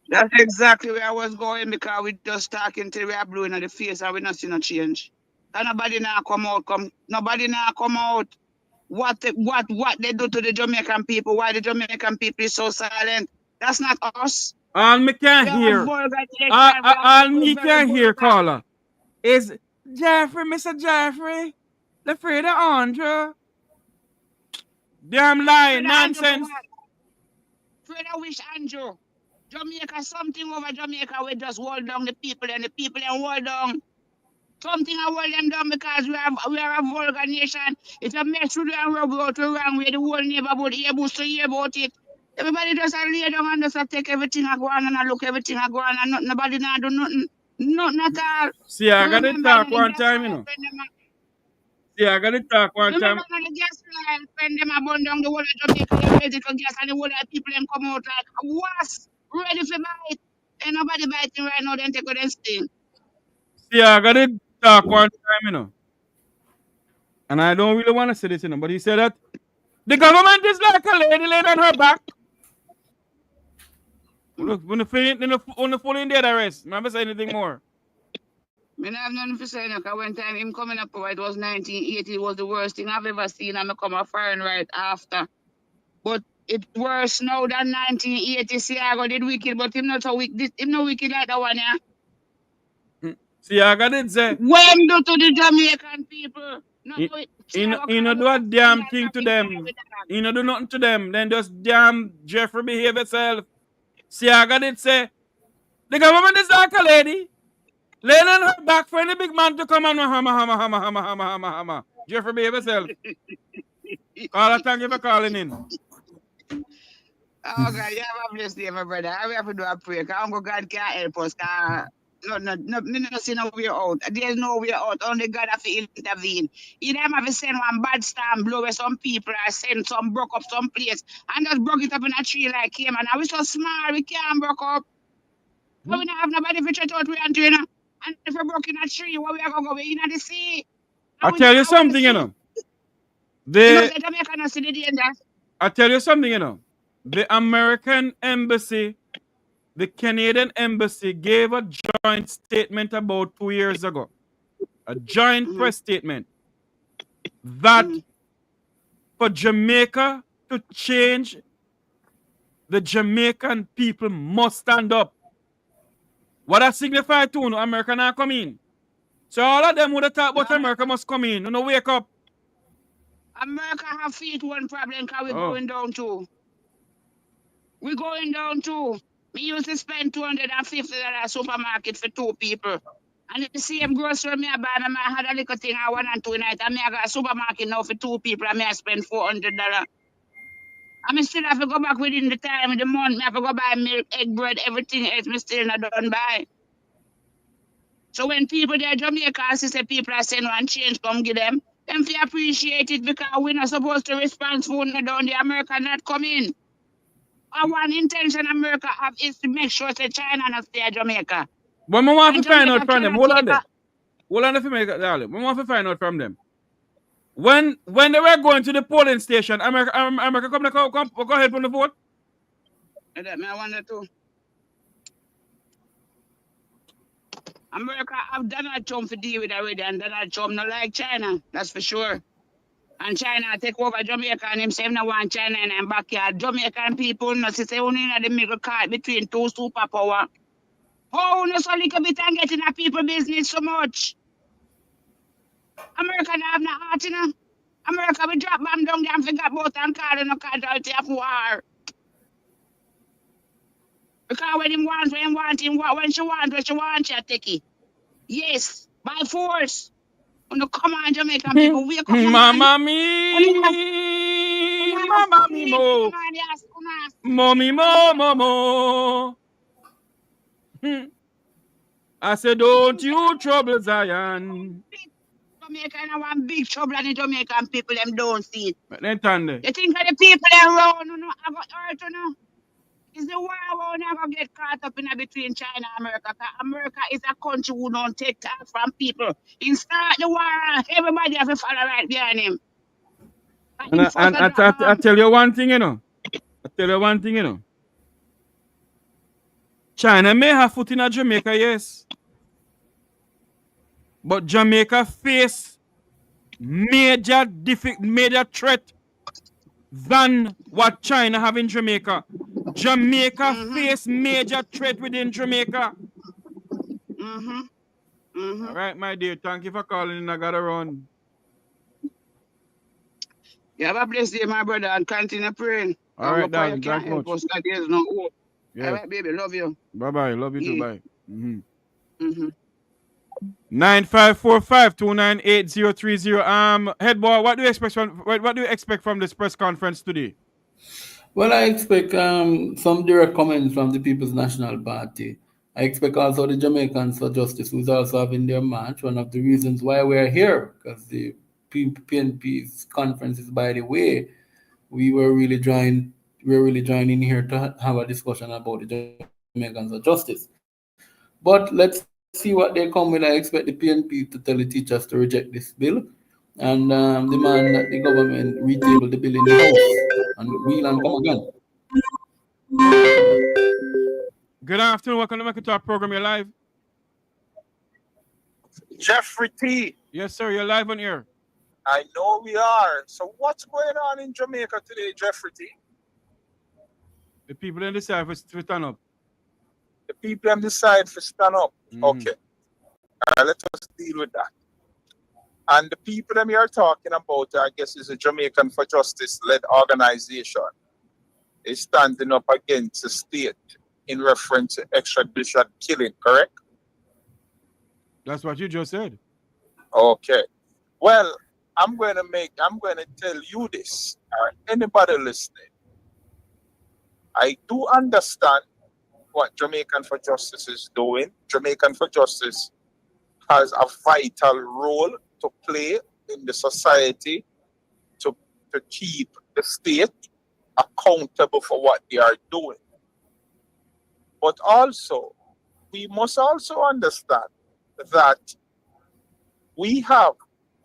That's exactly where I was going because we just talking till we are blowing at the face and we not see no change. And nobody now come out. Nobody now come out. What they do to the Jamaican people? Why the Jamaican people is so silent? That's not us. All me can hear. All me can hear, caller, is Jeffrey, Mr. Jeffrey, the afraid of Andrew. Damn lying, nonsense. Fred, I wish Andrew. Jamaica, something over Jamaica, we just hold down the people and the people and hold down. Something I hold them down because we are a vulgar nation. If you mess with and rub out the wrong way, the whole neighborhood able to hear about it. Everybody just lay down and just take everything I go on and I look everything I go on and nobody now do nothing. Nothing at all. See, I got to talk one time, you know. Yeah, I got to talk one time. Remember the gas line when them are burn down the whole of Jamaica, the gas and the whole of people them come out like what? Ready for bite. Ain't nobody biting right now, then take out them sting. See, I got it talk one time, and I don't really want to say this, but he said that the government is like a lady laying on her back. When the full in dead arrest, never say anything more. I have nothing to say, because one time him coming up, it was 1980, it was the worst thing I've ever seen, and I come a foreign right after. But it's worse now than 1980. Siago did wicked, but him not so wicked. Him not wicked like that one, yeah. Siago did say. When do to the Jamaican people? No, He no do a damn thing to them. He no do nothing to them. Then just damn Jeffrey behave itself. Siago did say, the government is like a lady. Laying on her back for any big man to come and hammer. Jeffrey behave itself. Call thank you for calling in. Oh God, you have a blessed day, my brother. I have to do a prayer, because Uncle God can't help us. No, see no way out. There's no way out. Only God have to intervene. Either have to send one bad storm, blow away some people, or send some broke up some place, and just broke it up in a tree like him. And we so small, we can't broke up. So we don't have nobody to check out we and you know. And if we broke in a tree, where we are going to go? We in the sea. I tell you something, I tell you something, the American embassy, the Canadian embassy gave a joint statement about 2 years ago. A joint press statement that for Jamaica to change, the Jamaican people must stand up. What that signify to no America not come in. So all of them would have talked about America must come in. No wake up. America have feet one problem, because we're going down too. We're going down too. We used to spend $250 at supermarket for 2 people. And the same grocery me I buy, I had a little thing I 1 and 2 night, and I got a supermarket now for 2 people, and I spend $400. I still have to go back within the time of the month. I have to go buy milk, egg, bread, everything else. Me still not done buy. So when people there Jamaica say people are saying one change come give them feel appreciate it, because we're not supposed to respond for no down the America not come in. Our one intention America have is to make sure that China not stay at Jamaica. But we want to find out from them. Hold on there. Hold on if you make it, darling. We want to find out from them. When they were going to the polling station, America come go help on the vote? That me I wonder too. America have Donald Trump to deal with already, and Donald Trump not like China, that's for sure. And China take over Jamaica, and him say no want China in their backyard. Jamaican people no say only in the middle card between 2 superpower. Oh, no so little bit and getting a people business so much. America don't have no heart, America we drop bomb down there and forget about and call no casualty of war. Because when she want, she take it. Yes, by force. When you come on, Jamaican people, wake up, Mama me, mama me mo, mommy mo. I said, don't you trouble Zion. Jamaica and one big trouble, and the Jamaican people them don't see it. Then turn there. You think of the people around, I got hurt, Is the war won't never get caught up in between China and America. Because America is a country who don't take talk from people. In start the war, everybody have to follow right behind him. And I tell you one thing, I tell you one thing, China may have foot in Jamaica, yes. But Jamaica face major threat than what China have in Jamaica. Jamaica face major threat within Jamaica. All right, my dear. Thank you for calling. I gotta run. You have a blessed day, my brother, and continue praying. All right, darling. Thank you much. There's no hope. Yes. All right, baby. Love you. Bye-bye. Love you too. Bye. 9545298030. Head boy, what do you expect from this press conference today? Well, I expect some direct comments from the People's National Party. I expect also the Jamaicans for Justice, who's also having their march. One of the reasons why we're here, because the PNP's conference is by the way, we were really we're really joining here to have a discussion about the Jamaicans of justice. But let's see what they come with. I expect the PNP to tell the teachers to reject this bill and demand that the government retable the bill in the House and wheel and come again. Good afternoon. Welcome to Jamaica Talk program. You're live. Jeffrey T. Yes, sir. You're live on air. I know we are. So what's going on in Jamaica today, Jeffrey T? The people in the side for stand up. The people on the side for stand up. Okay. All right, let us deal with that. And the people that we are talking about, I guess, is a Jamaican for Justice-led organization. Is standing up against the state in reference to extrajudicial killing, correct? That's what you just said. Okay. Well, I'm going to tell you this, or anybody listening. I do understand what Jamaican for Justice is doing. Jamaican for Justice has a vital role to play in the society to keep the state accountable for what they are doing. But also, we must also understand that we have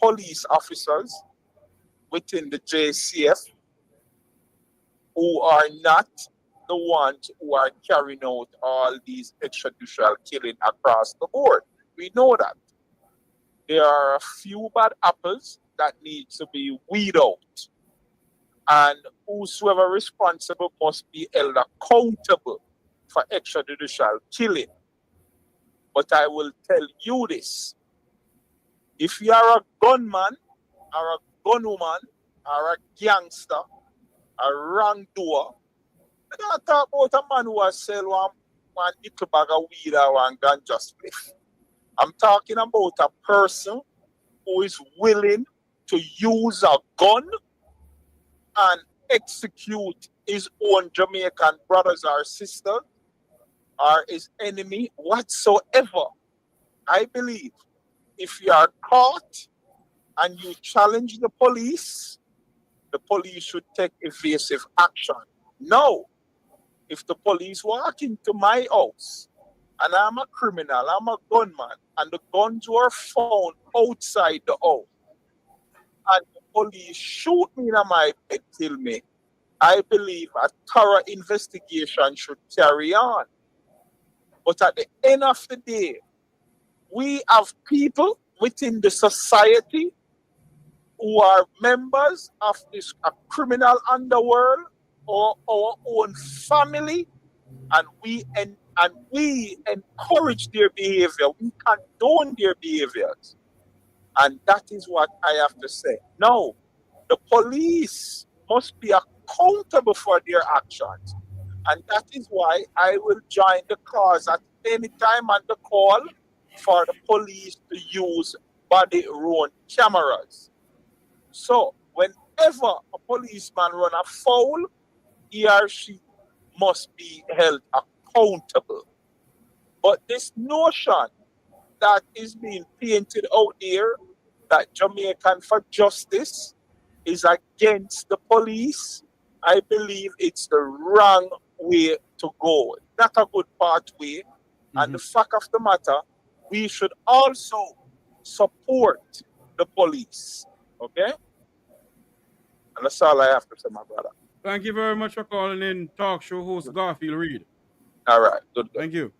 police officers within the JCF who are not the ones who are carrying out all these extrajudicial killing across the board. We know that. There are a few bad apples that need to be weeded out. And whosoever responsible must be held accountable for extrajudicial killing. But I will tell you this. If you are a gunman, or a gunwoman, or a gangster, a wrongdoer, I don't talk about a man who has sell one little bag of weed or one ganja spliff. I'm talking about a person who is willing to use a gun and execute his own Jamaican brothers or sisters or his enemy whatsoever. I believe if you are caught and you challenge the police should take evasive action. No. If the police walk into my house and I'm a criminal, I'm a gunman, and the guns were found outside the house, and the police shoot me in my bed, kill me, I believe a thorough investigation should carry on. But at the end of the day, we have people within the society who are members of this criminal underworld or our own family, and we encourage their behavior. We condone their behaviors. And that is what I have to say. No, the police must be accountable for their actions. And that is why I will join the cause at any time on the call for the police to use body-worn cameras. So whenever a policeman run a foul, he or she must be held accountable. But this notion that is being painted out there, that Jamaican for Justice is against the police, I believe it's the wrong way to go. Not a good pathway. And the fact of the matter, we should also support the police. Okay? And that's all I have to say, my brother. Thank you very much for calling in. Talk show host Garfield Reed. All right. Good. Thank you.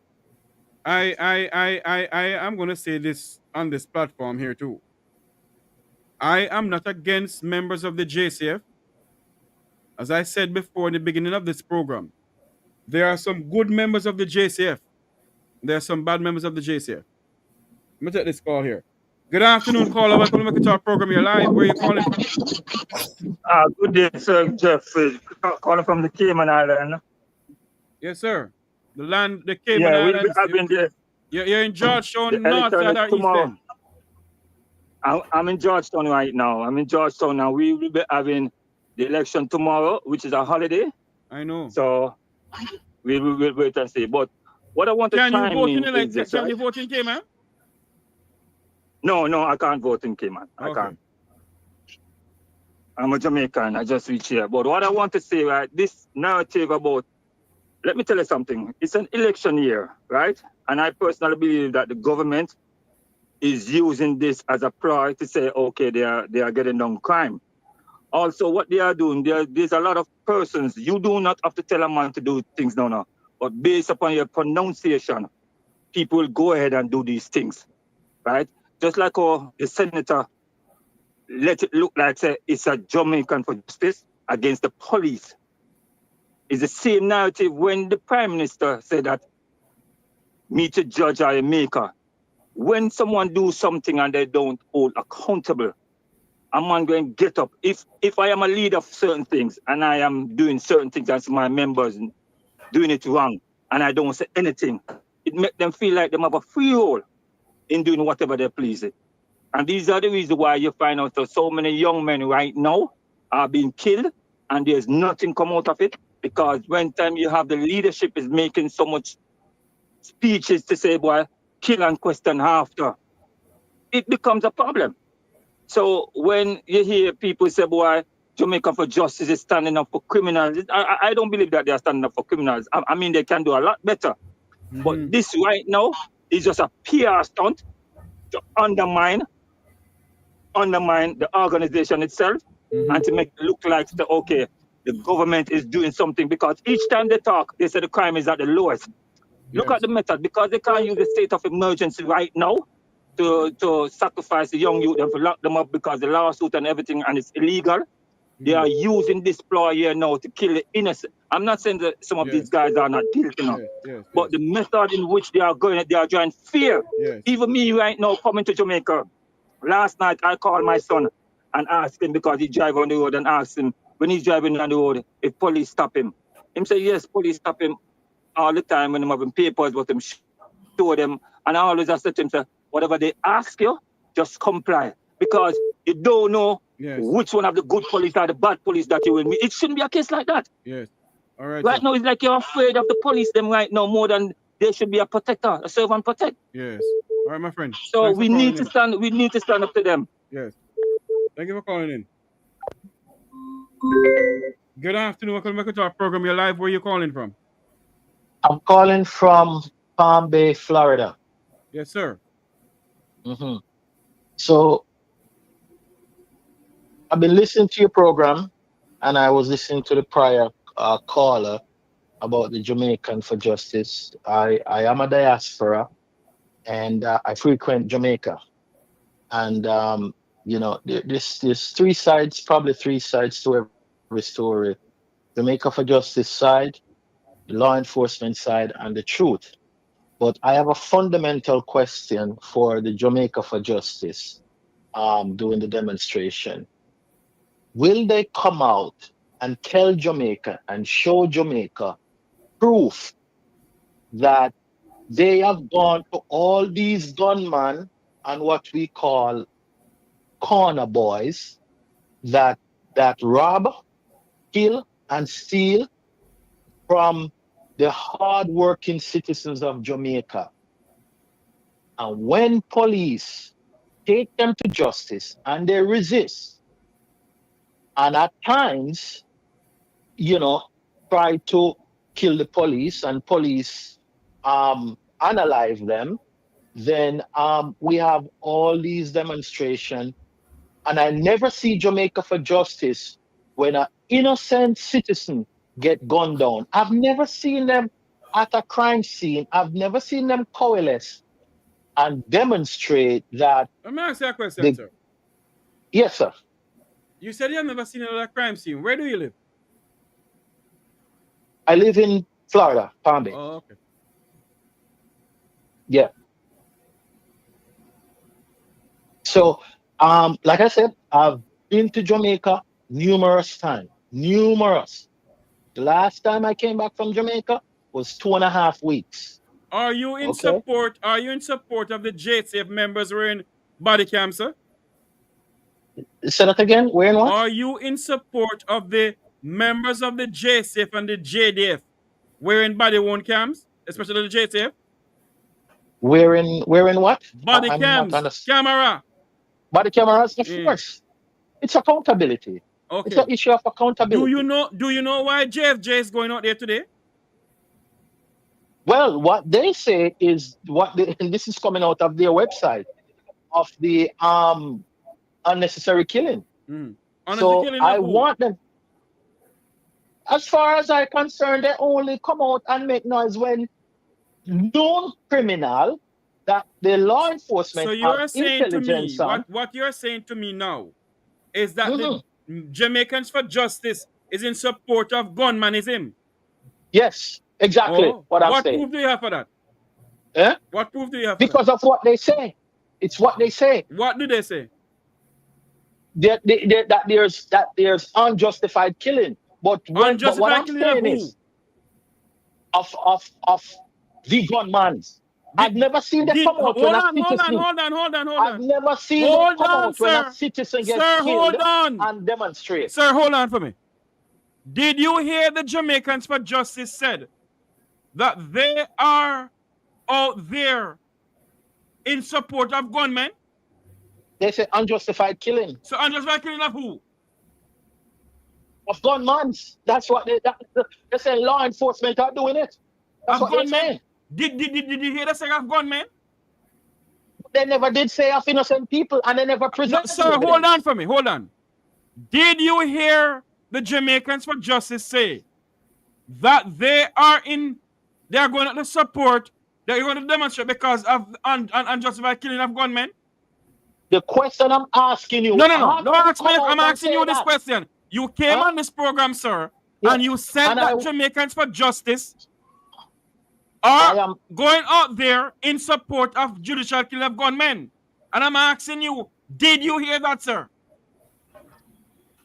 I am going to say this on this platform here too. I am not against members of the JCF. As I said before in the beginning of this program, there are some good members of the JCF. There are some bad members of the JCF. Let me take this call here. Good afternoon, caller. Welcome to the Jamaica Talk program. You're live. Where are you calling from? Good day, sir. Jeffrey, calling from the Cayman Island. Yes, sir. The Cayman Islands. I've been there. You're in Georgetown, north side or east end? I'm in Georgetown right now. We will be having the election tomorrow, which is a holiday. I know. So we will wait and see. But what I want to chime in is this, Can you vote in Cayman? No, I can't vote in Cayman. I can't. I'm a Jamaican. I just reached here. But what I want to say, right, this narrative about, let me tell you something. It's an election year, right? And I personally believe that the government is using this as a ploy to say, okay, they are getting down crime. Also, what they are doing, there's a lot of persons. You do not have to tell a man to do things now, but based upon your pronunciation, people will go ahead and do these things, right? Just like the senator let it look like say it's a Jamaican for justice against the police. It's the same narrative when the prime minister said that me to judge or a maker. When someone do something and they don't hold accountable, a man going to get up. If I am a leader of certain things and I am doing certain things as my members doing it wrong and I don't say anything, it make them feel like they have a free role in doing whatever they please. And these are the reasons why you find out that so many young men right now are being killed and there's nothing come out of it, because when time you have the leadership is making so much speeches to say, boy, kill and question after, it becomes a problem. So when you hear people say, boy, Jamaica for justice is standing up for criminals, I don't believe that they are standing up for criminals. I mean, they can do a lot better. But this right now is just a PR stunt to undermine the organization itself and to make it look like, okay, the government is doing something, because each time they talk, they say the crime is at the lowest. Look at the method, because they can't use the state of emergency right now to sacrifice the young youth and to lock them up because the lawsuit and everything, and it's illegal. They are using this ploy here now to kill the innocent. I'm not saying that some of these guys are not guilty now, but the method in which they are going, they are trying fear. Even me right now coming to Jamaica, last night I called my son and asked him, because he drive on the road, and asked him when he's driving on the road if police stop him. Him say yes, police stop him all the time when I'm having papers, but him show them, and I always said to him, say, whatever they ask you, just comply, because you don't know which one of the good police are the bad police that you will meet. It shouldn't be a case like that. Yes. All right. Right now, it's like you're afraid of the police them right now more than they should be a protector, a serve and protect. Yes. All right, my friend. So Thanks we need to stand. We need to stand up to them. Yes. Thank you for calling in. Good afternoon. Welcome back to our program. You're live. Where are you calling from? I'm calling from Palm Bay, Florida. Yes, sir. So I've been listening to your program, and I was listening to the prior caller about the Jamaican for Justice. I am a diaspora, and I frequent Jamaica. And there's three sides to every story: Jamaica for Justice side, the law enforcement side, and the truth. But I have a fundamental question for the Jamaica for Justice during the demonstration. Will they come out and tell Jamaica and show Jamaica proof that they have gone to all these gunmen and what we call corner boys that rob, kill, and steal from the hard-working citizens of Jamaica? And when police take them to justice and they resist, and at times, try to kill the police, and police analyze them, then we have all these demonstrations. And I never see Jamaica for Justice when an innocent citizen get gunned down. I've never seen them at a crime scene. I've never seen them coalesce and demonstrate that. Let me ask you a question, sir. Yes, sir. You said you have never seen another crime scene. Where do you live? I live in Florida, Palm Bay. Oh, okay. Yeah. So, like I said, I've been to Jamaica numerous times. Numerous. The last time I came back from Jamaica was 2.5 weeks. Are you in support? Are you in support of the JSF members wearing body cams, sir? Say that again. Wearing what? Are you in support of the members of the JSF and the JDF wearing body worn cams, especially the JSF? Wearing what? Body cams, camera. Body cameras, of course. It's accountability. It's Okay. an issue of accountability. Do you know why JFJ is going out there today? Well, what they say is and this is coming out of their website of the unnecessary killing. Unnecessary So killing I of who? want them, as far as I'm concerned, they only come out and make noise when known criminal that the law enforcement So have you're saying to me, intelligence on. what you're saying to me now is that Mhm. the Jamaicans for Justice is in support of gunmanism. Yes, exactly Oh, what I'm what saying. proof do you have for that? Eh? What proof do you have for that? Because of what they say. It's what they say. What do they say? That there's unjustified killing. But what Unjustified I'm killing of saying who? is of the gunmans. I've never seen them come out when a citizen. I've never seen them Hold come on, out when a sir. citizen get Sir, killed hold on. and demonstrate. Sir, hold on for me. Did you hear the Jamaicans for Justice said that they are out there in support of gunmen? They say unjustified killing. So unjustified killing of who? Of gunmans. That's what they say law enforcement are doing it. That's what they're saying. Did you hear the say of gunmen? They never did say of innocent people and they never presented Sir, evidence. hold on for me. Hold on. Did you hear the Jamaicans for Justice say that they are going to support, they're going to demonstrate because of unjustified killing of gunmen? The question I'm asking you. No. I'm asking you this question. You came on this program, sir, Yes. and you said that Jamaicans for Justice are going out there in support of judicial killing of gunmen. And I'm asking you, did you hear that, sir?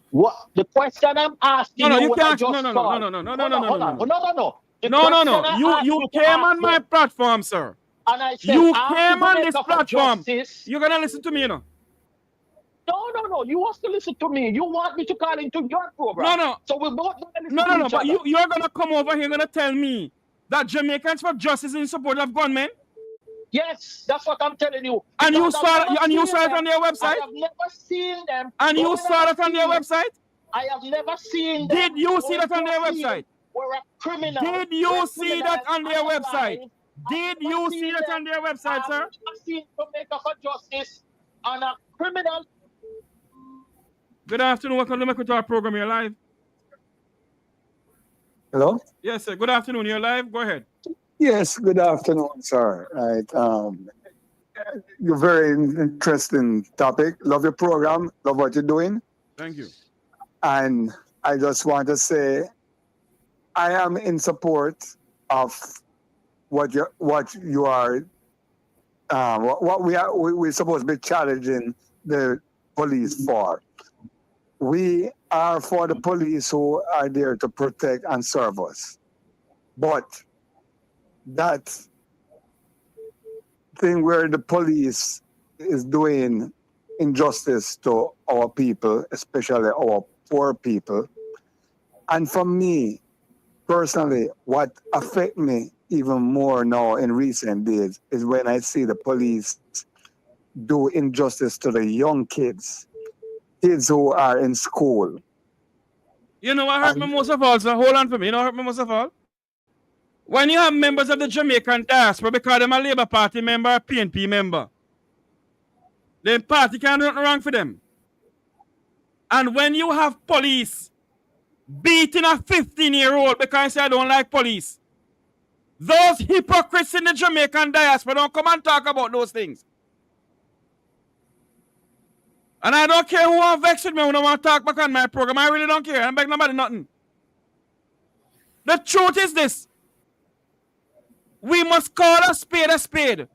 What the question I'm asking No, you? you can't. No. You came on my platform, sir. And I said, you came on this platform. Justice. You're gonna listen to me, you know. No. You want to listen to me. You want me to call into your program. No. So we're both gonna listen to No. each But other. you're gonna come over here, gonna tell me that Jamaicans for Justice is in support of gunmen. Yes, that's what I'm telling you. And you saw it on their website. I have never seen them. And you saw it on their website. I have never seen them. Did you see that on their website? We're a criminal. Did you see that on their website? Did you see that on their website, sir? I've seen Jamaica for Justice on a criminal. Good afternoon. Welcome to our program. You're live. Hello? Yes, sir. Good afternoon. You're live. Go ahead. Yes, good afternoon, sir. Right. You're very interesting topic. Love your program. Love what you're doing. Thank you. And I just want to say I am in support of what you are what we're supposed to be challenging the police for. We are for the police who are there to protect and serve us. But that thing where the police is doing injustice to our people, especially our poor people. And for me, personally, what affects me even more now in recent days is when I see the police do injustice to the young kids who are in school. You know what hurt me most of all, sir? Hold on for me. You know what hurt me most of all? When you have members of the Jamaican diaspora, because them a Labour Party member, a PNP member, the party can't do nothing wrong for them. And when you have police beating a 15-year-old because I don't like police, those hypocrites in the Jamaican diaspora don't come and talk about those things. And I don't care who want vex with me when I want to talk back on my program. I really don't care. I beg nobody nothing. The truth is this. We must call a spade a spade.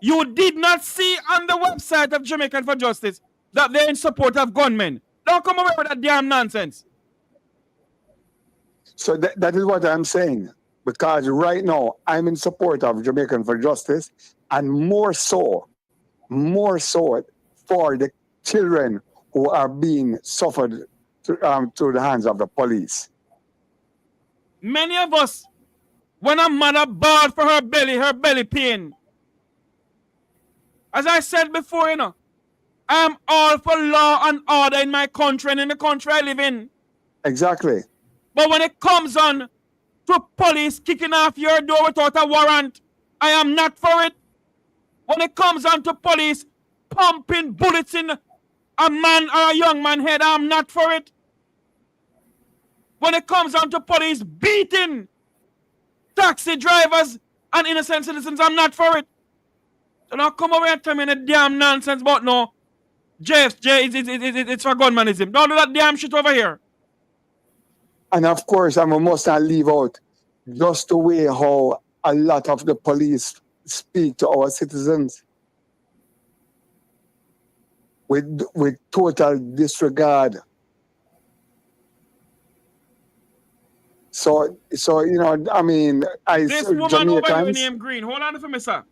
You did not see on the website of Jamaican for Justice that they're in support of gunmen. Don't come away with that damn nonsense. So that is what I'm saying. Because right now, I'm in support of Jamaican for Justice, and more so for the children who are being suffered through the hands of the police. Many of us, when a mother bawled for her belly pain, as I said before, you know, I'm all for law and order in my country and in the country I live in. Exactly. But when it comes on to police kicking off your door without a warrant, I am not for it. When it comes on to police pumping bullets in a man or a young man's head, I'm not for it. When it comes on to police beating taxi drivers and innocent citizens, I'm not for it. So now come over and tell me the damn nonsense about no it's for gunmanism. Don't do that damn shit over here. And of course, I must not leave out just the way how a lot of the police speak to our citizens with total disregard. So you know, I mean, this woman over here named Green. Hold on for me, sir.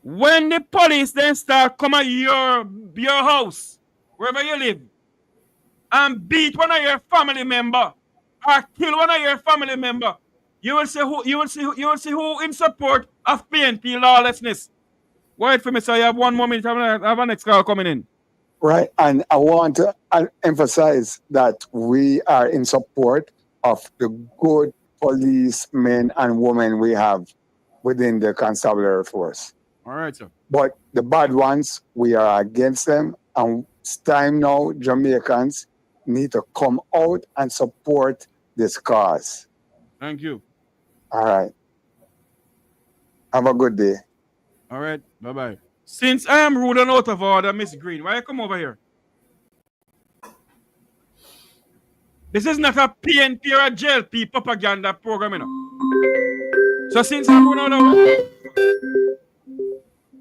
When the police then start come at your house, wherever you live, and beat one of your family member or kill one of your family member, you will see who in support of PNP lawlessness. Wait for me, sir. You have 1 more minute. I have a next call coming in. Right, and I want to emphasize that we are in support of the good policemen and women we have within the constabulary force. All right, sir. But the bad ones, we are against them, and it's time now Jamaicans need to come out and support this cause. Thank you. All right. Have a good day. All right, bye-bye. Since I am rude and out of order, Miss Green, why you come over here? This is not a PNP or a JLP propaganda program, you know. So since I'm rude out of order,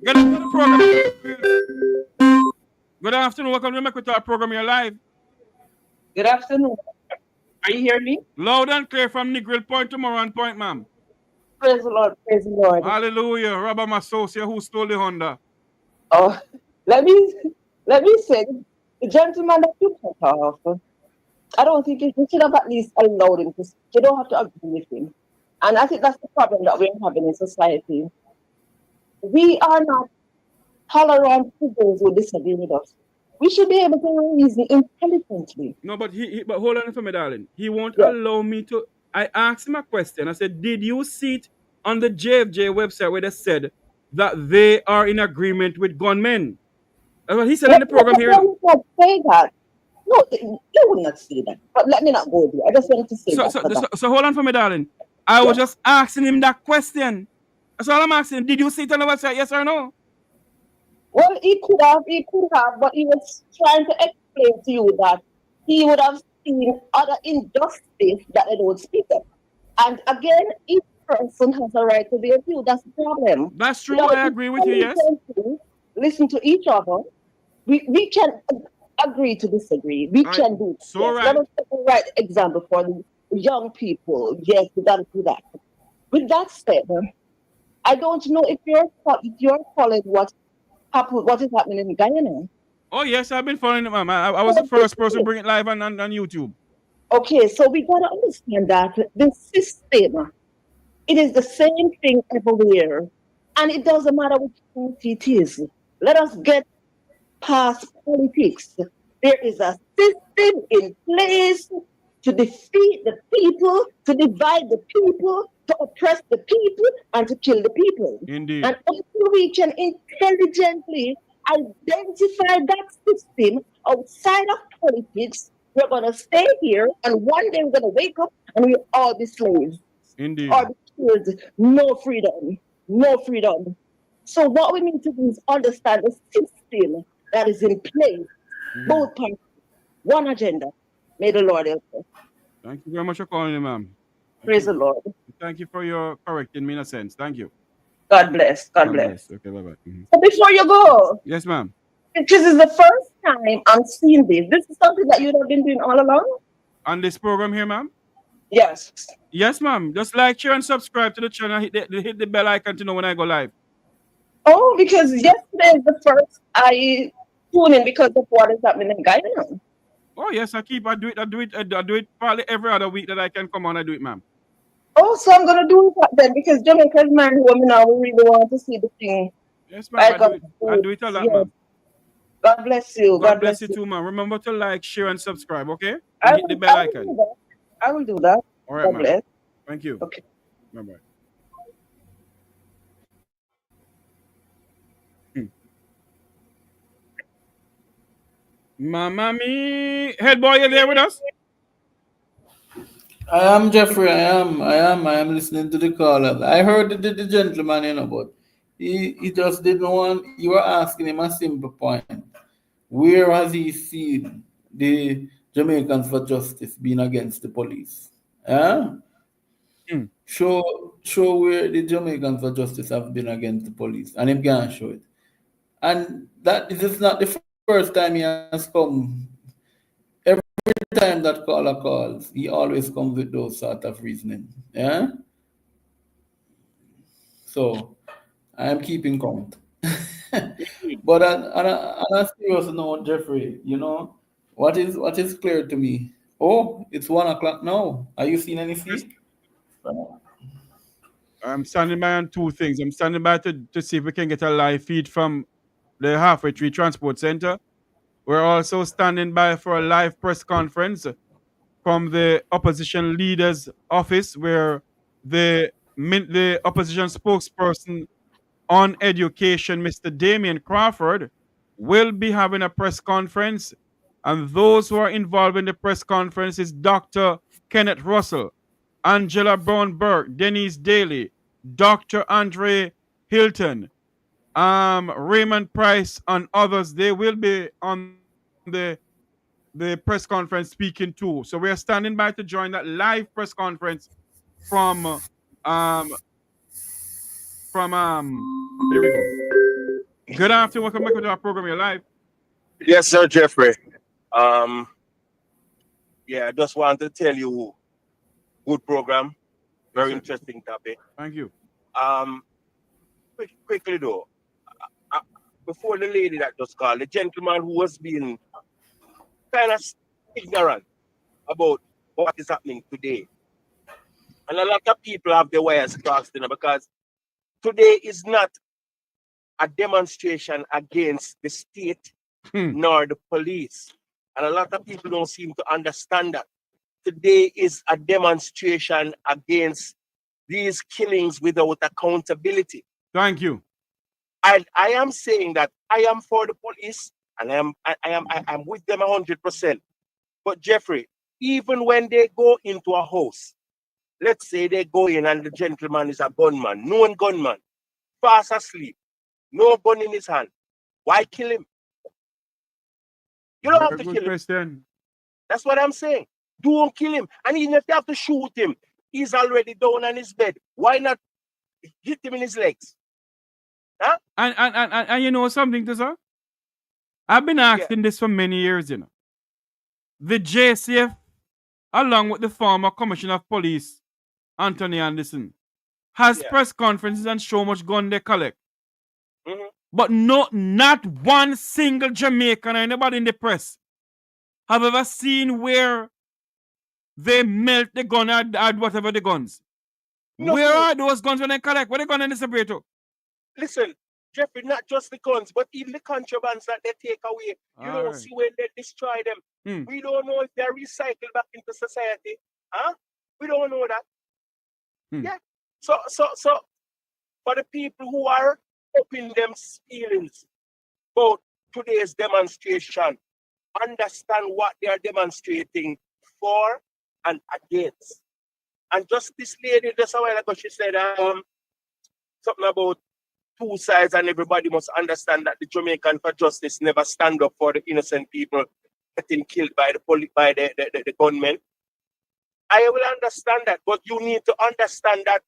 get into the program. Good afternoon. Welcome to the Equator program. You're live. Good afternoon. Are you hearing me? Loud and clear from Negril Point to Moran Point, ma'am. Praise the Lord. Praise the Lord. Hallelujah. Robert Masosia, who stole the Honda. Oh, let me say, the gentleman that you cut off, I don't think you should have at least allowed him to speak. You don't have to agree with him. And I think that's the problem that we're having in society. We are not tolerant to those who disagree with us. We should be able to reason intelligently. No, but but hold on for me, darling. He won't allow me to. I asked him a question. I said, did you see it on the JFJ website where they said that they are in agreement with gunmen? That's what he said in the program here. I would not say that. No, you would not say that. But let me not go there. I just wanted to say that. So hold on for me, darling. I was just asking him that question. That's all I'm asking. Did you see it on the website? Yes or no? Well, he could have, but he was trying to explain to you that he would have seen other injustice that they don't speak of. And again, each person has a right to their view. That's the problem. That's true. I agree with you, yes. Listen to each other. We can agree to disagree. We can do that. So Let us set the right example for the young people. Yes, we got to do that. With that said, I don't know if you're following what is happening in Guyana. Oh, yes, I've been following it, ma'am. I was the first person to bring it live on YouTube. Okay, so we got to understand that the system, it is the same thing everywhere. And it doesn't matter which party it is. Let us get past politics. There is a system in place to defeat the people, to divide the people, to oppress the people, and to kill the people. Indeed. And until we can intelligently identify that system outside of politics, we're going to stay here, and one day we're going to wake up and we'll all be slaves. Indeed. All be killed. No freedom. No freedom. So what we need to do is understand the system that is in place. Both parties, one agenda. May the Lord help us. Thank you very much for calling me, ma'am. Praise the Lord. Thank you for your correcting me in a sense. Thank you. God bless. God bless. Okay, bye-bye. So before you go, yes, ma'am. This is the first time I'm seeing this. This is something that you have been doing all along? On this program here, ma'am? Yes. Yes, ma'am. Just like, share, and subscribe to the channel. Hit the bell icon to know when I go live. Oh, because yesterday is the first I tune in because of what is happening in Guyana. Oh, yes, I do it probably every other week that I can come on. I do it, ma'am. Oh, so I'm gonna do it then because Jamaica's man who me now we really want to see the thing. Yes, ma'am. I do it a lot, ma'am. God bless you. God God bless bless you you. too, man. Remember to like, share, and subscribe, okay? I And hit the will, bell I will do icon. that. I will do that. All right, God man. bless. Thank you. Okay. Bye-bye. Mama me. Head boy, you there with us? I am Jeffrey. I am listening to the caller. I heard the gentleman, but he just didn't want. You were asking him a simple point. Where has he seen the Jamaicans for Justice being against the police? Huh? Show where the Jamaicans for Justice have been against the police, and him can't show it. And that this is not the first time he has come. Every time that caller calls, he always comes with those sort of reasoning. Yeah. So I am keeping count. But on a serious note, Jeffrey, what is clear to me? Oh, it's 1 o'clock now. Are you seeing any sleep? I'm standing by on two things. I'm standing by to see if we can get a live feed from the Halfway Tree Transport Center. We're also standing by for a live press conference from the opposition leader's office, where the opposition spokesperson on education, Mr. Damien Crawford, will be having a press conference. And those who are involved in the press conference is Dr. Kenneth Russell, Angela Brown Burke, Denise Daly, Dr. Andre Hilton, Raymond Price, and others. They will be on the press conference speaking too. So we are standing by to join that live press conference from um here we go. Good afternoon, welcome back to our program. You're live. Yes, sir, Jeffrey. Yeah, I just want to tell you, good program, very interesting topic. Thank you. Quickly though, before the lady that just called, the gentleman who was being kind of ignorant about what is happening today, and a lot of people have their wires crossed, because today is not a demonstration against the state nor the police, and a lot of people don't seem to understand that. Today is a demonstration against these killings without accountability. Thank you. I am saying that I am for the police, and I'm with them 100%. But Jeffrey, even when they go into a house, let's say they go in and the gentleman is a gunman, known gunman, fast asleep, no gun in his hand, why kill him? You don't have to kill him. That's what I'm saying. Don't kill him. And even if you have to shoot him, he's already down on his bed. Why not hit him in his legs? Huh? And you know something, sir? I've been asking this for many years, The JCF, along with the former Commissioner of Police, Anthony Anderson, has press conferences and show much gun they collect. But not one single Jamaican or anybody in the press have ever seen where they melt the gun or add whatever the guns. Where are those guns when they collect? Where they gun in the separator? Listen, Jeffrey, not just the guns, but even the contrabands that they take away. You don't see when they destroy them. We don't know if they're recycled back into society. Huh? We don't know that. Yeah. So for the people who are opening them feelings about today's demonstration, understand what they are demonstrating for and against. And just this lady just a while ago, she said something about two sides, and everybody must understand that the Jamaican for Justice never stand up for the innocent people getting killed by the gunmen. I will understand that, but you need to understand that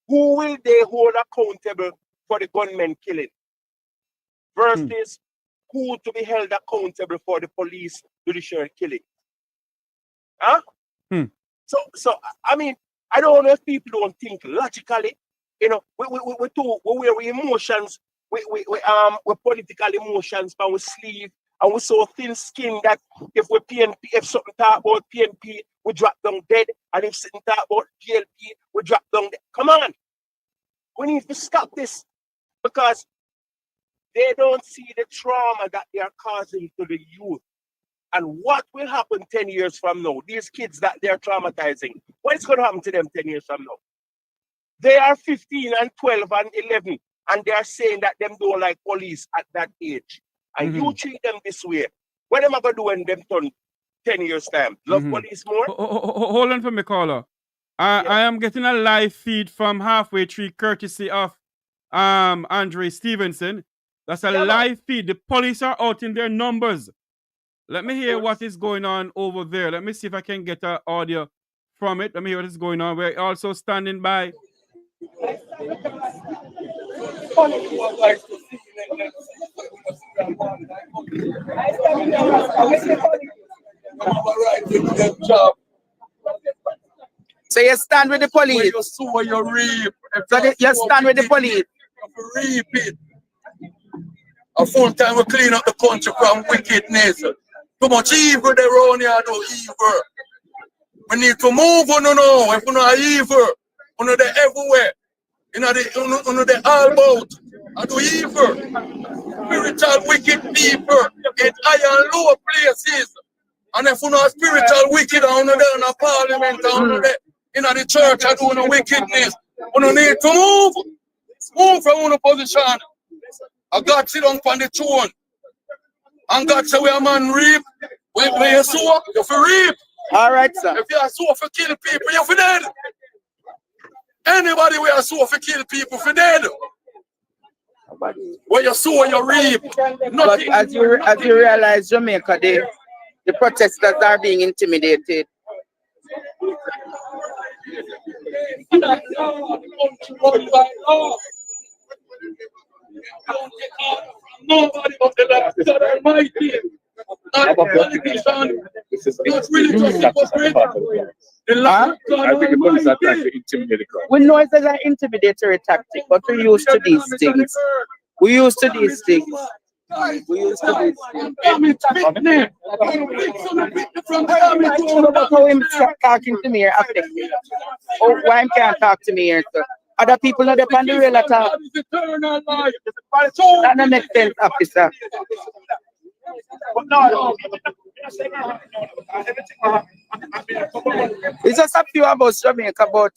who will they hold accountable for the gunmen killing versus who to be held accountable for the police judicial killing. Huh? So I mean, I don't know if people don't think logically. We emotions, we political emotions, but we sleeve, and we're so thin skinned that if we PNP, if something talk about PNP, we drop down dead, and if something talk about GLP, we drop down dead. Come on, we need to stop this, because They don't see the trauma that they are causing to the youth. And what will happen 10 years from now? These kids that they're traumatizing, what is going to happen to them 10 years from now? They are 15 and 12 and 11, and they are saying that them don't like police at that age. And you treat them this way. What am I going to do when them turn 10 years time? Love police more? Hold on for me, caller. I am getting a live feed from Halfway Tree, courtesy of Andre Stevenson. That's a live feed. The police are out in their numbers. Let me hear what is going on over there. Let me see if I can get an audio from it. Let me hear what is going on. We're also standing by. So you stand with the police. When you sow, you reap. So you stand with the police. You reap it. A full time we clean up the country from wickedness. Too much evil they around here, no evil. We need to move on, no. If we are evil, we know they everywhere. You know they all about. I do evil. Spiritual wicked people in high and low places. And if we know spiritual wicked, I know they're in a parliament, I know they in the church, I do no wickedness. We don't need to move. Move from one position. I got sit on the throne. And God say we a man reap. When you sow, you for reap. All right, sir. If you are sow for kill people, you for dead. Anybody we are sow for kill people for dead. When you sow, you reap. But as you realize, Jamaica, the protesters are being intimidated. Nobody but the Lord God Almighty. Not politician. Not religious hypocrite. The Lord God Almighty. We know it's an intimidatory tactic, but we're used to these things. We're used to these things. We used to this. How him talking to me here affect me? Oh, why him can't talk to me here, sir? Other people not depend on the real attack. That doesn't make sense, officer. It's just a few of us, Jamaica, but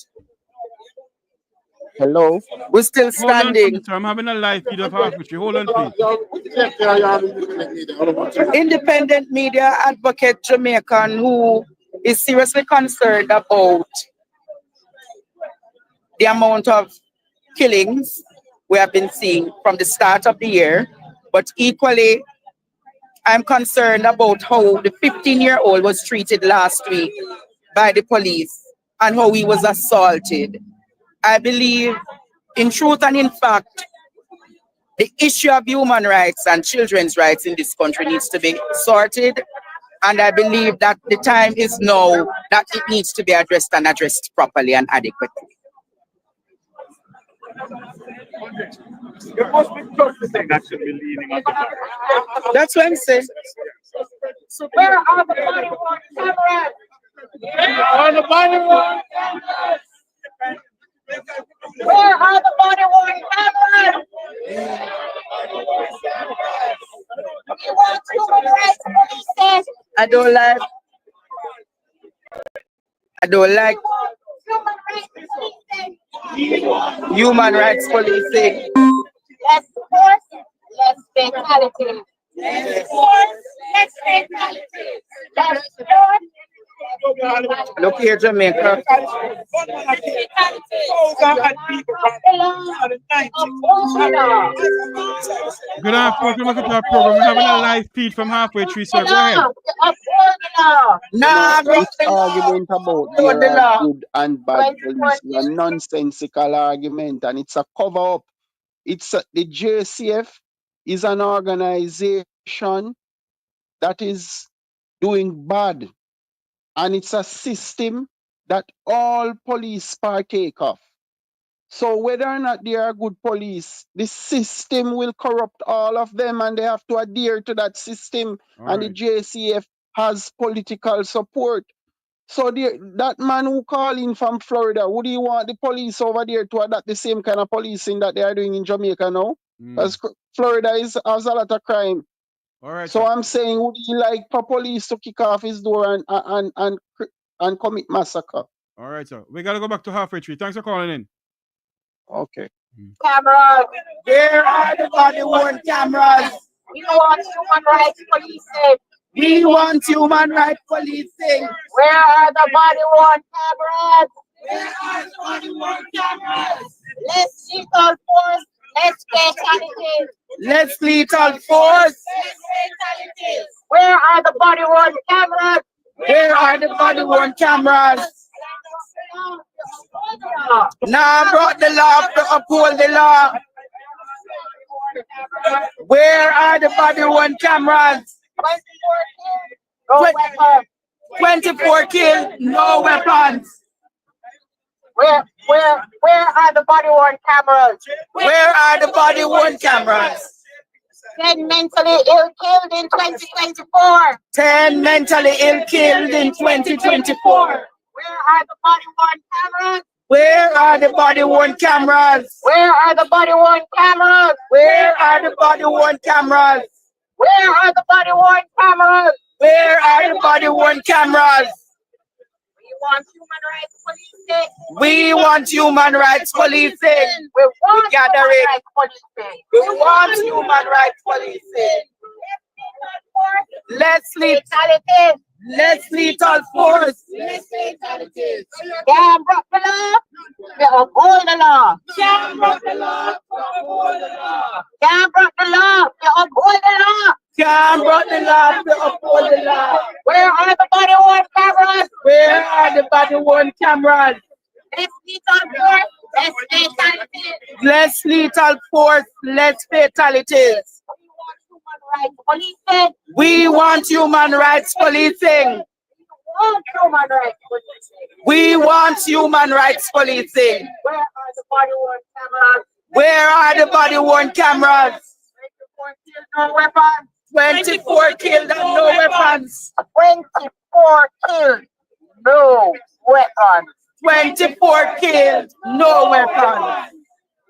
hello, we're still standing. I'm having a live feed of Halfway Tree. Hold on, please. Independent media advocate Jamaican who is seriously concerned about the amount of killings we have been seeing from the start of the year, but equally, I'm concerned about how the 15-year-old was treated last week by the police and how he was assaulted. I believe, in truth and in fact, the issue of human rights and children's rights in this country needs to be sorted. And I believe that the time is now that it needs to be addressed and addressed properly and adequately. That's what I'm saying. Where are the body-worn cameras? Where are the body-worn cameras? Where are the body-worn cameras? We want human rights police. I don't like human rights policing. Less force, less fatality. Less force, less fatality. Less force. Look here, Jamaica. Good afternoon, welcome to our program. We're having a live feed from Halfway Tree, sir. Go ahead. This argument about there are good and bad police is a nonsensical argument, and it's a cover-up. The JCF is an organization that is doing bad, and it's a system that all police partake of. So whether or not they are good police, the system will corrupt all of them, and they have to adhere to that system. And the JCF has political support. So that man who called in from Florida, would he want the police over there to adopt the same kind of policing that they are doing in Jamaica now? Because Florida has a lot of crime. All right. So Sir. I'm saying, would he like for police to kick off his door and commit massacre? All right, sir. We gotta go back to halfway tree. Thanks for calling in. Okay. Cameras. Where are the body-worn cameras? We want human rights policing. We want human rights policing. Where are the body-worn cameras? Where are the body-worn cameras? Less lethal force, less fatalities. Less lethal force. Less fatalities. Where are the body-worn cameras? Where are the body-worn cameras? Now brought the law to uphold the law. Where are the body-worn cameras? 24 killed, no weapons. Where are the body-worn cameras? Where are the body-worn cameras? 10 mentally ill killed in 2024. 10 mentally ill killed in 2024. Where are the body-worn cameras? Where are the body-worn cameras? Where are the body-worn cameras? Where are the body-worn cameras? Where are the body-worn cameras? Where are the body-worn cameras? We want human rights policing. We want human rights policing. We want gather human it. rights policing. We want human rights policing. Less Fatalities. Less lethal force. Less fatalities. Can't break the law. We uphold the law. Can't break the law. Uphold the law. Can't break the law. We uphold the law. Can't break the law. We uphold the law. Where are the body-worn cameras? Where are the body-worn cameras? Less lethal force. Less fatalities. Less lethal force. Less fatalities. We want human rights policing. We want human rights policing. Where are the body-worn cameras? Where are the body-worn cameras? 24 killed, no weapons. 24 killed and no weapons. 24 killed, no weapons. 24 killed, no weapons.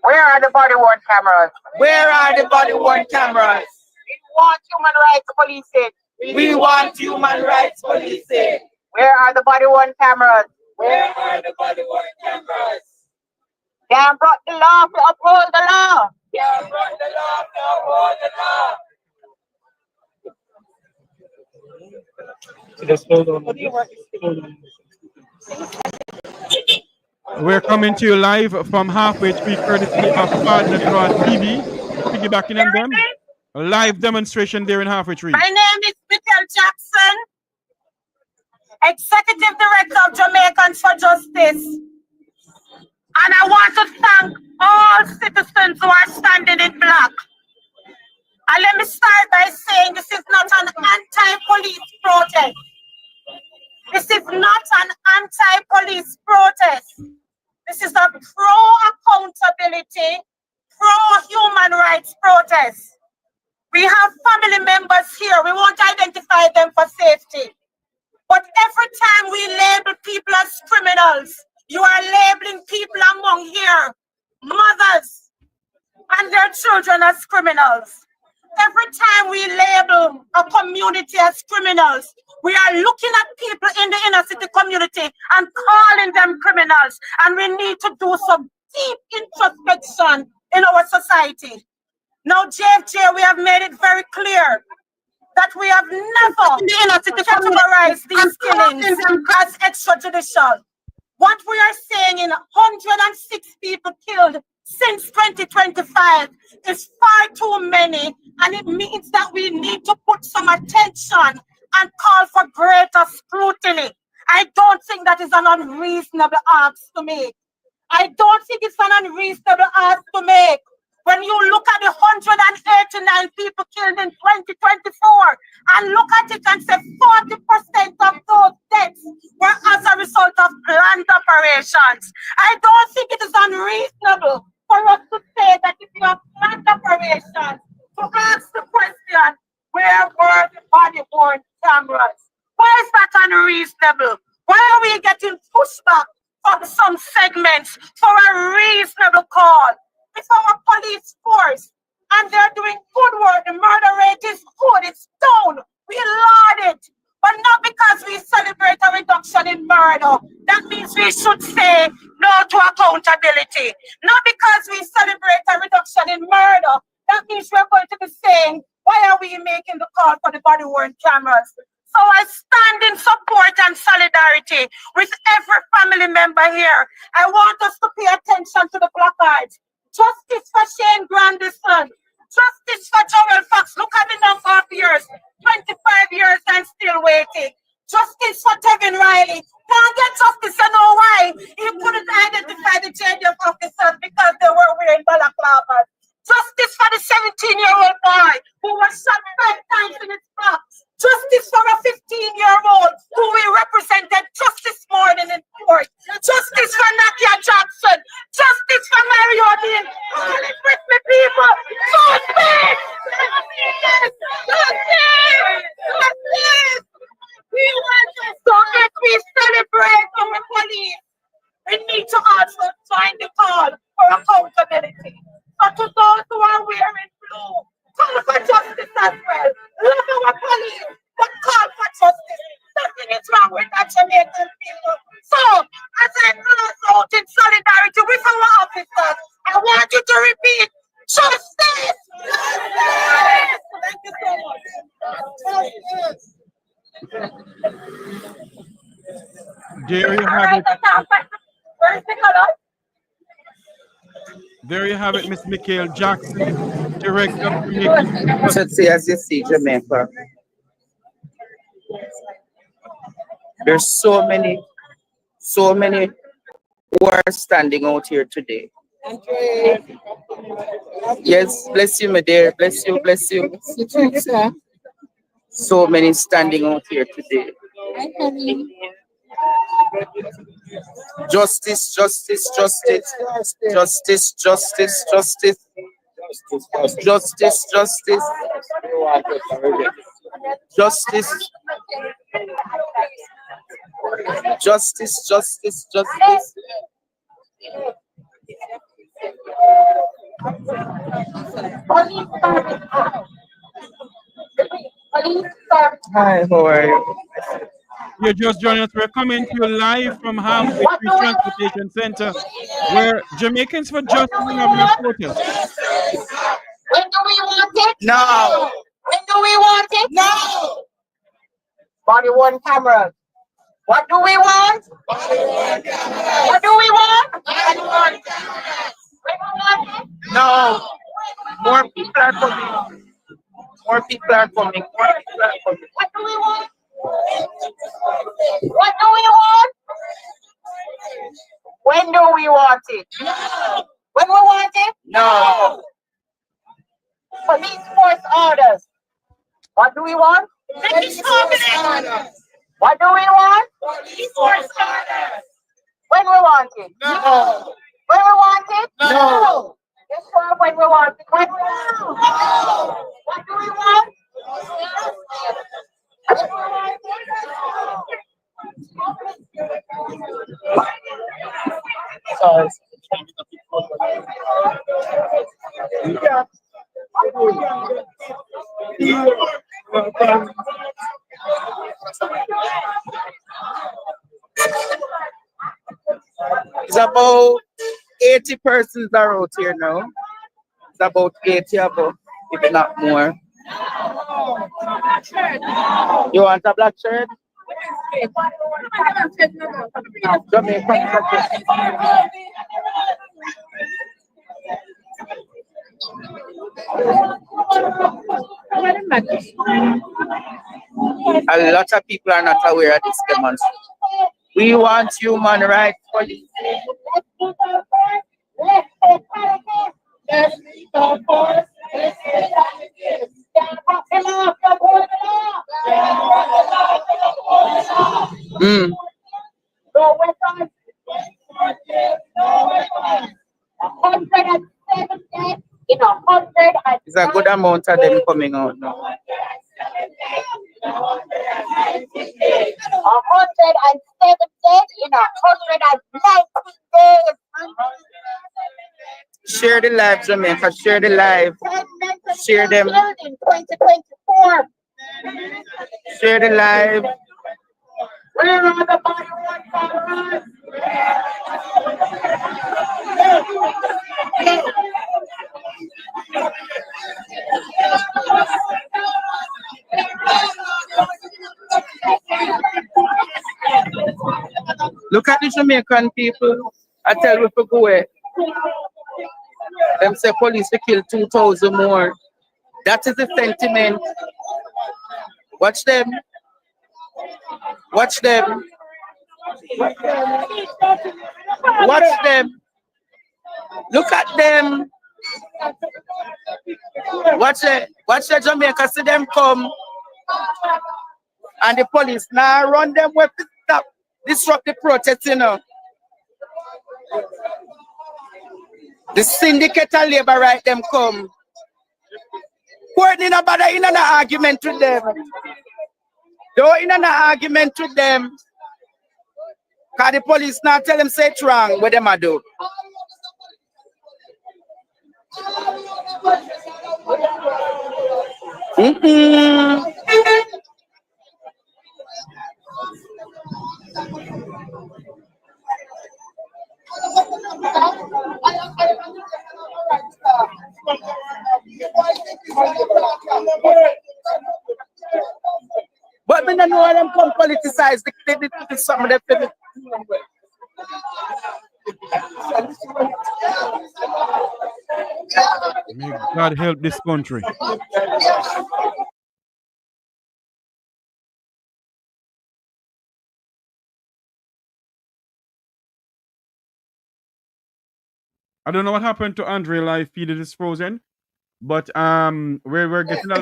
Where are the body-worn cameras? Where are the body-worn cameras? We want human rights policing. We want human rights policing. Where are the body-worn cameras? Where are the body-worn cameras? Can't break the law to uphold the law. Can't break the law to uphold the law. We're coming to you live from halfway tree, courtesy of Partner Draw TV. Piggybacking on them. A live demonstration there in halfway tree. My name is Michael Jackson, Executive Director of Jamaicans for Justice. And I want to thank all citizens who are standing in black. And let me start by saying this is not an anti-police protest. This is not an anti-police protest. This is a pro-accountability, pro-human rights protest. We have family members here. We won't identify them for safety. But every time we label people as criminals, you are labeling people among here, mothers and their children as criminals. Every time we label a community as criminals, we are looking at people in the inner city community and calling them criminals. And we need to do some deep introspection in our society. Now, JFJ, we have made it very clear that we have never categorized these killings as extrajudicial. What we are saying in 106 people killed since 2025 is far too many, and it means that we need to put some attention and call for greater scrutiny. I don't think that is an unreasonable ask to make. I don't think it's an unreasonable ask to make. When you look at the 189 people killed in 2024 and look at it and say 40% of those deaths were as a result of planned operations, I don't think it is unreasonable for us to say that if you have planned operations, to ask the question, where were the body-worn cameras? Why is that unreasonable? Why are we getting pushback from some segments for a reasonable call? If our police force and they're doing good work. The murder rate is good, it's down. We laud it. But not because we celebrate a reduction in murder. That means we should say no to accountability. Not because we celebrate a reduction in murder. That means we're going to be saying, why are we making the call for the body-worn cameras? So I stand in support and solidarity with every family member here. I want us to pay attention to the placards. Justice for Shane Grandison. Justice for Joel Fox. Look at the number of years. 25 years and still waiting. Justice for Tevin Riley. Can't get justice, you know why? He couldn't identify the change of officers because they were wearing balaclavas. Justice for the 17-year-old boy who was shot 5 times in his back. Justice for a 15-year-old who we represented just this morning in court. Justice for Nakia Jackson. Justice for Mario Dean. All it with me, people. Justice! Justice! Justice! We want to so as we celebrate our police, we need to also join the call for accountability. So to those who are wearing blue, call for justice as well. Love our police, but call for justice. Nothing is wrong with that Jamaican people. So, as I pass out in solidarity with our officers, I want you to repeat, justice! Justice! Thank you so much. Justice! There you have it. Where's the color? There you have it, Miss Michael Jackson, Director of Jamaica. So see, as you see, Jamaica, there's so many who are standing out here today. Yes, bless you, my dear. Bless you, bless you. So many standing out here today. Justice, justice, justice, justice, justice, justice, justice, justice, justice, justice, justice, justice. Hi, how are you? You just joined us. We're coming to you live from Hamway Free Transportation Center, where Jamaicans for Justice are having a protest. When do we want it? No. When do we want it? No. Body-worn cameras. What do we want? Body-worn cameras. What do we want? Body-worn cameras. When we want it? No. More people are coming. More people are coming. More people are coming. What do we want? What do we want? When do we want it? No. When we want it? No. Police force orders. What do we want? Police force orders. What do we want? Police force orders. When we want it? No. When we want it? No. Yes, sir, when we want it. When we want it? No. What do we want? When we want it? Sorry. It's about 80 persons are out here now. It's about 80 above, if not more. You want a black shirt? A lot of people are not aware of this demonstration. We want human rights police. It's a good amount of them coming out now. 107 in 119 days. Share the live, Jamaica. Share the live. 10 Share them. 2024. Share the live. Where are the body work? Look at the Jamaican people. I tell you to go away. Them say police to kill 2,000 more. That is the sentiment. Watch them. Watch them. Watch them. Look at them. Watch it. Watch the Jamaica. See them come. And the police now run them with the stop. Disrupt the protest, you know. The syndicate of labor right them come. We're in an argument with them. Don't in an argument with them. Cause the police now tell them say it's wrong. What them I do? But we don't know how them come politicize some of them. May God help this country. I don't know what happened to Andre live feed. It is frozen, but we're getting a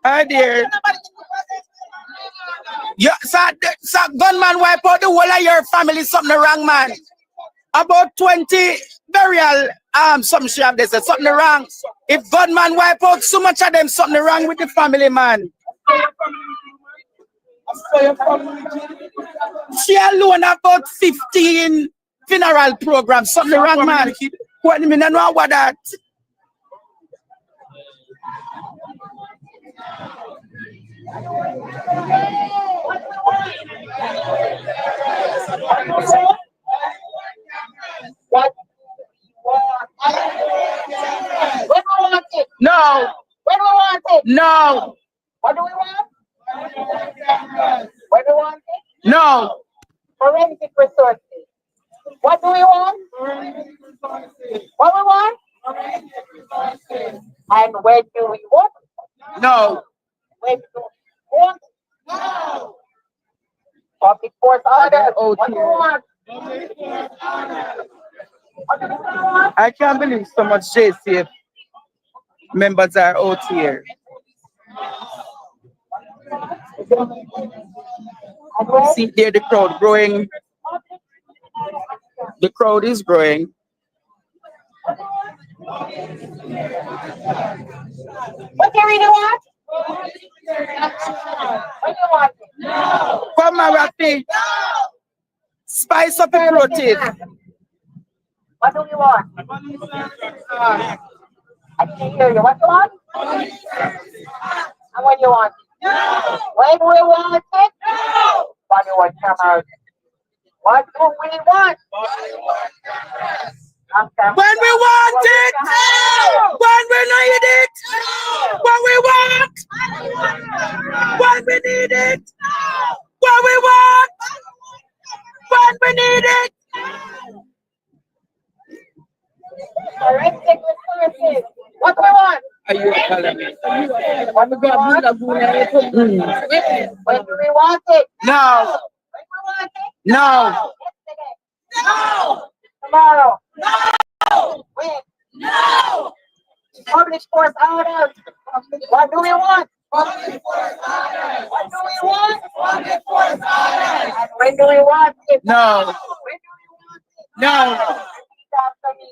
Hi there. Yeah, so gunman wipe out the whole of your family, something wrong, man. About 20 burial, some shit have they said, something wrong. If gunman wipe out so much of them, something wrong with the family, man. She alone about 15 funeral programs, something wrong, man. What do you mean? I know what that. No. When we want it? No. What do we want? When we want it? No. Forensic resources. What do we want? What we want? And where do we want? No. Where do we want? No. Public force order. What do we want? I can't believe so much JCF members are out here. See there the crowd growing. The crowd is growing. What do you really want? What do you want? No. Come on, Rafi. No. Spice up the protest. What do you want? I can't hear you. What do you want? And when you want? No. When we want it? No. What do you want, Cameron? What do we want? When we want it! No. When we need it! No. When we want! When we need it! No. When we want! When we need it! Forensic resources. What do we want? Are you telling me? What do we want? When do we want it? No. When we want it? No. No. Tomorrow. No. When? No. Public force orders. What do we want? Public force orders. What do we want? Public force orders. And when do we want it? No. When do we want it? No. Repeat after me.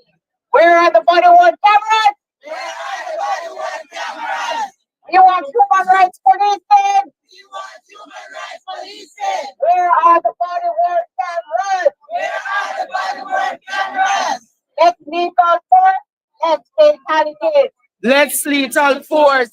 Where are the body worn cameras? Where are the body worn cameras? We want human rights policing. We want human rights policing. Where are the body worn cameras? Where are the body worn cameras? Let's lethal force. Let's fatalities. Let's lethal force.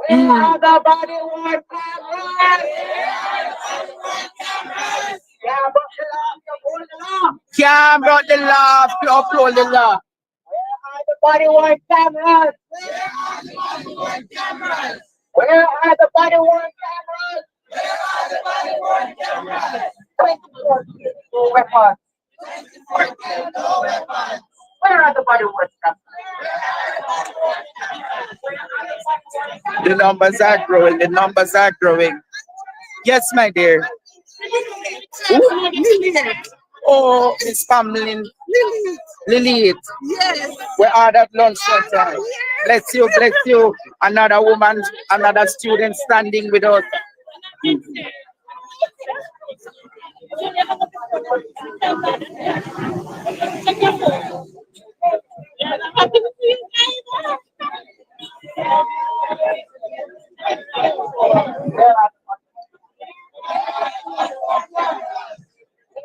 Where are the body worn cameras? Where are the body worn cameras? Yeah, but the law, you uphold the law. Can't brought the law to uphold the law. Where are the body worn cameras? Where are the body worn cameras? Where are the body worn cameras? Where are the body worn cameras? 24 no weapons. 24 no weapons. Where are the body worn cameras? The numbers are growing. The numbers are growing. Yes, my dear. Ooh, Lilith. Oh, Miss family. Lilith. Yes. Where are that lunch time? Bless you, bless you. Another woman, another student standing with us. We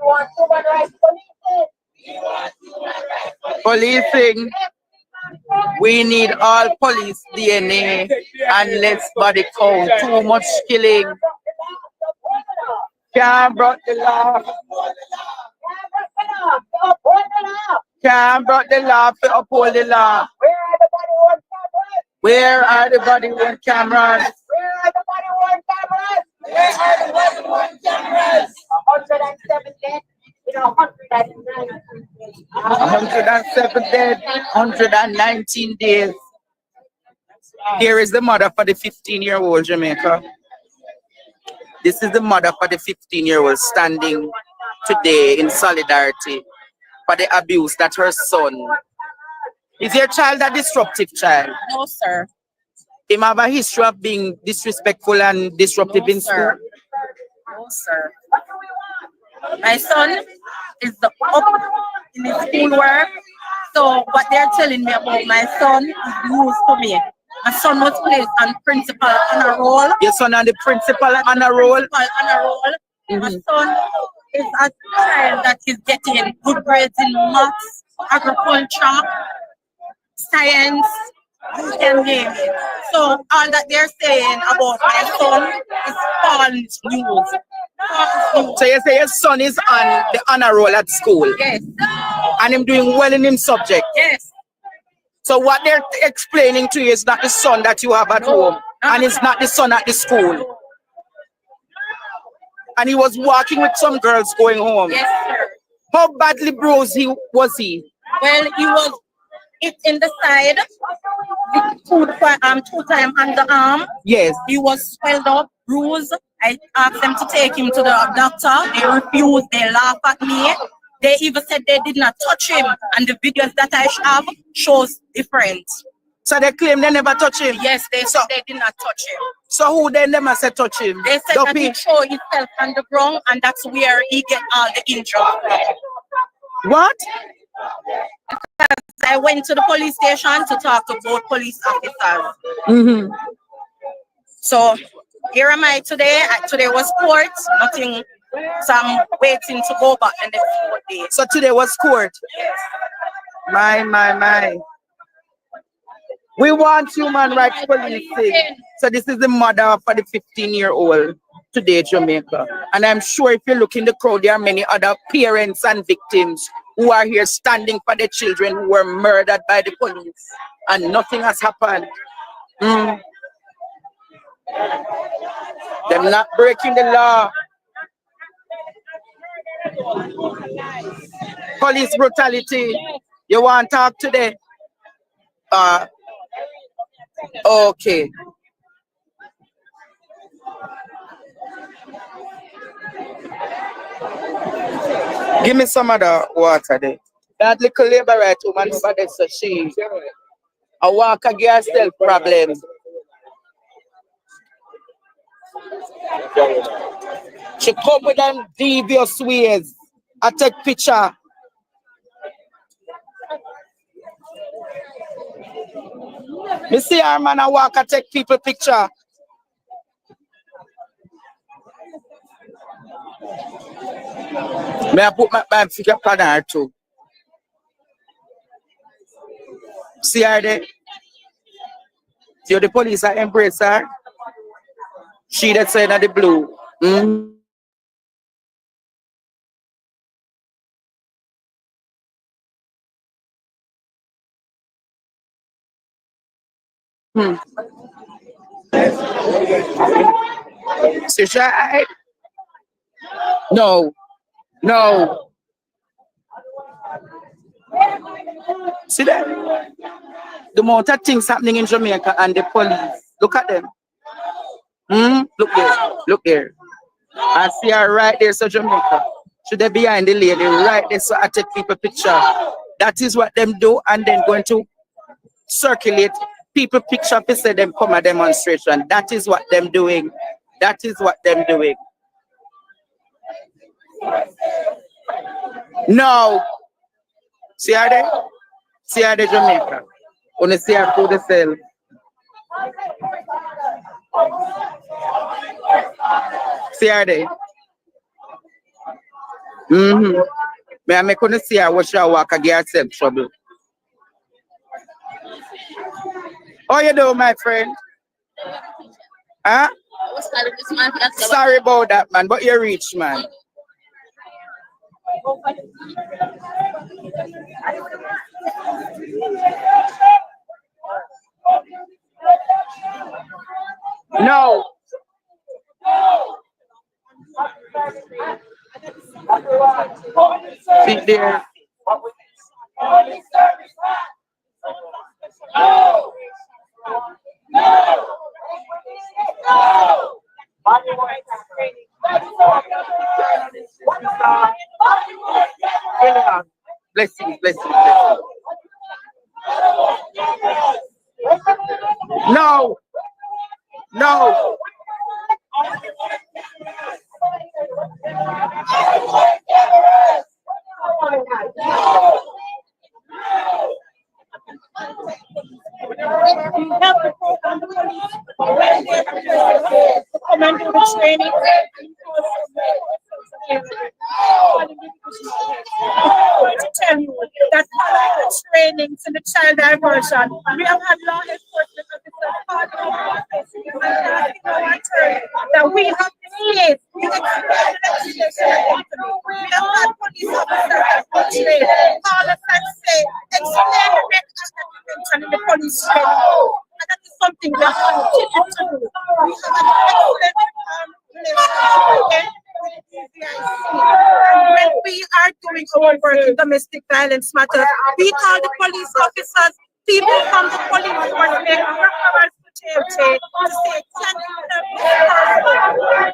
want human rights Policing. We need all police DNA and less body count. Too much killing. Can't brought the law. Can't brought the law to uphold the law. Where are the body worn cameras? Where are the body worn cameras? Where are the body worn cameras? 107 dead. 107 dead, 119 days. Here is the mother for the 15-year-old Jamaica. This is the mother for the 15-year-old standing today in solidarity for the abuse that her son. Is your child a disruptive child? No, sir. Him have a history of being disrespectful and disruptive in school? No, sir. My son is up in his schoolwork. So what they're telling me about my son is news to me. My son was placed on principal honor roll. Your son on the principal honor roll? My son is a child that is getting good grades in maths, agriculture, science, you can name it. So all that they're saying about my son is false news. So you say your son is on the honor roll at school? Yes. And him doing well in his subject? Yes. So what they're explaining to you is not the son that you have at home, and it's not the son at the school. And he was walking with some girls going home. Yes, sir. How badly bruised was he? Well, he was hit in the side, two times on the arm. Yes. He was swelled up, bruised. I asked them to take him to the doctor. They refused. They laughed at me. They even said they did not touch him. And the videos that I have shows different. So they claim they never touch him? Yes, they said they did not touch him. So who then never said touch him? They said that he threw himself on the ground and that's where he get all the injuries. What? Because I went to the police station to talk to both police officers. Mm-hmm. So here am I today. Today was court, nothing. So I'm waiting to go back in the 4 days. So today was court? Yes. My. We want human rights policing. So this is the mother for the 15-year-old today, Jamaica. And I'm sure if you look in the crowd, there are many other parents and victims who are here standing for their children who were murdered by the police. And nothing has happened. Them not breaking the law. Police brutality. You want to talk today? Okay. Give me some other water there. That little labor right woman over there, so she A walk against self problem. She come with them devious ways. I take picture. Me see her man, I walk, I take people picture. May I put my figure on her too? See her there? See how the police are embrace her? She that side of the blue. See she? No. No. See that? The amount of things happening in Jamaica and the police. Look at them. Look there. Look there. I see her right there, so Jamaica. Should they behind the lady right there, so I take people picture. That is what them do, and then going to circulate people picture to say them come a demonstration. That is what them doing. That is what them doing. No. See her there? See her there, Jamaica. Only see her through the cell. See her there? May I make see her watch her walk against herself trouble. How you doing, my friend? Huh? Sorry about that, man, but you're rich, man. No. Sit there. Blessings, blessings, blessings. No. No. Come and do the training. I'm going to tell you that following the trainings in the child diversion, we have had law enforcement officers that we have faced the legislation. We have had police officers that portray, call us and say, explain the next in the police training. And that is something we have continued to do. We have an excellent and when we are doing our work in domestic violence matters, we call the police officers, people from the police force, make referrals to JFJ to say, can you help this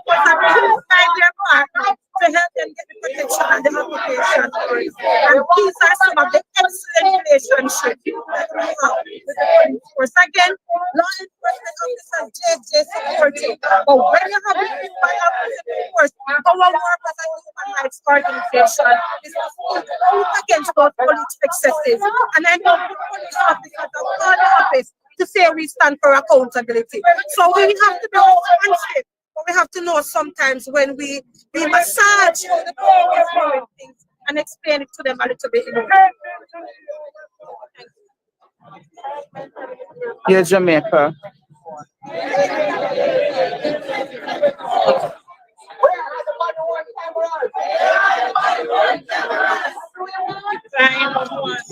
person? Find their partner to help them get the protection and the application. And these are some of the excellent relationships that we have with the police force. Again, law enforcement officers, JFJ supporting. But when you have the force, our work as a human rights organization is to fight against those police excesses. And I know the police officers have called the office to say we stand for accountability. So we have to be responsive. But we have to know sometimes when we massage the police things and explain it to them a little bit. Here, Jamaica.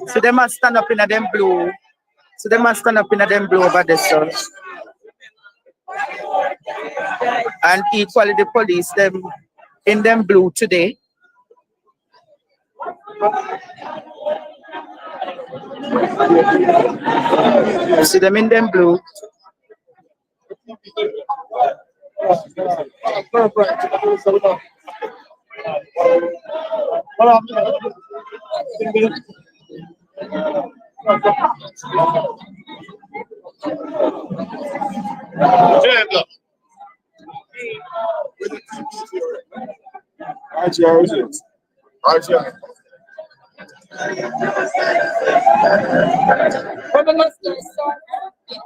So they must stand up in a them blue. So they must stand up in a them blue over the sun. And equally the police, them in them blue today. You see them in them blue.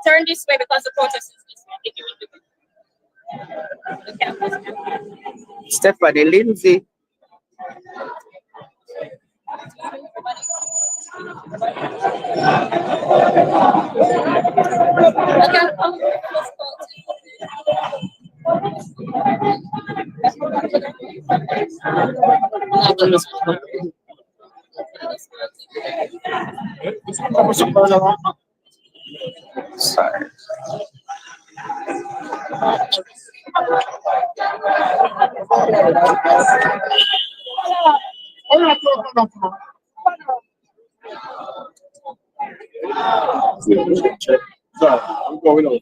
Turn this way because the protest is this way. Stephanie Lindsay. Sorry. I'm going on.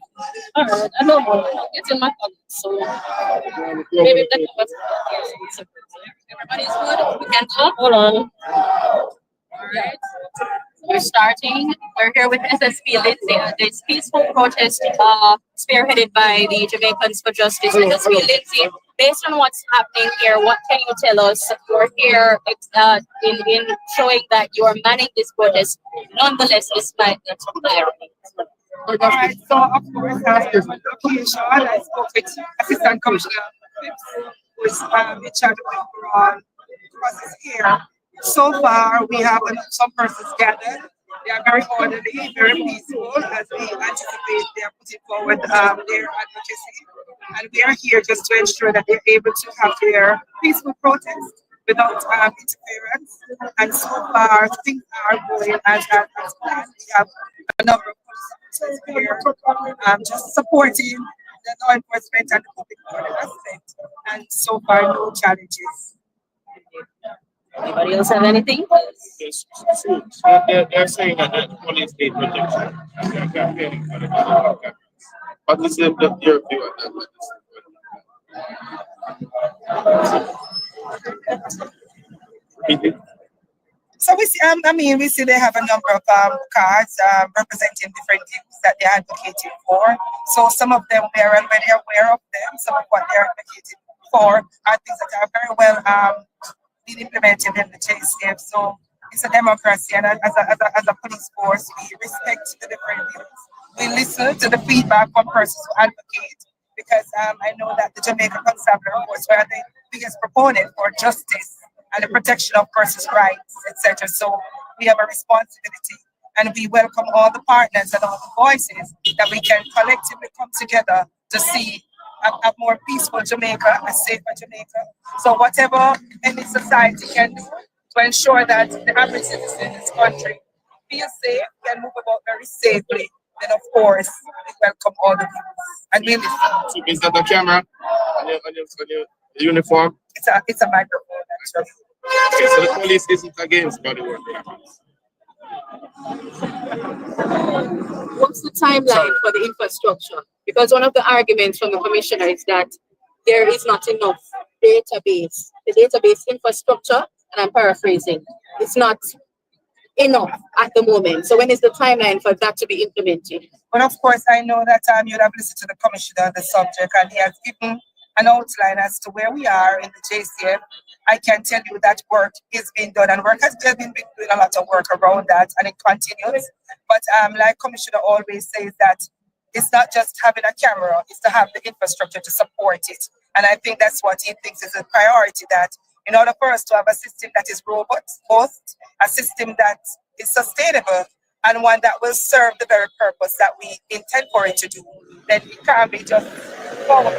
Alright, I don't know. It's in my pocket, so maybe that was everybody's good. We can talk. Hold on. Alright. We're starting. We're here with SSP Lindsay at this peaceful protest spearheaded by the Jamaicans for Justice. SSP Lindsay, based on what's happening here, what can you tell us? You're here in showing that you are manning this protest, nonetheless, despite the environment. Alright, so of course, after the location, I spoke with Assistant Commissioner who is in charge of the overall process here. So far, we have some persons gathered. They are very orderly, very peaceful, as we anticipate they are putting forward their advocacy. And we are here just to ensure that they're able to have their peaceful protest without interference. And so far, things are going as planned. We have a number of police here just supporting the law enforcement and the public order aspect. And so far, no challenges. Anybody else have anything? Yes. They're saying that the police need protection. They're campaigning for the public. What is your view on that? So we see, we see they have a number of cards representing different views that they're advocating for. So some of them we are already aware of them. Some of what they're advocating for are things that are very well being implemented in the JCF. So it's a democracy, and as a police force, we respect the different views. We listen to the feedback from persons who advocate, because I know that the Jamaica Constabulary Force were the biggest proponent for justice and the protection of persons' rights, etc. So we have a responsibility, and we welcome all the partners and all the voices that we can collectively come together to see a more peaceful Jamaica, a safer Jamaica. So whatever any society can do to ensure that the average citizen in this country feels safe, can move about very safely, then of course we welcome all the views. And we listen. So is that the camera on your uniform? It's a microphone, actually. Okay, so the police isn't against body work cameras. What's the timeline for the infrastructure? Because one of the arguments from the commissioner is that there is not enough database. The database infrastructure, and I'm paraphrasing, it's not enough at the moment. So when is the timeline for that to be implemented? Well, of course, I know that you'd have listened to the commissioner on the subject, and he has given an outline as to where we are in the JCF. I can tell you that work is being done, and work has been doing a lot of work around that, and it continues. But like Commissioner always says, that it's not just having a camera, it's to have the infrastructure to support it. And I think that's what he thinks is a priority, that in order for us to have a system that is robust, a system that is sustainable, and one that will serve the very purpose that we intend for it to do, then it can't be just forward.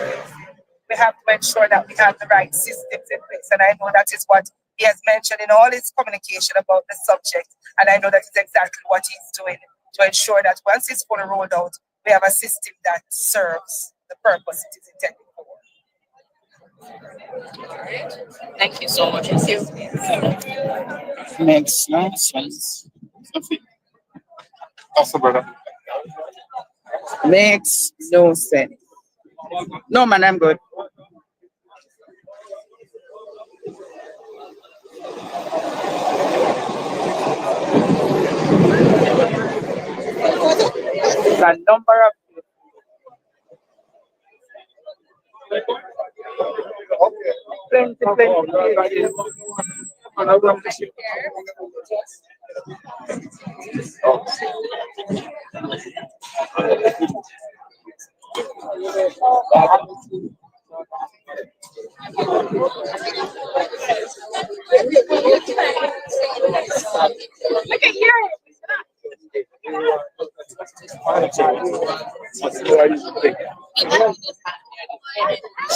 We have to ensure that we have the right systems in place. And I know that is what he has mentioned in all his communication about the subject. And I know that is exactly what he's doing to ensure that once it's fully rolled out, we have a system that serves the purpose it is intended for. All right. Thank you so much. Makes no sense. Also, brother. Makes no sense. No, man, I'm good. The number of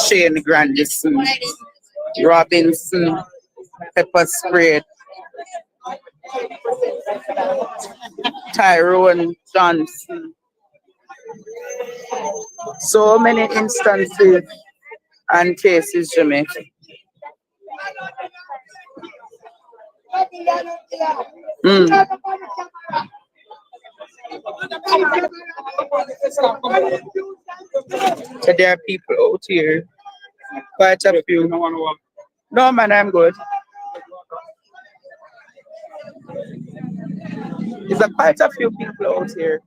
Shane Grandison, Robinson, Pepper Sprayed, Tyrone Johnson. So many instances and cases, Jamaica. So there are people out here, quite a few. No, man, I'm good. There's quite a few people out here.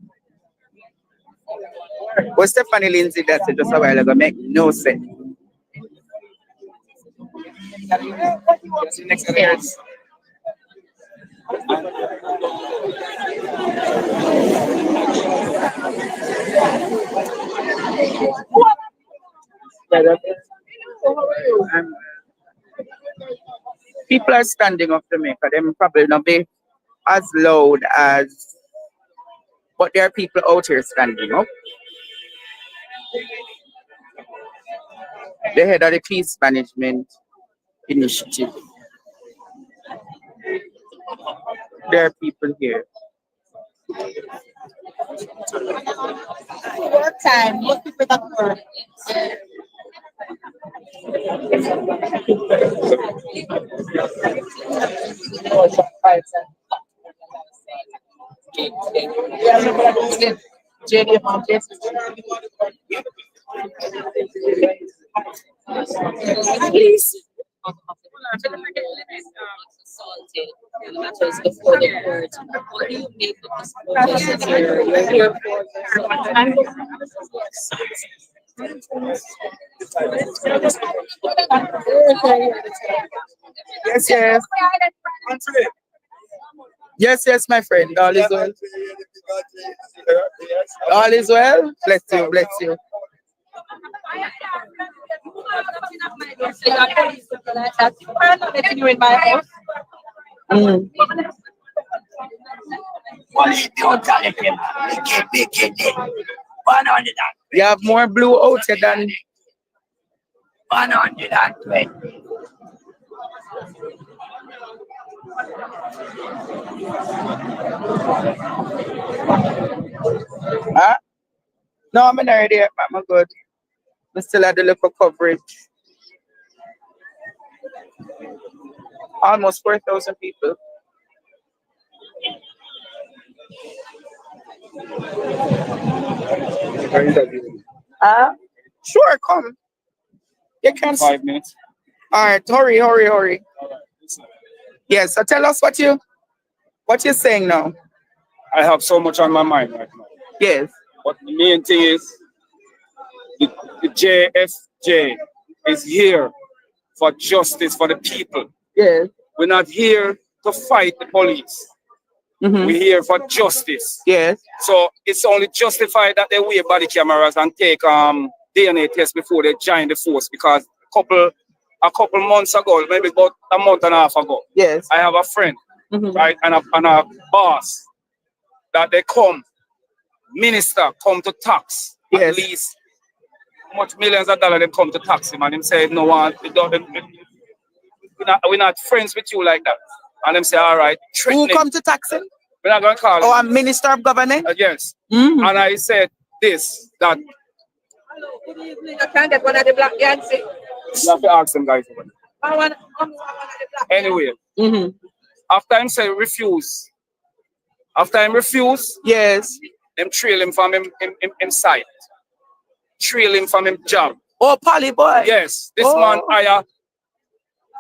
What Stephanie Lindsay that said just a while ago make no sense. Next years. People are standing up to Jamaica. Them probably not be as loud as, but there are people out here standing up. The head of the Peace Management Initiative. There are people here. Work time, most people that work. Please. Matters before the court. What do you make of this protest here? You're here Yes, yes. Yes, yes, my friend. All is well. All is well. Bless you, bless you. You in my house. You have more blue out here than 120. Huh? No, I'm in already. I'm good. We still had the local coverage. Almost 4,000 people. Sure, come. You can 5 minutes. All right, hurry, hurry, hurry. Yes, so tell us what you're saying now. I have so much on my mind right now. Yes. But the main thing is the JFJ is here for justice for the people. Yes. We're not here to fight the police. We're here for justice. Yes. So it's only justified that they wear body cameras and take DNA tests before they join the force, because a couple months ago, maybe about a month and a half ago, yes, I have a friend, right, and a boss that they come, minister come to tax, yes, at least how much millions of dollars they come to tax him, and him say no one, we're not friends with you like that, and them say all right. Who come to tax him? We're not gonna call him. Oh, a minister of government. Yes. And I said this that. Good evening. I can't get one of the black guys. You have to ask them guys. Anyway, after him say refuse, after him refuse, yes, them trail him from him site, trail him from him job. Oh, Polly boy. Yes, this man hire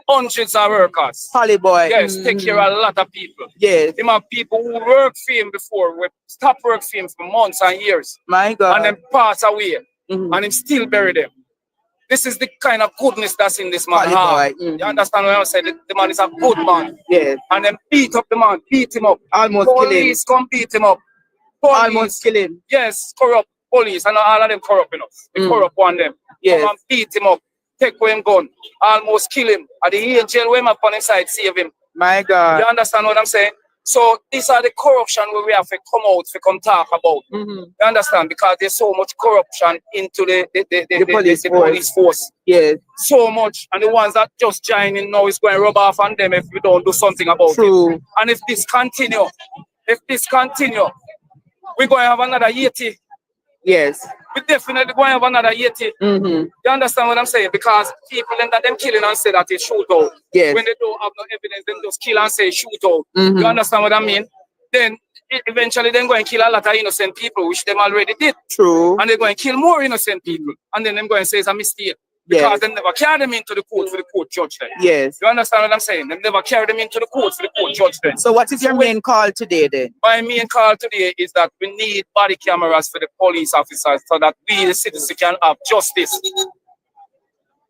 hundreds of workers. Polly boy. Yes, take care of a lot of people. Yes. Him have people who work for him before, we stop work for him for months and years. My God. And then pass away. And him still bury them. This is the kind of goodness that's in this man heart. You understand what I'm saying? The man is a good man. Yes. And then beat up the man, beat him up. Almost kill him. Police come beat him up. Police, Almost kill him. yes, corrupt police, and all of them corrupt enough. The corrupt one them. Yes. Come and beat him up, take away him gun, almost kill him. At the angel way him up on his side, save him. My God. You understand what I'm saying? So these are the corruption where we have to come out, to come talk about. You understand? Because there's so much corruption into the police force. Yes. So much. And the ones that just join in now is going to rub off on them if we don't do something about it. And if this continue, we're going to have another 80. Yes. We definitely going to have another 80. You understand what I'm saying? Because people that them killing and say that it's shootout. Yes. When they don't have no evidence, then just kill and say shootout. You understand what I mean? Then eventually they're going to kill a lot of innocent people, which them already did. True. And they're going to kill more innocent people. And then they're going to say it's a mistake. Because they never carry them into the court for the court judge them. Yes. You understand what I'm saying? They never carry them into the court for the court judge them. So what is your main call today then? My main call today is that we need body cameras for the police officers so that we, the citizens, can have justice.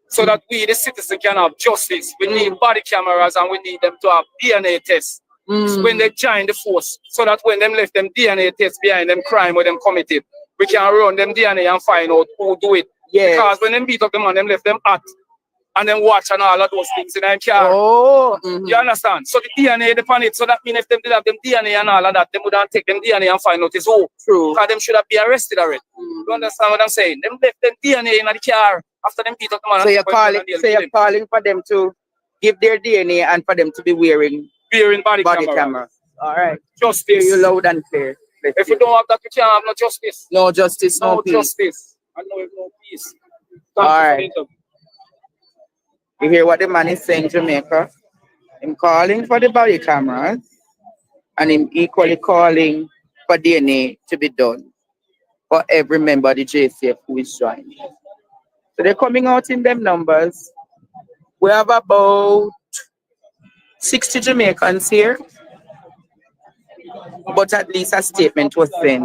So that we, the citizens, can have justice. We need body cameras and we need them to have DNA tests when they join the force. So that when them left them DNA tests behind them crime or them committed, we can run them DNA and find out who do it. Yes. Because when them beat up the man, them left them hot and then watch and all of those things in their car. You understand? So the DNA upon it. So that means if them did have them DNA and all of that, they would not take them DNA and find out it's who. True. Because them should have been arrested already. You understand what I'm saying? Them left them DNA in the car after them beat up the man. So you're calling for them to give their DNA and for them to be wearing body cameras. All right. Justice. Hear you loud and clear. If you don't have that, you can't have no justice. No justice, no peace. Justice. And no peace. All right. You hear what the man is saying, Jamaica? I'm calling for the body cameras and I'm equally calling for DNA to be done for every member of the JCF who is joining. So they're coming out in them numbers. We have about 60 Jamaicans here, but at least a statement was sent.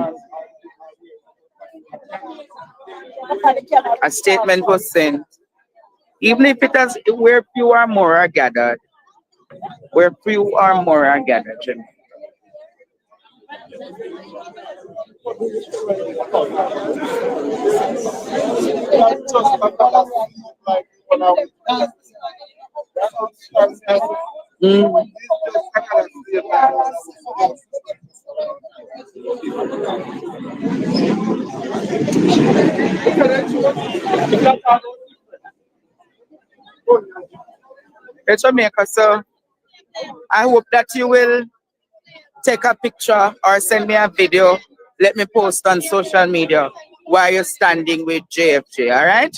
A statement was sent. Even if it has, where few or more are gathered, Jamaica. Jamaica, so I hope that you will take a picture or send me a video. Let me post on social media while you're standing with JFJ, all right?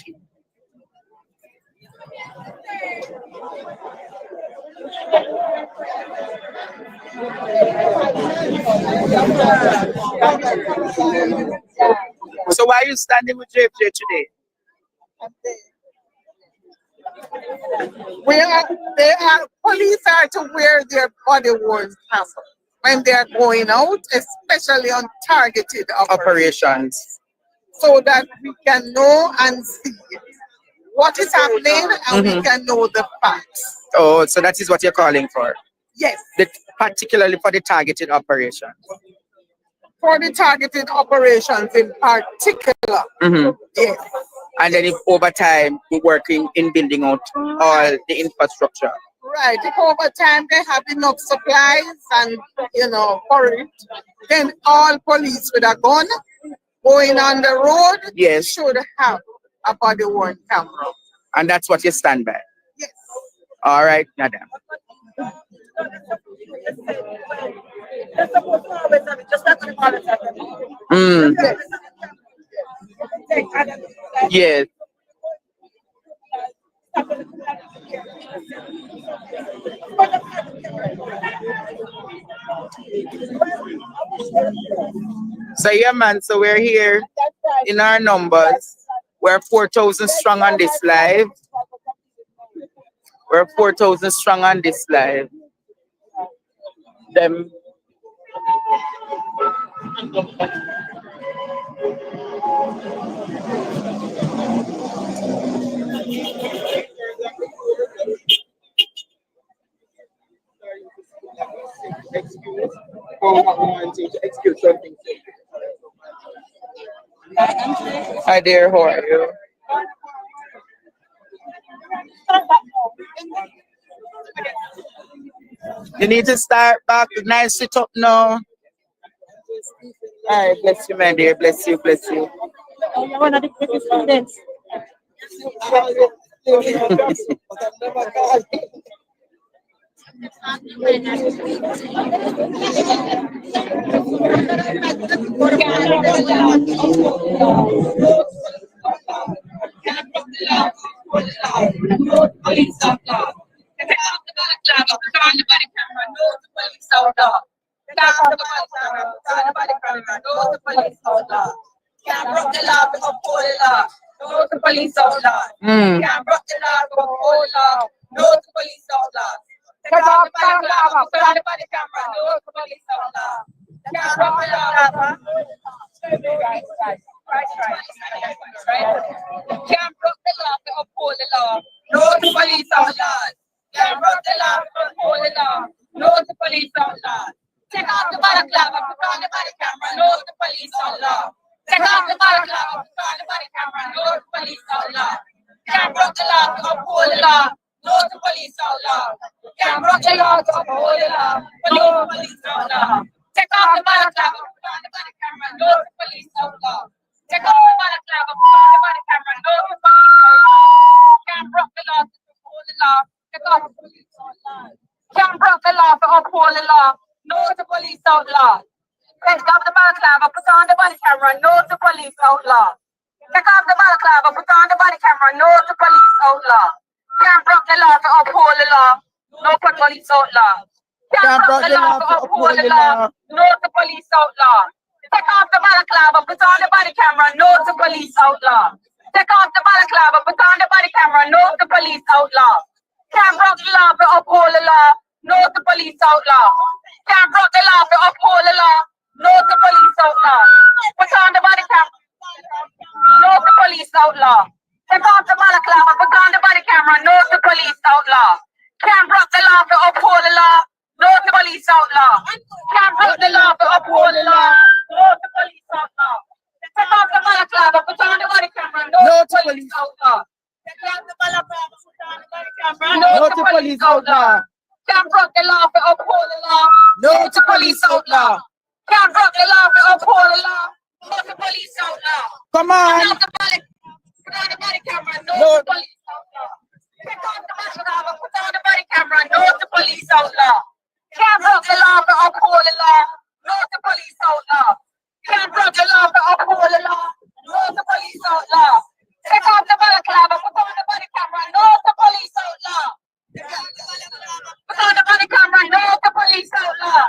So why are you standing with JFJ today? Police are to wear their body worn cameras when they are going out, especially on targeted operations, so that we can know and see what is happening and we can know the facts. Oh, so that is what you're calling for? Yes. Particularly for the targeted operations? For the targeted operations in particular. Yes. And then if over time we're working in building out all the infrastructure. Right. If over time they have enough supplies and, for it, then all police with a gun going on the road should have a body worn camera. And that's what you stand by? Yes. All right, madam. Yes. So yeah, man, so we're here in our numbers. We're 4,000 strong on this live. We're 4,000 strong on this live. Them. opportunity to execute something. Hi there, how are you? You need to start back. Nice sit up now. All right, bless you, my dear. Bless you, bless you. You're one of the greatest students. Can't broke the law, we uphold the law. No to police outlaw. Can't broke the law, we uphold the law. No to police outlaw. Take off the balaclava, put on the body camera. No to police outlaw. Can't broke the law. Can't broke the law, we uphold the law. No to police outlaw. Can't broke the law, we uphold the law. No to police outlaw. Take off the balaclava, put on the body camera. No to police outlaw. Take off the balaclava, put on the body camera. No to police outlaw. Can't broke the law, to uphold the law. No to police outlaw. Can't broke the law, to uphold the law. No to police outlaw. Take off the balaclava, put on the body camera. No to police outlaw. Take off the balaclava, put on the body camera. No to police outlaw. Can't broke the law, to uphold the law. Take off the police outlaw. Can't broke the law, to uphold the law. No to police outlaw. Take off the balaclava, put on the body camera, no to police outlaw. Take off the balaclava, put on the body camera, no to police outlaw. Can't broke the law to uphold the law, no to police outlaw. Can't broke the law to uphold the law, no to police outlaw. Take off the balaclava, put on the body camera, no to police outlaw. Take off the balaclava, put on the body camera, no to police outlaw. Can't broke the law to uphold the law, no to police outlaw. Can't broke the law to uphold the law. No to police outlaw. Put on the body camera. No to police outlaw. Take off the balaclava. Put on the body camera. No to police outlaw. Can't break the law to uphold the law. No to police outlaw. Can't break the law to uphold the law. No to police outlaw. Take off the balaclava. Put on the body camera. No to police outlaw. Take off the balaclava. Put on the body camera. No to police outlaw. Can't break the law to uphold the law. No to police outlaw. Can't break the law to uphold the law. No to police outlaw. Come on. Put on the body camera. No to police outlaw. Take off the balaclava. Put on the body camera. No to police outlaw. Can't break the law to uphold the law. No to police outlaw. Can't break the law to uphold the law. No to police outlaw. Take off the balaclava. Put on the body camera. No to police outlaw. Put on the body camera. No to police outlaw.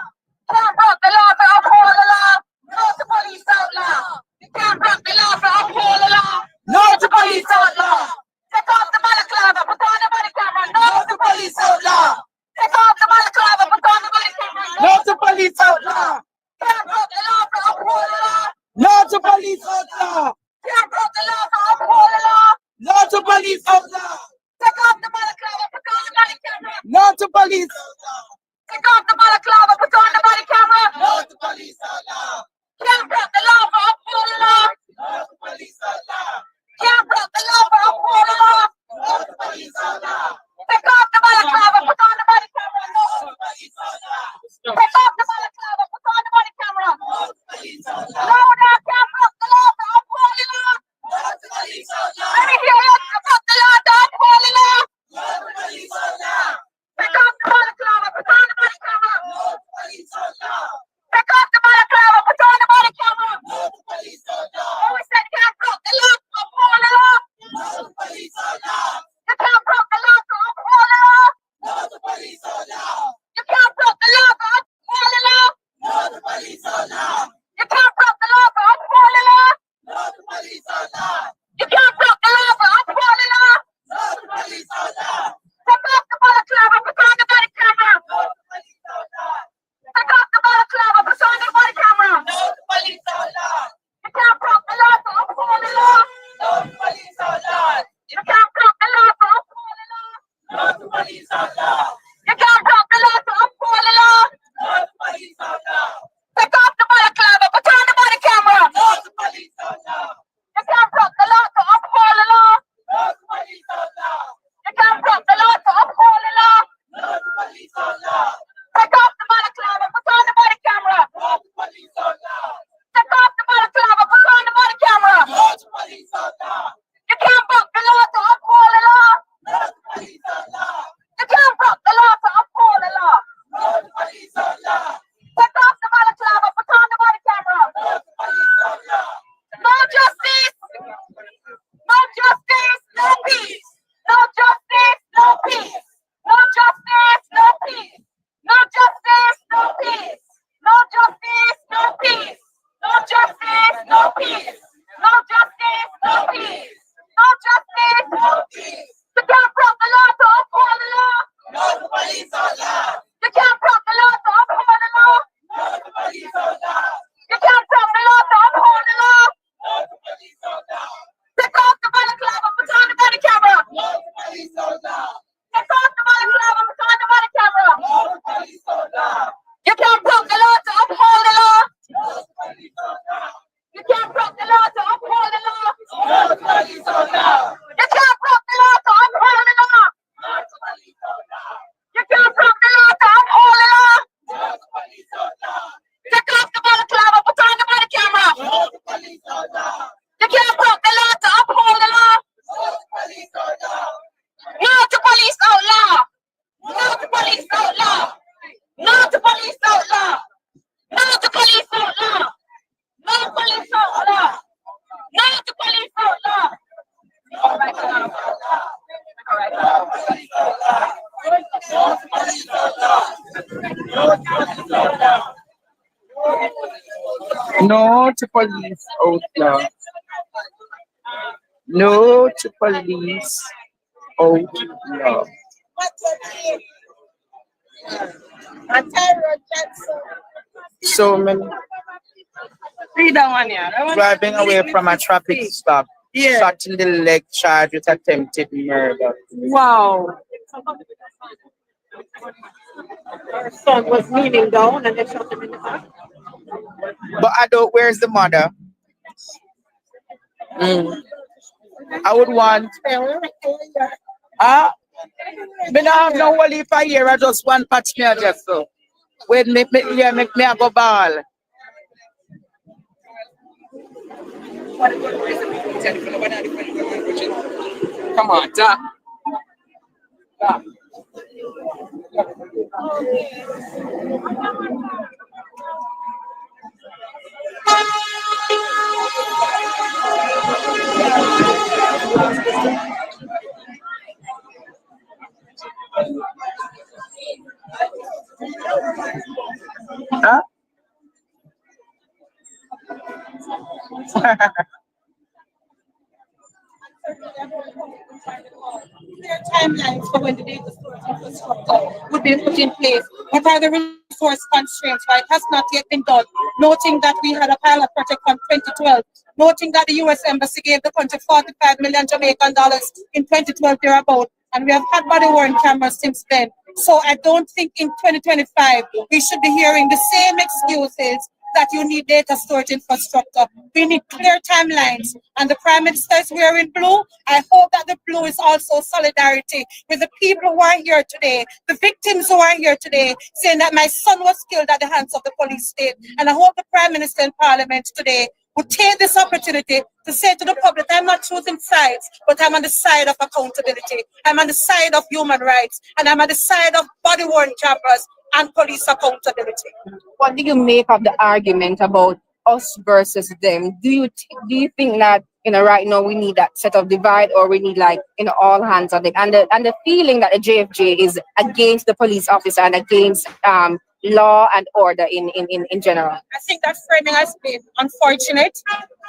Can't break the law to uphold the law. No to police outlaw. Can't break the law to uphold the law. No to police outlaw. Take off the balaclava. Put on the body camera. No to police outlaw. Take off the balaclava. Put on the body camera. No to police outlaw. Can't break the law to uphold the law. No to police outlaw. Can't break the law to uphold the law. No to police outlaw. Take off the balaclava. Put on the body camera. No to police outlaw. Take off the balaclava. Put on the body camera. No to police outlaw. Can't break the law to uphold the law. No to police outlaw. Can't break the law to uphold the law. No to police outlaw. Take off the balaclava. Put on the body camera. No to police outlaw. Take off the balaclava. Put on the body camera. No to police outlaw. No, no, can't break the law to uphold the peace. No justice. No peace. No justice. No peace. You can't break the law to uphold the law. No to police or law. You can't break the law to uphold the law. No to police or law. You can't break the law to uphold the law. No to police or law. Take off the balaclava, put on the body camera. No to police or law. Take off the balaclava, put on the body camera. No to police or law. You can't break the law to uphold the law. No to police or law. You can't break the law to uphold the law. No to police or law. You can't break the law to uphold the law. No to police or law. You can't break the law to uphold the law. No to police or law. Take off the balaclava, put on the body camera. No to police or law. You can't break the law to uphold the law. No to police or law. No to police outlaw. No to police outlaw. No to police outlaw. No to police outlaw. No police outlaw. No to police outlaw. All right, all right. No to police outlaw. No to police outlaw. So many Read that one, yeah. driving away from a traffic stop, shot in the leg, charged with attempted murder. Wow. Her son was kneeling down and they shot him in the back. But I don't. Where's the mother? I would want. Me now have no whole heap of here. I just one patch me just so. Wait, make me a go ball. Come on, Doc. Huh? Clear timelines for when the data storage infrastructure would be put in place. What are the resource constraints? Why it has not yet been done? Noting that we had a pilot project from 2012. Noting that the U.S. Embassy gave the country 45 million Jamaican dollars in 2012 thereabout, and we have had body-worn cameras since then. So I don't think in 2025 we should be hearing the same excuses that you need data storage infrastructure. We need clear timelines. And the Prime Minister is wearing blue. I hope that the blue is also solidarity with the people who are here today, the victims who are here today, saying that my son was killed at the hands of the police state. And I hope the Prime Minister in Parliament today would take this opportunity to say to the public, I'm not choosing sides, but I'm on the side of accountability. I'm on the side of human rights, and I'm on the side of body-worn cameras and police accountability. What do you make of the argument about us versus them? Do you think that right now we need that set of divide, or we need all hands on it, and the feeling that the JFJ is against the police officer and against law and order in general? I think that framing has been unfortunate,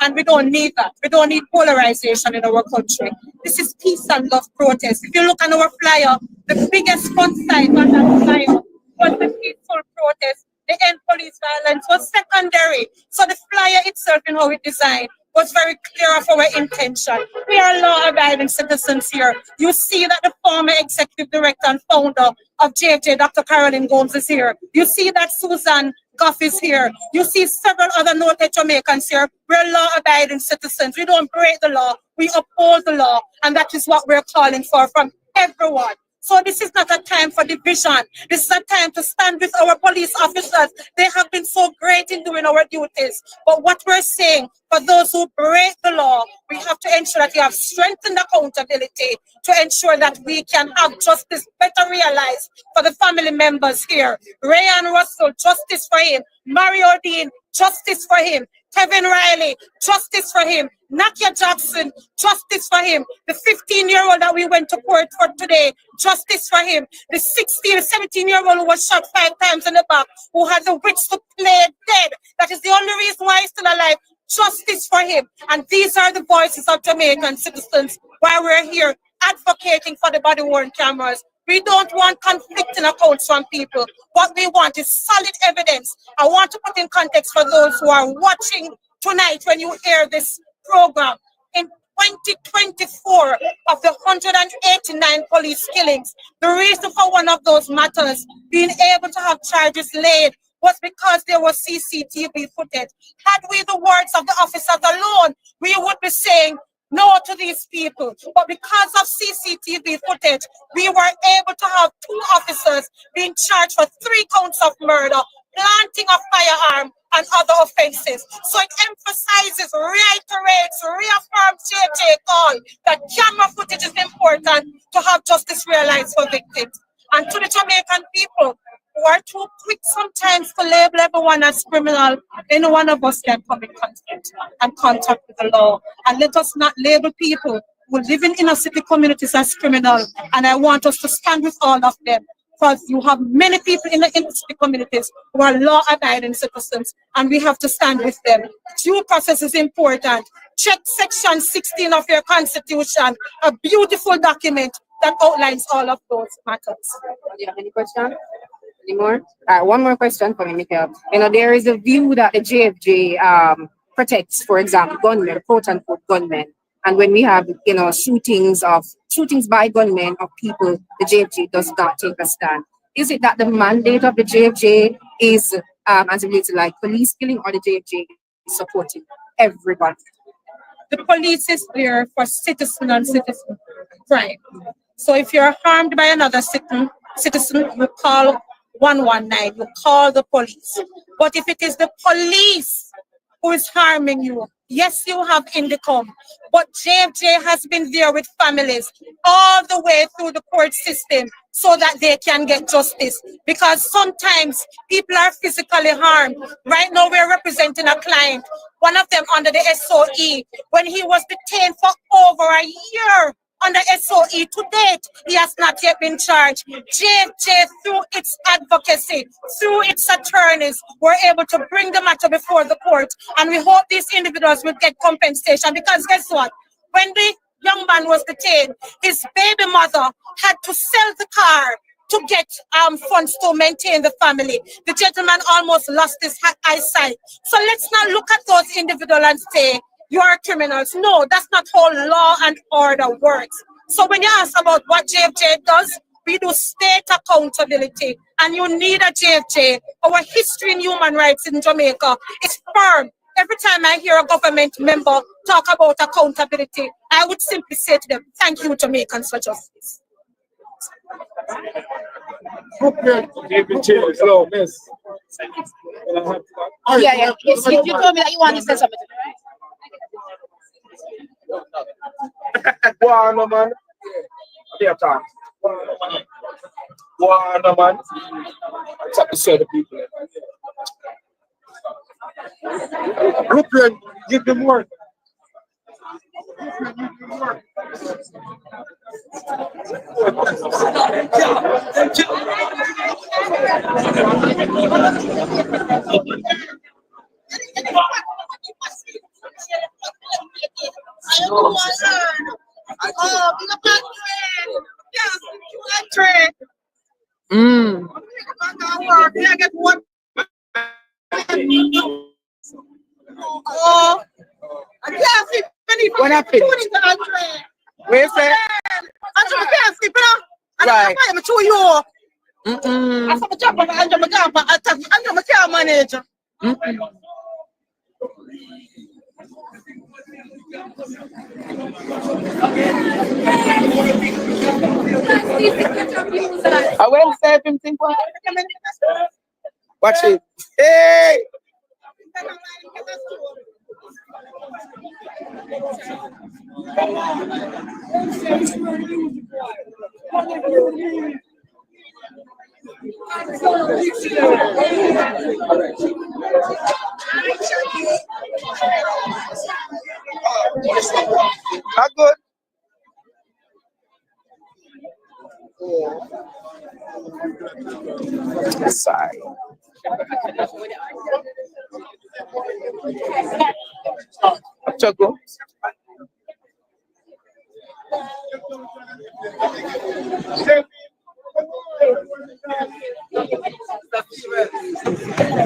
and we don't need that. We don't need polarization in our country. This is peace and love protest. If you look on our flyer, the biggest front side on that flyer was the peaceful protest. The end police violence was secondary. So the flyer itself and how it designed was very clear of our intention. We are law-abiding citizens here. You see that the former executive director and founder of JFJ, Dr. Carolyn Gomes, is here. You see that Susan Goff is here. You see several other noted Jamaicans here. We're law-abiding citizens. We don't break the law. We uphold the law. And that is what we're calling for from everyone. So this is not a time for division. This is a time to stand with our police officers. They have been so great in doing our duties. But what we're saying, for those who break the law, we have to ensure that we have strengthened accountability to ensure that we can have justice better realized for the family members here. Rayan Russell, justice for him. Mario Dean, justice for him. Kevin Riley, justice for him. Nakia Jackson, justice for him. The 15-year-old that we went to court for today, justice for him. The 17-year-old who was shot 5 times in the back, who had the wits to play dead. That is the only reason why he's still alive. justice for him. And these are the voices of Jamaican citizens while we're here advocating for the body-worn cameras. We don't want conflicting accounts from people. What we want is solid evidence. I want to put in context for those who are watching tonight when you hear this program. In 2024, of the 189 police killings, the reason for one of those matters being able to have charges laid was because there was CCTV footage. Had we the words of the officers alone, we would be saying no to these people. But because of CCTV footage, we were able to have 2 officers being charged for 3 counts of murder, planting a firearm, and other offenses. So it emphasizes, reiterates, reaffirms JJ call that camera footage is important to have justice realized for victims. And to the Jamaican people who are too quick sometimes to label everyone as criminal, any one of us can come in contact with the law. And let us not label people who live in inner city communities as criminal. And I want us to stand with all of them, because you have many people in the inner city communities who are law-abiding citizens, and we have to stand with them. Due process is important. Check section 16 of your constitution, a beautiful document that outlines all of those matters. Do you have any questions? Any more? One more question for me, Michael. You know, there is a view that the JFJ protects, for example, gunmen, quote-unquote gunmen. And when we have, you know, shootings by gunmen of people, the JFJ does not take a stand. Is it that the mandate of the JFJ is as it relates to like police killing, or the JFJ is supporting everybody? The police is there for citizen and citizen crime. So if you're harmed by another citizen, you call 119, you call the police. But if it is the police who is harming you, yes, you have Indicom, but JFJ has been there with families all the way through the court system so that they can get justice. Because sometimes people are physically harmed. Right now we're representing a client, one of them under the SOE, when he was detained for over a year under SOE. To date, he has not yet been charged. JFJ, through its advocacy, through its attorneys, were able to bring the matter before the court. And we hope these individuals will get compensation, because guess what? When the young man was detained, his baby mother had to sell the car to get funds to maintain the family. The gentleman almost lost his eyesight. So let's not look at those individuals and say, you are criminals. No, that's not how law and order works. So when you ask about what JFJ does, we do state accountability, and you need a JFJ. Our history in human rights in Jamaica is firm. Every time I hear a government member talk about accountability, I would simply say to them, thank you, Jamaicans, for justice. Hello, miss. Yeah. You told me that you want to say something. One man. Yeah, time. One man. It's up to say the people. Brooklyn, give them work. What happened? Where's that? Right. I will say something. Watch it. Hey! How good? Sorry. Choco.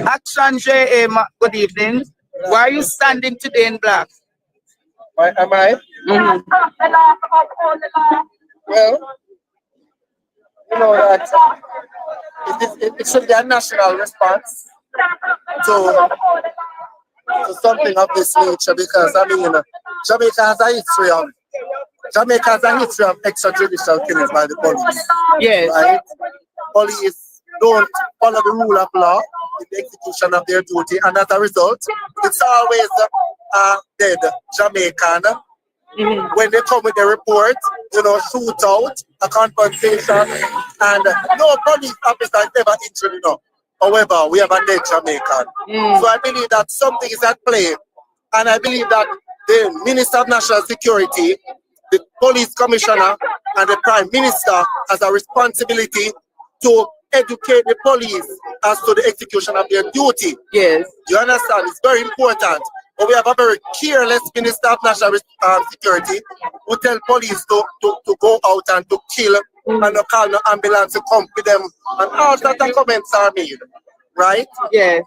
Action JA, good evening. Why are you standing today in black? Why am I? Mhm. Well, you know that it should be a national response to something of this nature because I mean Jamaica has a history of extrajudicial killings by the police. Yes. Right? Police don't follow the rule of law in the execution of their duty, and as a result, it's always dead Jamaican. When they come with a report, shootout, a confrontation, and no police officer is ever injured enough. However, we have a dead Jamaican. So I believe that something is at play, and I believe that the Minister of National Security, the Police Commissioner, and the Prime Minister has a responsibility to educate the police as to the execution of their duty. Yes. You understand? It's very important. But we have a very careless Minister of National Security who tell police to go out and to kill and to call no ambulance to come with them. And all sorts of comments are made. Right? Yes.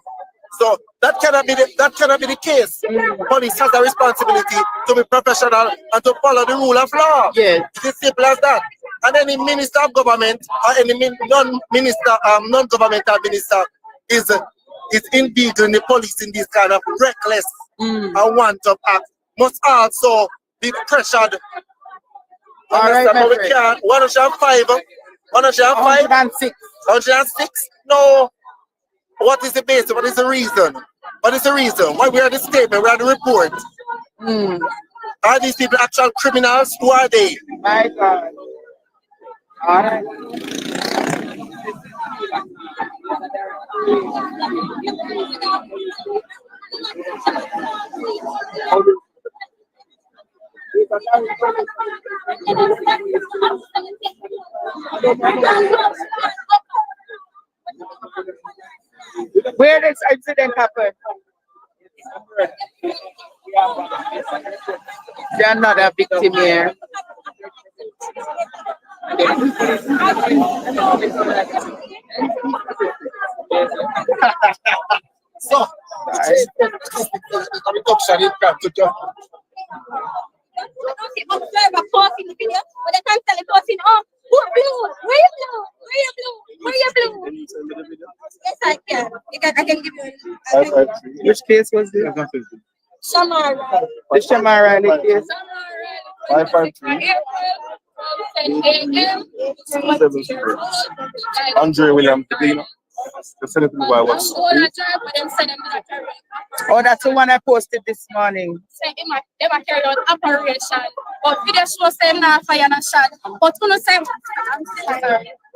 So that cannot be the case. Police has a responsibility to be professional and to follow the rule of law. Yes. It's as simple as that. And any minister of government or any non-governmental minister is invigilating the police in this kind of reckless and want of act must also be pressured. All right, my we friend. can't. 105, 106. 106? No. What is the basis? What is the reason? What is the reason? Why we are the statement, we are the report. Are these people actual criminals? Who are they? My God. All right. Where this incident happened? They are not a victim here. So, observer posting the video, but they constantly posting, oh, who blue? Where you blue? Where you blue? Where you blue? Yes, I can. I can give you. Which case was this? Shamara. The Shamara Riley case. 553. Andre William Pedino. The Senate was. Oh, that's the one I posted this morning. Say they might carry out operation, but video show say na fire na shot. But who no say?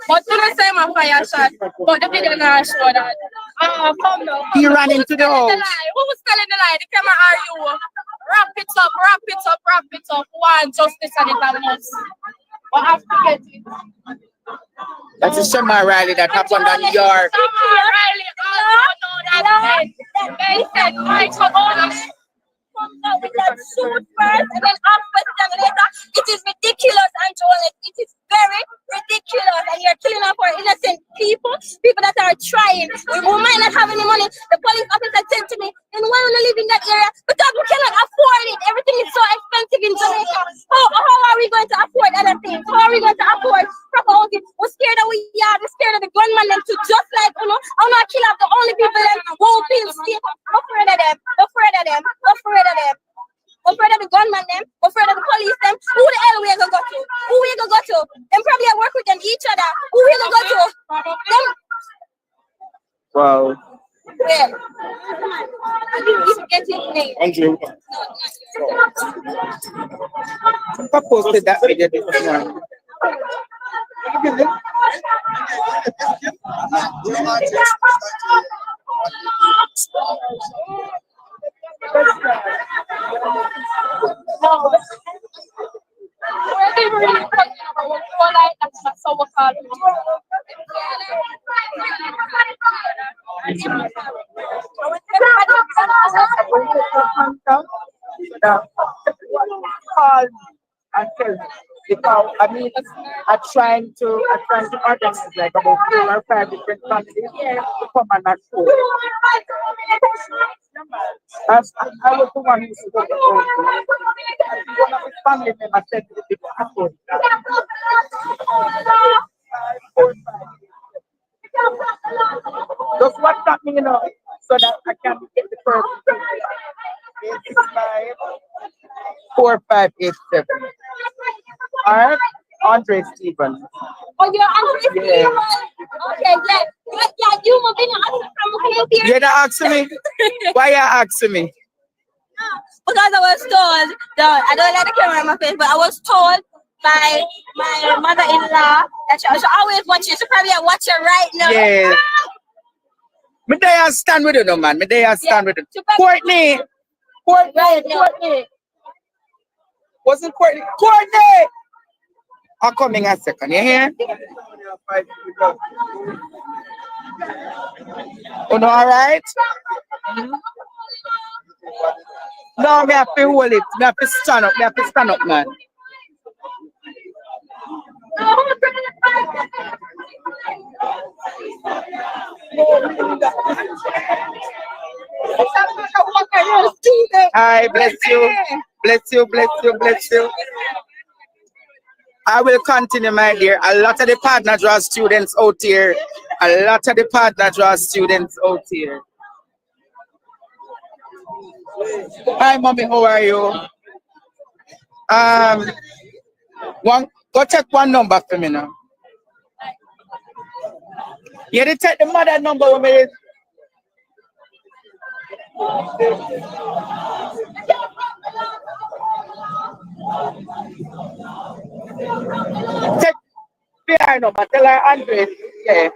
But who no say my fire shot? But the video na show that. Come now. He ran into the house. Who was telling the lie? The camera are you? Wrap it up, wrap it up, wrap it up. One justice and it almost. But I have to get it. That's a Shamara Riley that happened in New York. Shamara Riley, no, that's they said, I took all of it. We can shoot first and then after later. It is ridiculous, Angela. It is very ridiculous. And you're killing off our innocent people that are trying. We might not have any money. The police officer said to me, then why don't you live in that area? Because we cannot afford it. Everything is so expensive in Jamaica. How are we going to afford other things? How are we going to afford proper housing? We're scared that we're scared of the gunman them to just like, I'm not kill off the only people that won't feel safe. I'm afraid of them. I'm afraid of them. I'm afraid of them. I'm afraid of the gunman them. I'm afraid of the police them. Who the hell we gonna go to? Who we gonna go to? Them probably work with them each other. Who we gonna go to? Them. Wow. Yeah. Get his name. Andre. I posted that video this morning. Now, call me and tell me. Because I mean, I'm trying to organize like about 4 or 5 different families to come and not show. I was the one who used to go to the one of his family members said to the people, I told just WhatsApp me, so that I can get the person. 4587. All right, Andre Stephen. Oh, you're Andre Stephen. Okay, yeah, you moving on from here. You're not asking me? Why you asking me? Because I was told that I don't like the camera in my face, but I was told by my mother-in-law that she always watch you. She probably watch you right now. Yes. Me there stand with you, no man. Me there stand with you. Courtney. Wasn't Courtney? Courtney! I'm coming a second. You hear? Oh, no, all right? No, me have to hold it. Me have to stand up. Man. Hi, bless you. I will continue, my dear. A lot of the partner draw students out here. Hi, mommy, how are you? Go check one number for me now. You did take the mother number with me. Check behind number. Tell her Andre. Yeah.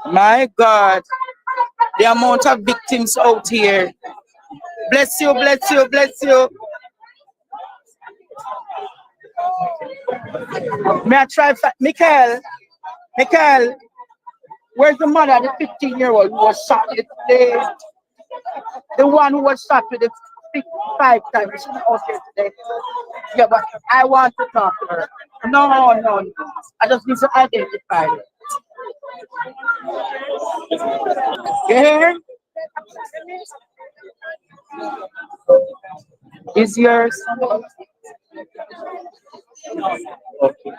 My God, the amount of victims out here. Bless you. May I try? Michael, where's the mother, the 15-year-old who was shot? The one who was shot with the 5 times. She's not out here today. Yeah, but I want to talk to her. No. I just need to identify her. You hear? Is yours? Okay.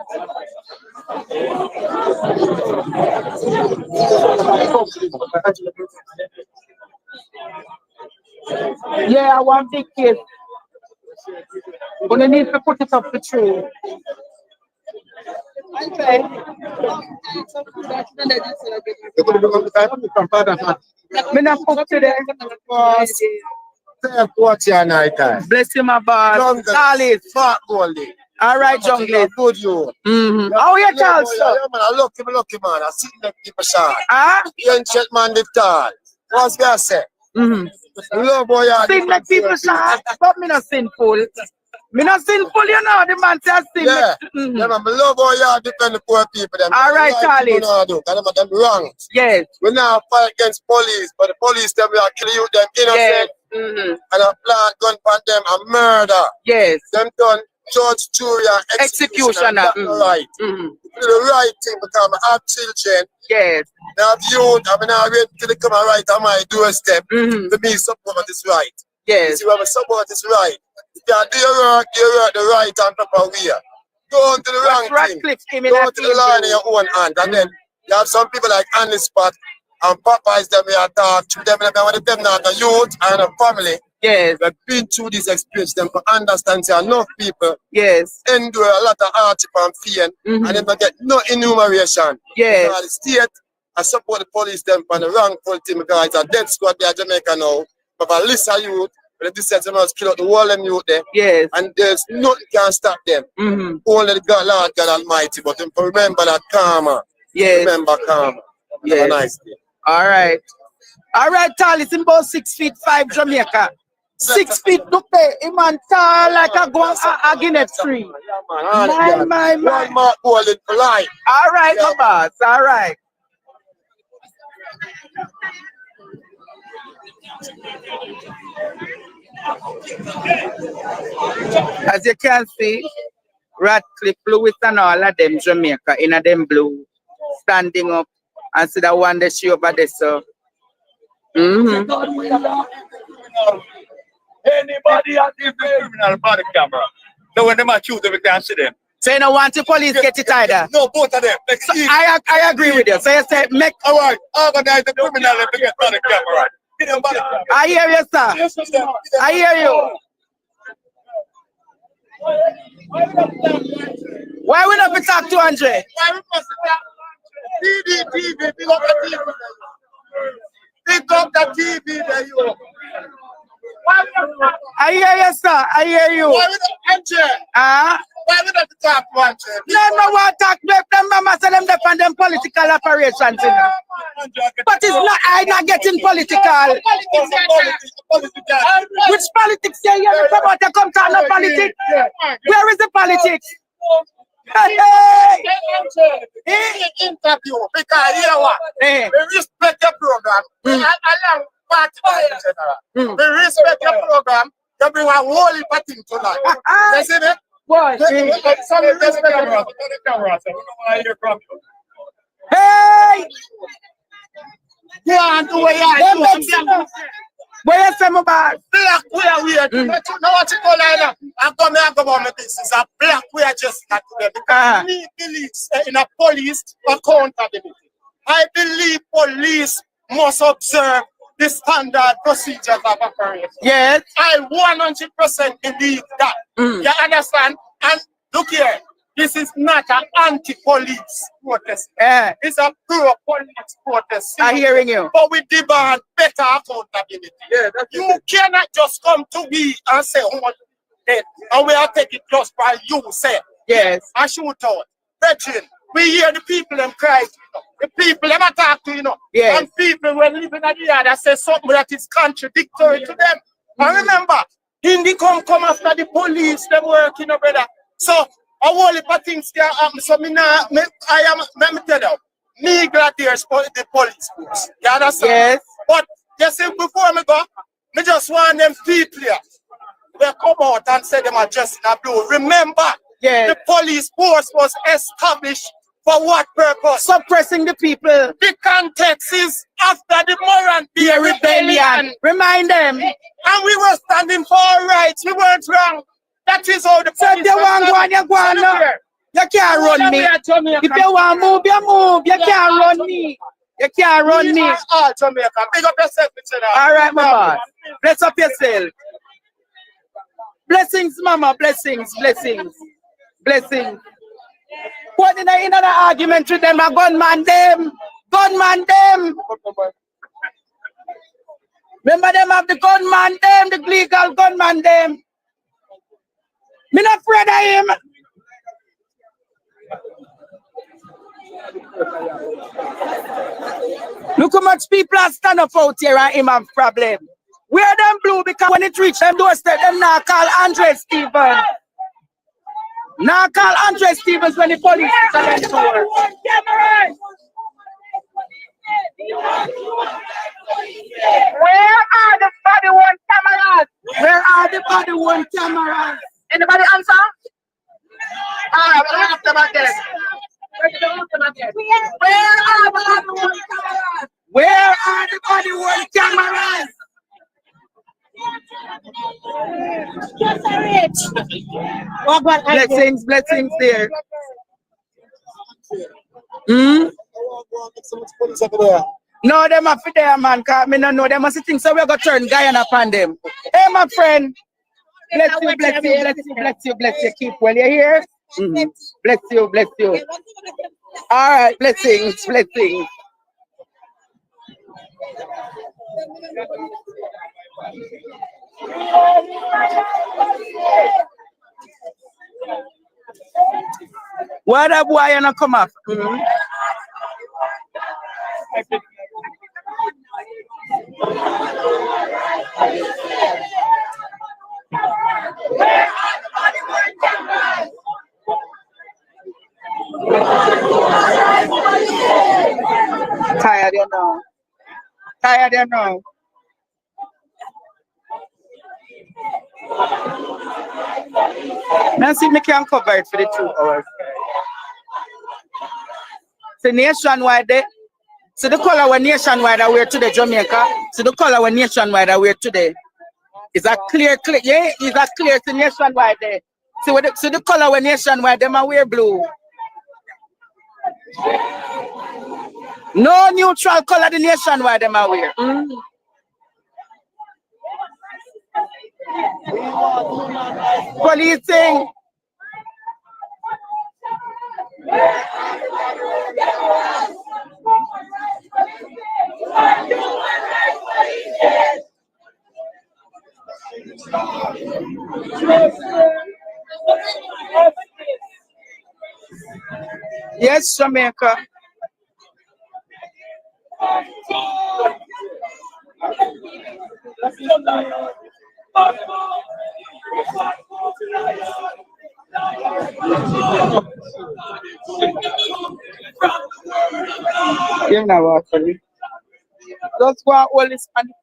Yeah, I want big kids. But I need to put it up the tree. Okay. Me not cook today. Bless you, my boss. Charlie. All right, Jungle. Good you. How are you, Charles? Yeah, man, I lucky man. I see them people shot. Young check man the tall. What's that say? Love boy, sin like people shot, but me not sinful. The man says sin. Yeah, yeah, man, I love boy, you defend the poor people. Them. All right, Charlie. Them wrong. Yes. We now fight against police, but the police them we are killing you, them innocent. Yes. And a plant gun on them and murder. Yes. Them done judge, jury, and executioner. That's right. Do the right thing because I have children. Yes. I have youth. I'm not ready to come and right on my doorstep. To me, support is right. Yes. You see, when support is right. You can do your work the right and proper way. Don't do the wrong thing. Go to the line in your own hand. And then you have some people like Andy Spot and Popeyes them we are talk to them. When them not a youth and a family. Yes. We've been through this experience them to understand say enough people endure a lot of hardship and fear and then they get no enumeration. Yes. Because the state I support the police them for the wrongful thing because it's a death squad there in Jamaica now. But a list of youth, but this set must kill out the whole them youth there. Yes. And there's nothing can stop them. Only the God, Lord God Almighty. But remember that karma. Yes. Remember karma. Have a nice day. All right, Tal, it's in about 6'5" Jamaica. 6 feet, look there, a man tall like a Guinness tree. My. One more goal in life. All right, my boss, all right. As you can see, Radcliffe, Lewis, and all of them Jamaica in a them blue, standing up and see the one they show over there. So, Anybody at the criminal body camera. So when them accuse them, we can't see them. so you don't want the police get it either? No, both of them. So I agree with you. So you say make all right, organize the criminal and get body camera. Get them body camera. I hear you, sir. I hear you. Why we not be talk to Andre? Why we must talk TV, big up the TV. Pick up the TV there, you. I hear you, sir. I hear you. Why we not Andre? Why we not talk to Andre? No want to talk to them. Mama say them defend them political operations. You know. But it's not. I'm not getting political. Which politics say you about to come to no politics? Where is the politics? Hey! Interview because you know what? We respect your program. Allow party in general. We respect your program. You bring a whole heap of things tonight. You see me? What? Some of the cameras. We don't want to hear from you. Hey! Yeah, and do what you do. Where you say about? Black where we are. You know what you go like that? I come here and go about my business. A black we are just not today. Because me believes in a police accountability. I believe police must observe the standard procedures of operation. Yes. I 100% believe that. You understand? And look here. This is not an anti-police protest. It's a pro-police protest. I'm hearing you. But we demand better accountability. Yeah, you cannot just come to me and say, oh, dead. And we are taking just by you say. Yes. I shoot out. Virgin, we hear the people them cry. The people them attack to, you know. Yes. And people when living at the yard that say something that is contradictory to them. And remember, Hindi come after the police, them working, brother. So, a whole heap of things can happen. So, let me tell you, me glad there's the police force. You understand? Yes. But, you see, before I go, I just want them people here. They come out and say them are just in a blue. Remember, the police force was established for what purpose? Suppressing the people. The context is after the Moran rebellion. Remind them. And we were standing for our rights. We weren't wrong. That is how the police. So if you want to go on, you go on now. You can't run me. If you want to move, you move. You can't run me. You can't run me. All Jamaica. Big up yourself, all right, mama. Bless up yourself. Blessings, mama. Blessings, blessings, blessings. What in another argument with them? A gunman them. Gunman them. Remember them have the gunman them, the legal gunman them. Me not afraid of him. Look how much people are stand up out here and him have problem. Wear them blue because when it reach them doorstep, them now call Andre Stevens. Now call Andre Stevens when the police is at the door. Where are the body worn cameras? Where are the body worn cameras? Anybody answer? We'll have them again. Where are the body worn cameras? Where are the body worn cameras? Blessings, blessings there. No, them are for there, man. Cause me no know them must think so we're gonna turn Guyana upon them. Hey, my friend. Bless you, bless you, bless you, bless you, bless you. Keep well, you here? Bless you, bless you. All right, blessings, blessings. Why that boy you not come up? Tired you know. Tired you know. Now see me can cover it for the 2 hours. So nationwide there. So the color we nationwide I wear today, Jamaica. So the color we nationwide I wear today. Is a clear, yeah, is a clear to nationwide there. So the color we nationwide, them I wear blue. No neutral color the nationwide them I wear. Policing. Yes, Jamaica. You know what, Philly? That's why all this panic.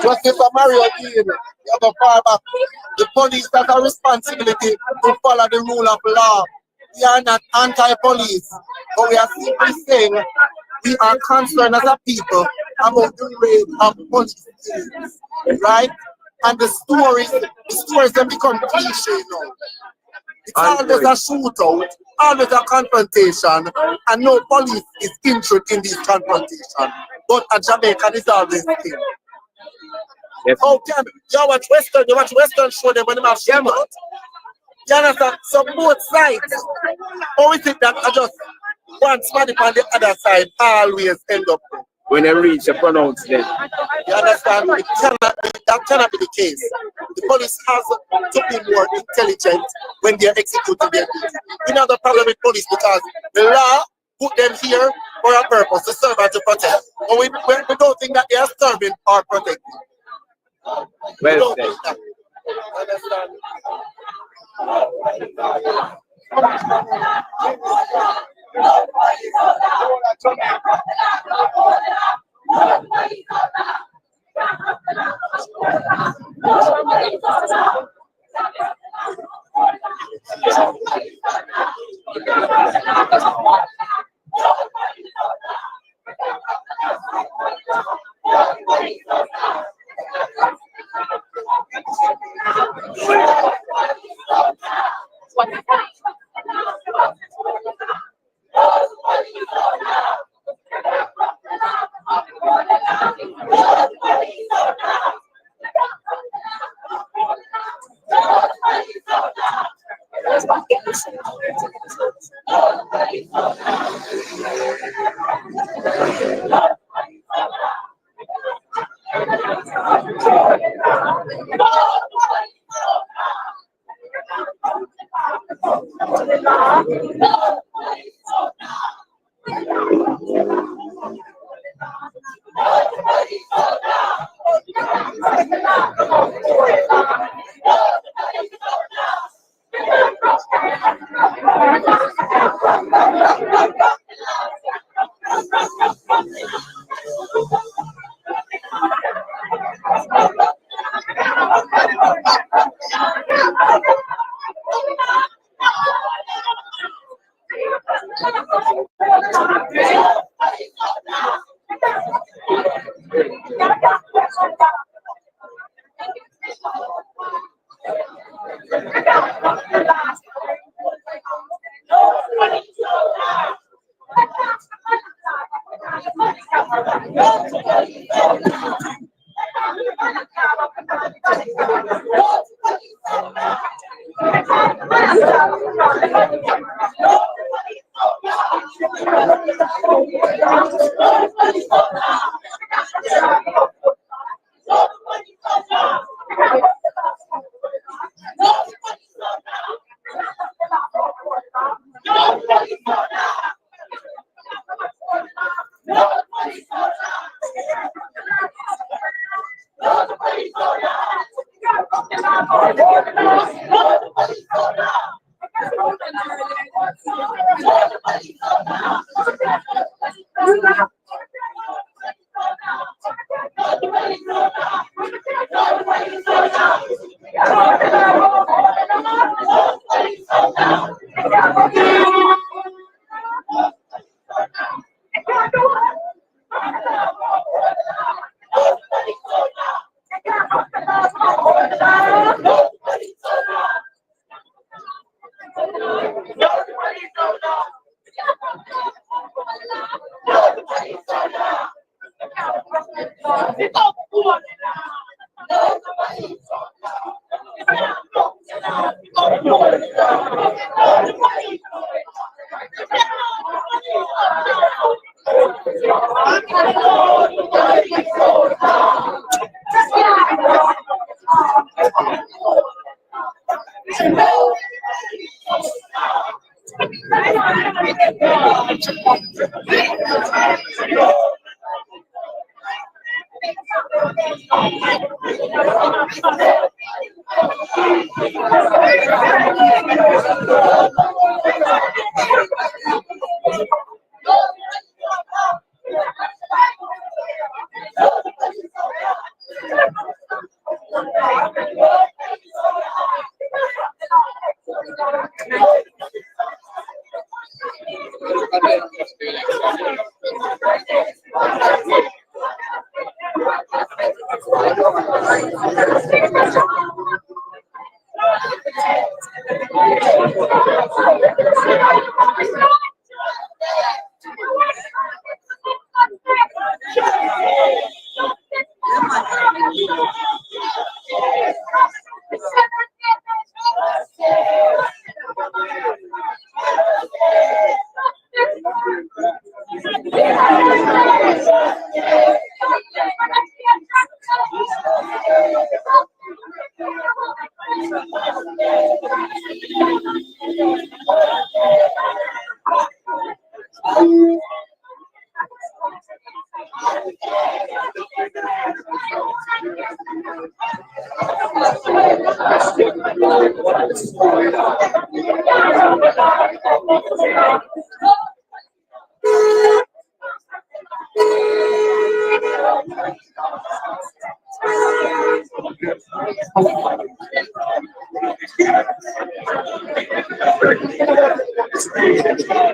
Justice Mario Dean, you have a far back. The police have a responsibility to follow the rule of law. We are not anti-police, but we are simply saying we are concerned as a people about the rate of police killings, right? And the stories have become cliche now. It's always a shootout, always a confrontation, and no police is interested in this confrontation. But a Jamaican is always thing. Yes. How can you watch Western show them when they have shootout? You understand? So both sides. Or is it that I just one somebody on the other side always end up when they reach a pronounced death? You understand? That cannot be the case. The police has to be more intelligent when they are executing their duty. We have the problem with police because the law put them here for a purpose, to serve and to protect. But we don't think that they are serving or protecting. Well said. Understand?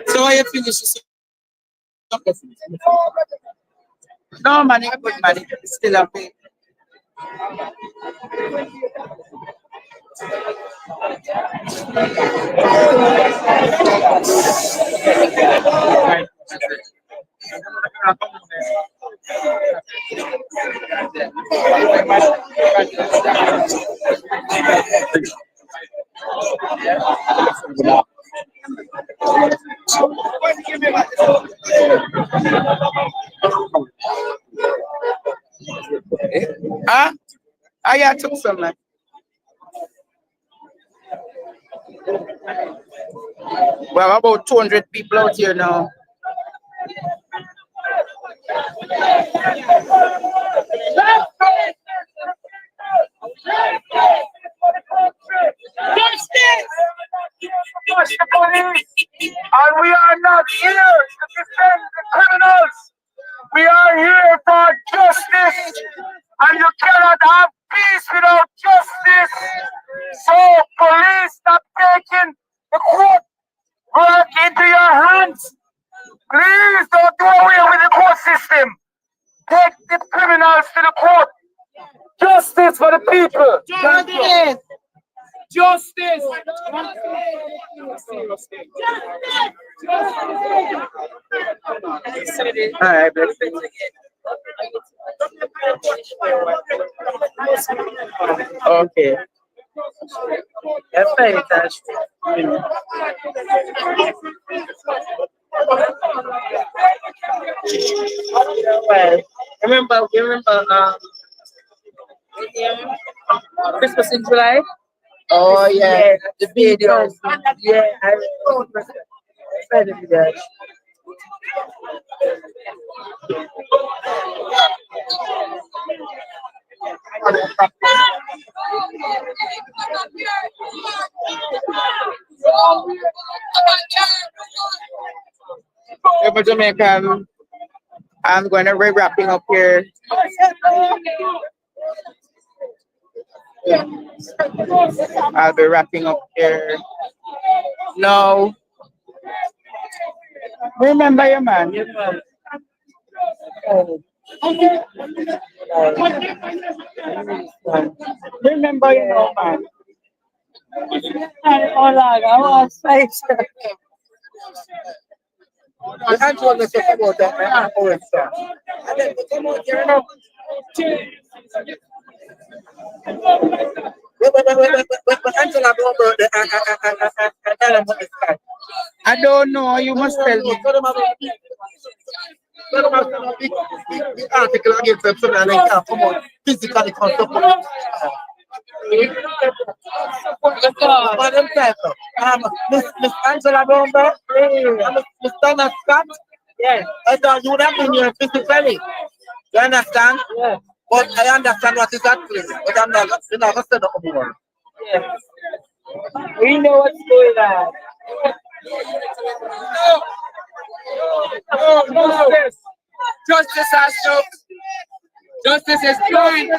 So I finish. No, man, it's good, man. It's still a bit. Huh? I took some, man. We have about 200 people out here now. And we are not here to defend the criminals. We are here for justice. And you cannot have peace without justice. So police, stop taking the court work into your hands. Please don't do away with the court system. Take the criminals to the court. Justice for the people. Justice. Justice. All right, let's okay. That's very touched. Well, remember, Christmas in July? Oh yeah, the video. Yeah, I remember. Yeah. Every Jamaican, I'm going to be wrapping up here. I'll be wrapping up here. No. Remember your man. Remember your man. Oh Lord, I was fight. I can't want to talk about that. And then come out here now. I don't know. You must tell me. The article against them so that they can come out physically control. Miss Angela Bomba, Miss Thomas Scott. Yeah. I thought you would have been here physically. You understand? Yeah. But I understand what is happening. But I'm not going to say the more. Yeah. We know what's going on. No. Justice has no. Justice is blind.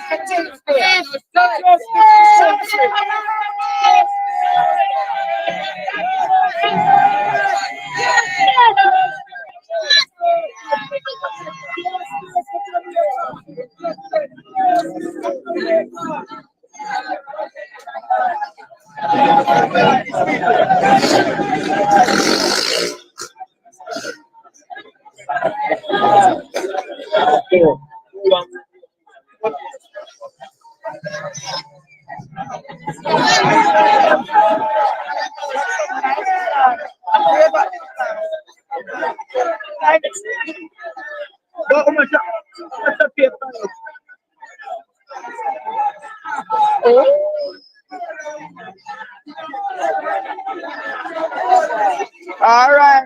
All right.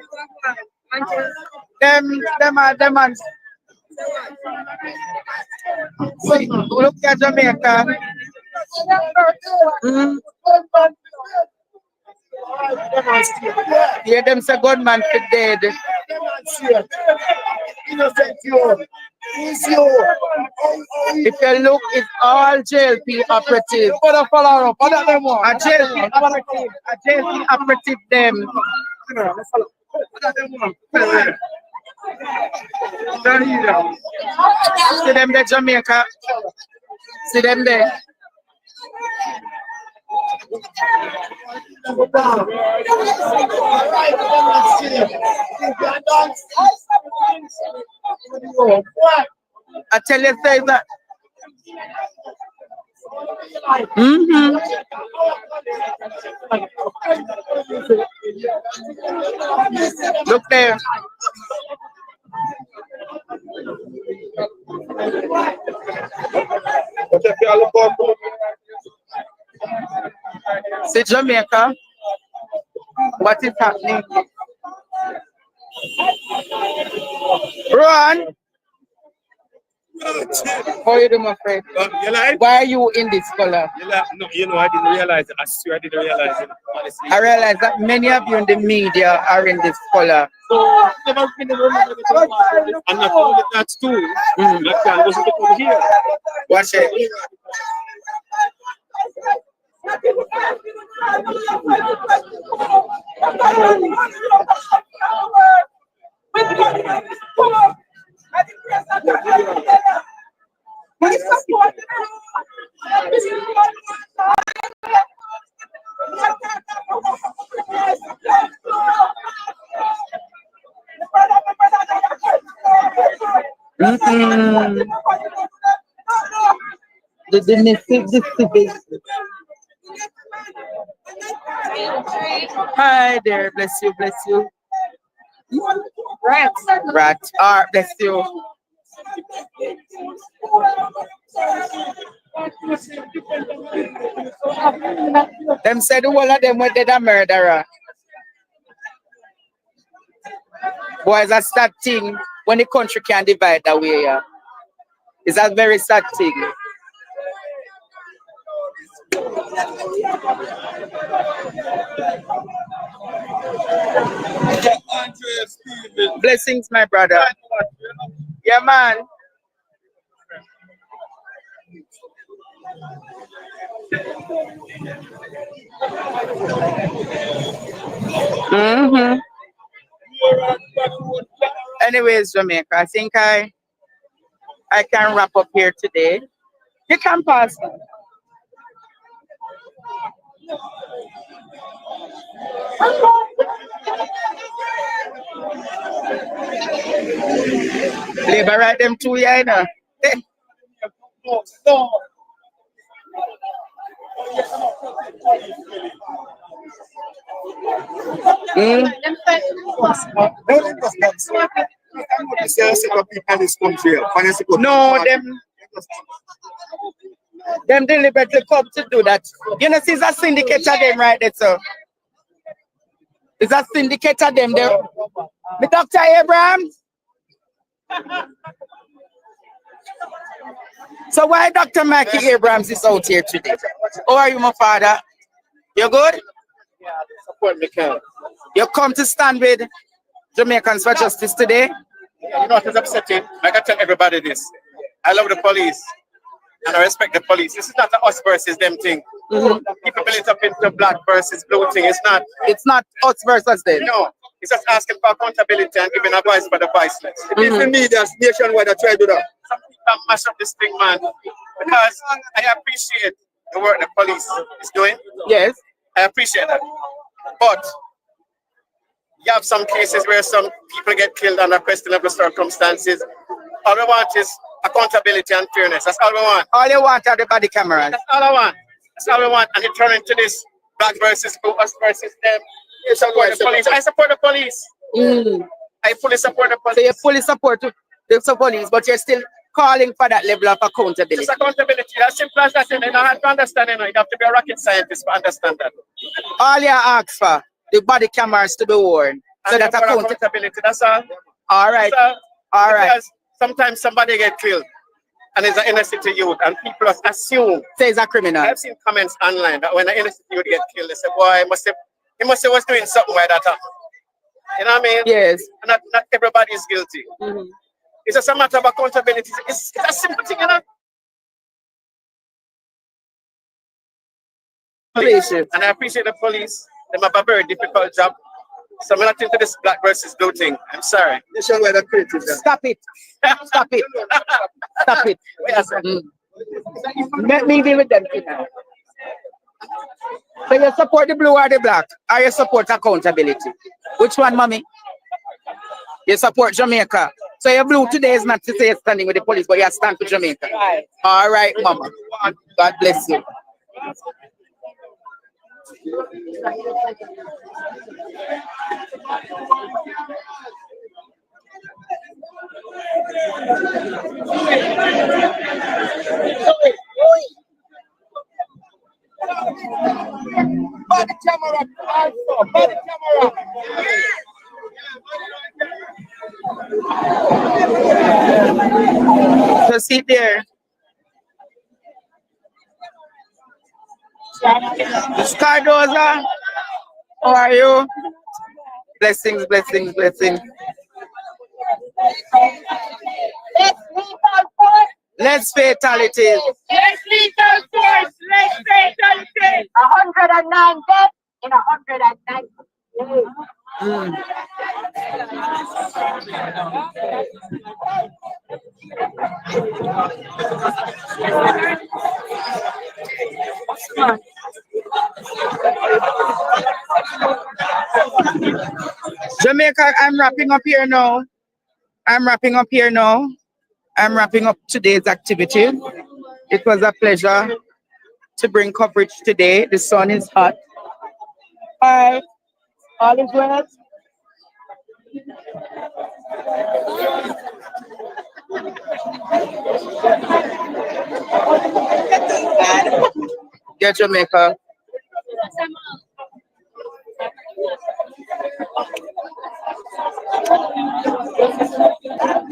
Them. Look at Jamaica. Yeah, them say gunman for dead. If you look, it's all JLP operative. A JLP operative them. See them there, Jamaica. See them there. I tell you, say that Mm-hmm. Look there. See Jamaica, what is happening? Ron, how are you doing, my friend? Why are you in this color? No, I didn't realize it. I swear I didn't realize it. Honestly. I realize that many of you in the media are in this color. So, never been remember it. And not only that too, my plan wasn't to come here. Watch it. Hi there, bless you, bless you. Rat, bless you. Them said the whole of them were dead a murderer. Boy, that's that thing when the country can divide that way. Yeah. It's a very sad thing. Blessings, my brother. Yeah, man. Mm-hmm. Anyways, Jamaica, I think I can wrap up here today. You can pass. Labor right them too, yeah, you know. No, them deliberately come to do that. You know, it's a syndicate of them right there, so. It's a syndicate of them there. Me Dr. Abrams. So why Dr. Mikey Abrams is out here today? How are you, my father? You good? Yeah, support me, Ken. You come to stand with Jamaicans for Justice today? Yeah, you know what is upsetting? I can tell everybody this. I love the police and I respect the police. This is not an us versus them thing. People build it up into black versus blue thing. It's not us versus them. No. It's just asking for accountability and giving advice for the voiceless. It is the media nationwide that try to do that. Some people mash up this thing, man. Because I appreciate the work the police is doing. Yes. I appreciate that. But you have some cases where some people get killed under questionable circumstances. All we want is accountability and fairness. That's all we want. All you want are the body cameras. That's all I want. That's all we want. And it turn into this black versus blue, us versus them. You support the police. I support the police. I fully support the police. So you fully support the police, but you're still calling for that level of accountability. It's accountability. As simple as that. You don't have to understand it. You have to be a rocket scientist to understand that. All you ask for, the body cameras to be worn. So that accountability. That's all. All right. All right. Because sometimes somebody get killed and it's an inner city youth and people assume it's a criminal. I've seen comments online that when an inner city youth get killed, they say, boy, he must have was doing something like that. You know what I mean? Yes. Not everybody is guilty. It's just a matter of accountability. It's a simple thing, you know? And I appreciate the police. They have a very difficult job. So I'm not into this black versus blue thing. I'm sorry. Stop it. Stop it. Stop it. Let me deal with them now. So you support the blue or the black? Or you support accountability? Which one, mommy? You support Jamaica. So your blue today is not to say you're standing with the police, but you stand for Jamaica. Right. All right, mama. God bless you. Body camera also, body camera. Just sit there. Cardoza, how are you? Blessings, blessings, blessings. Less fatalities. Let's lethal force. Let's fatalities. 109 deaths in 109 days. Jamaica, I'm wrapping up here now. I'm wrapping up today's activity. It was a pleasure to bring coverage today. The sun is hot. Hi, all is well. Get Jamaica.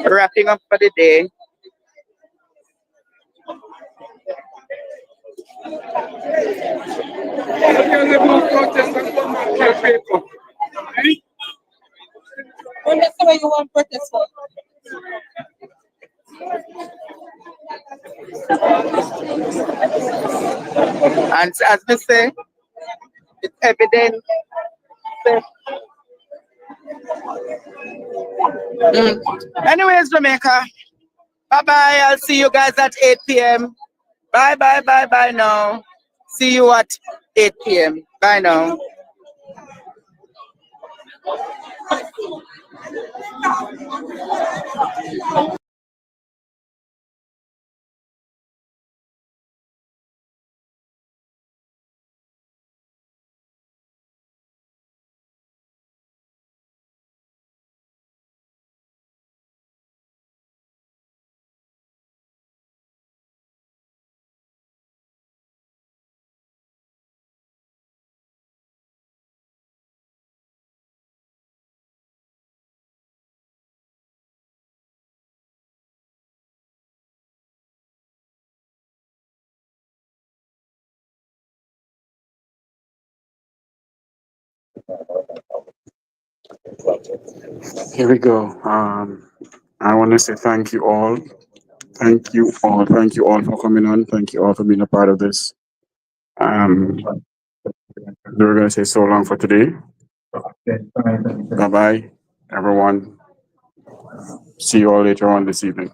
Wrapping up for the day. Where you want protest for? And as we say, it's evident. Anyways, Jamaica. Bye-bye. I'll see you guys at 8 p.m. Bye, bye, bye, bye now. See you at 8 p.m. Bye now. Here we go. I want to say thank you all. Thank you all. Thank you all for coming on. Thank you all for being a part of this. We're going to say so long for today. Bye bye, everyone. See you all later on this evening.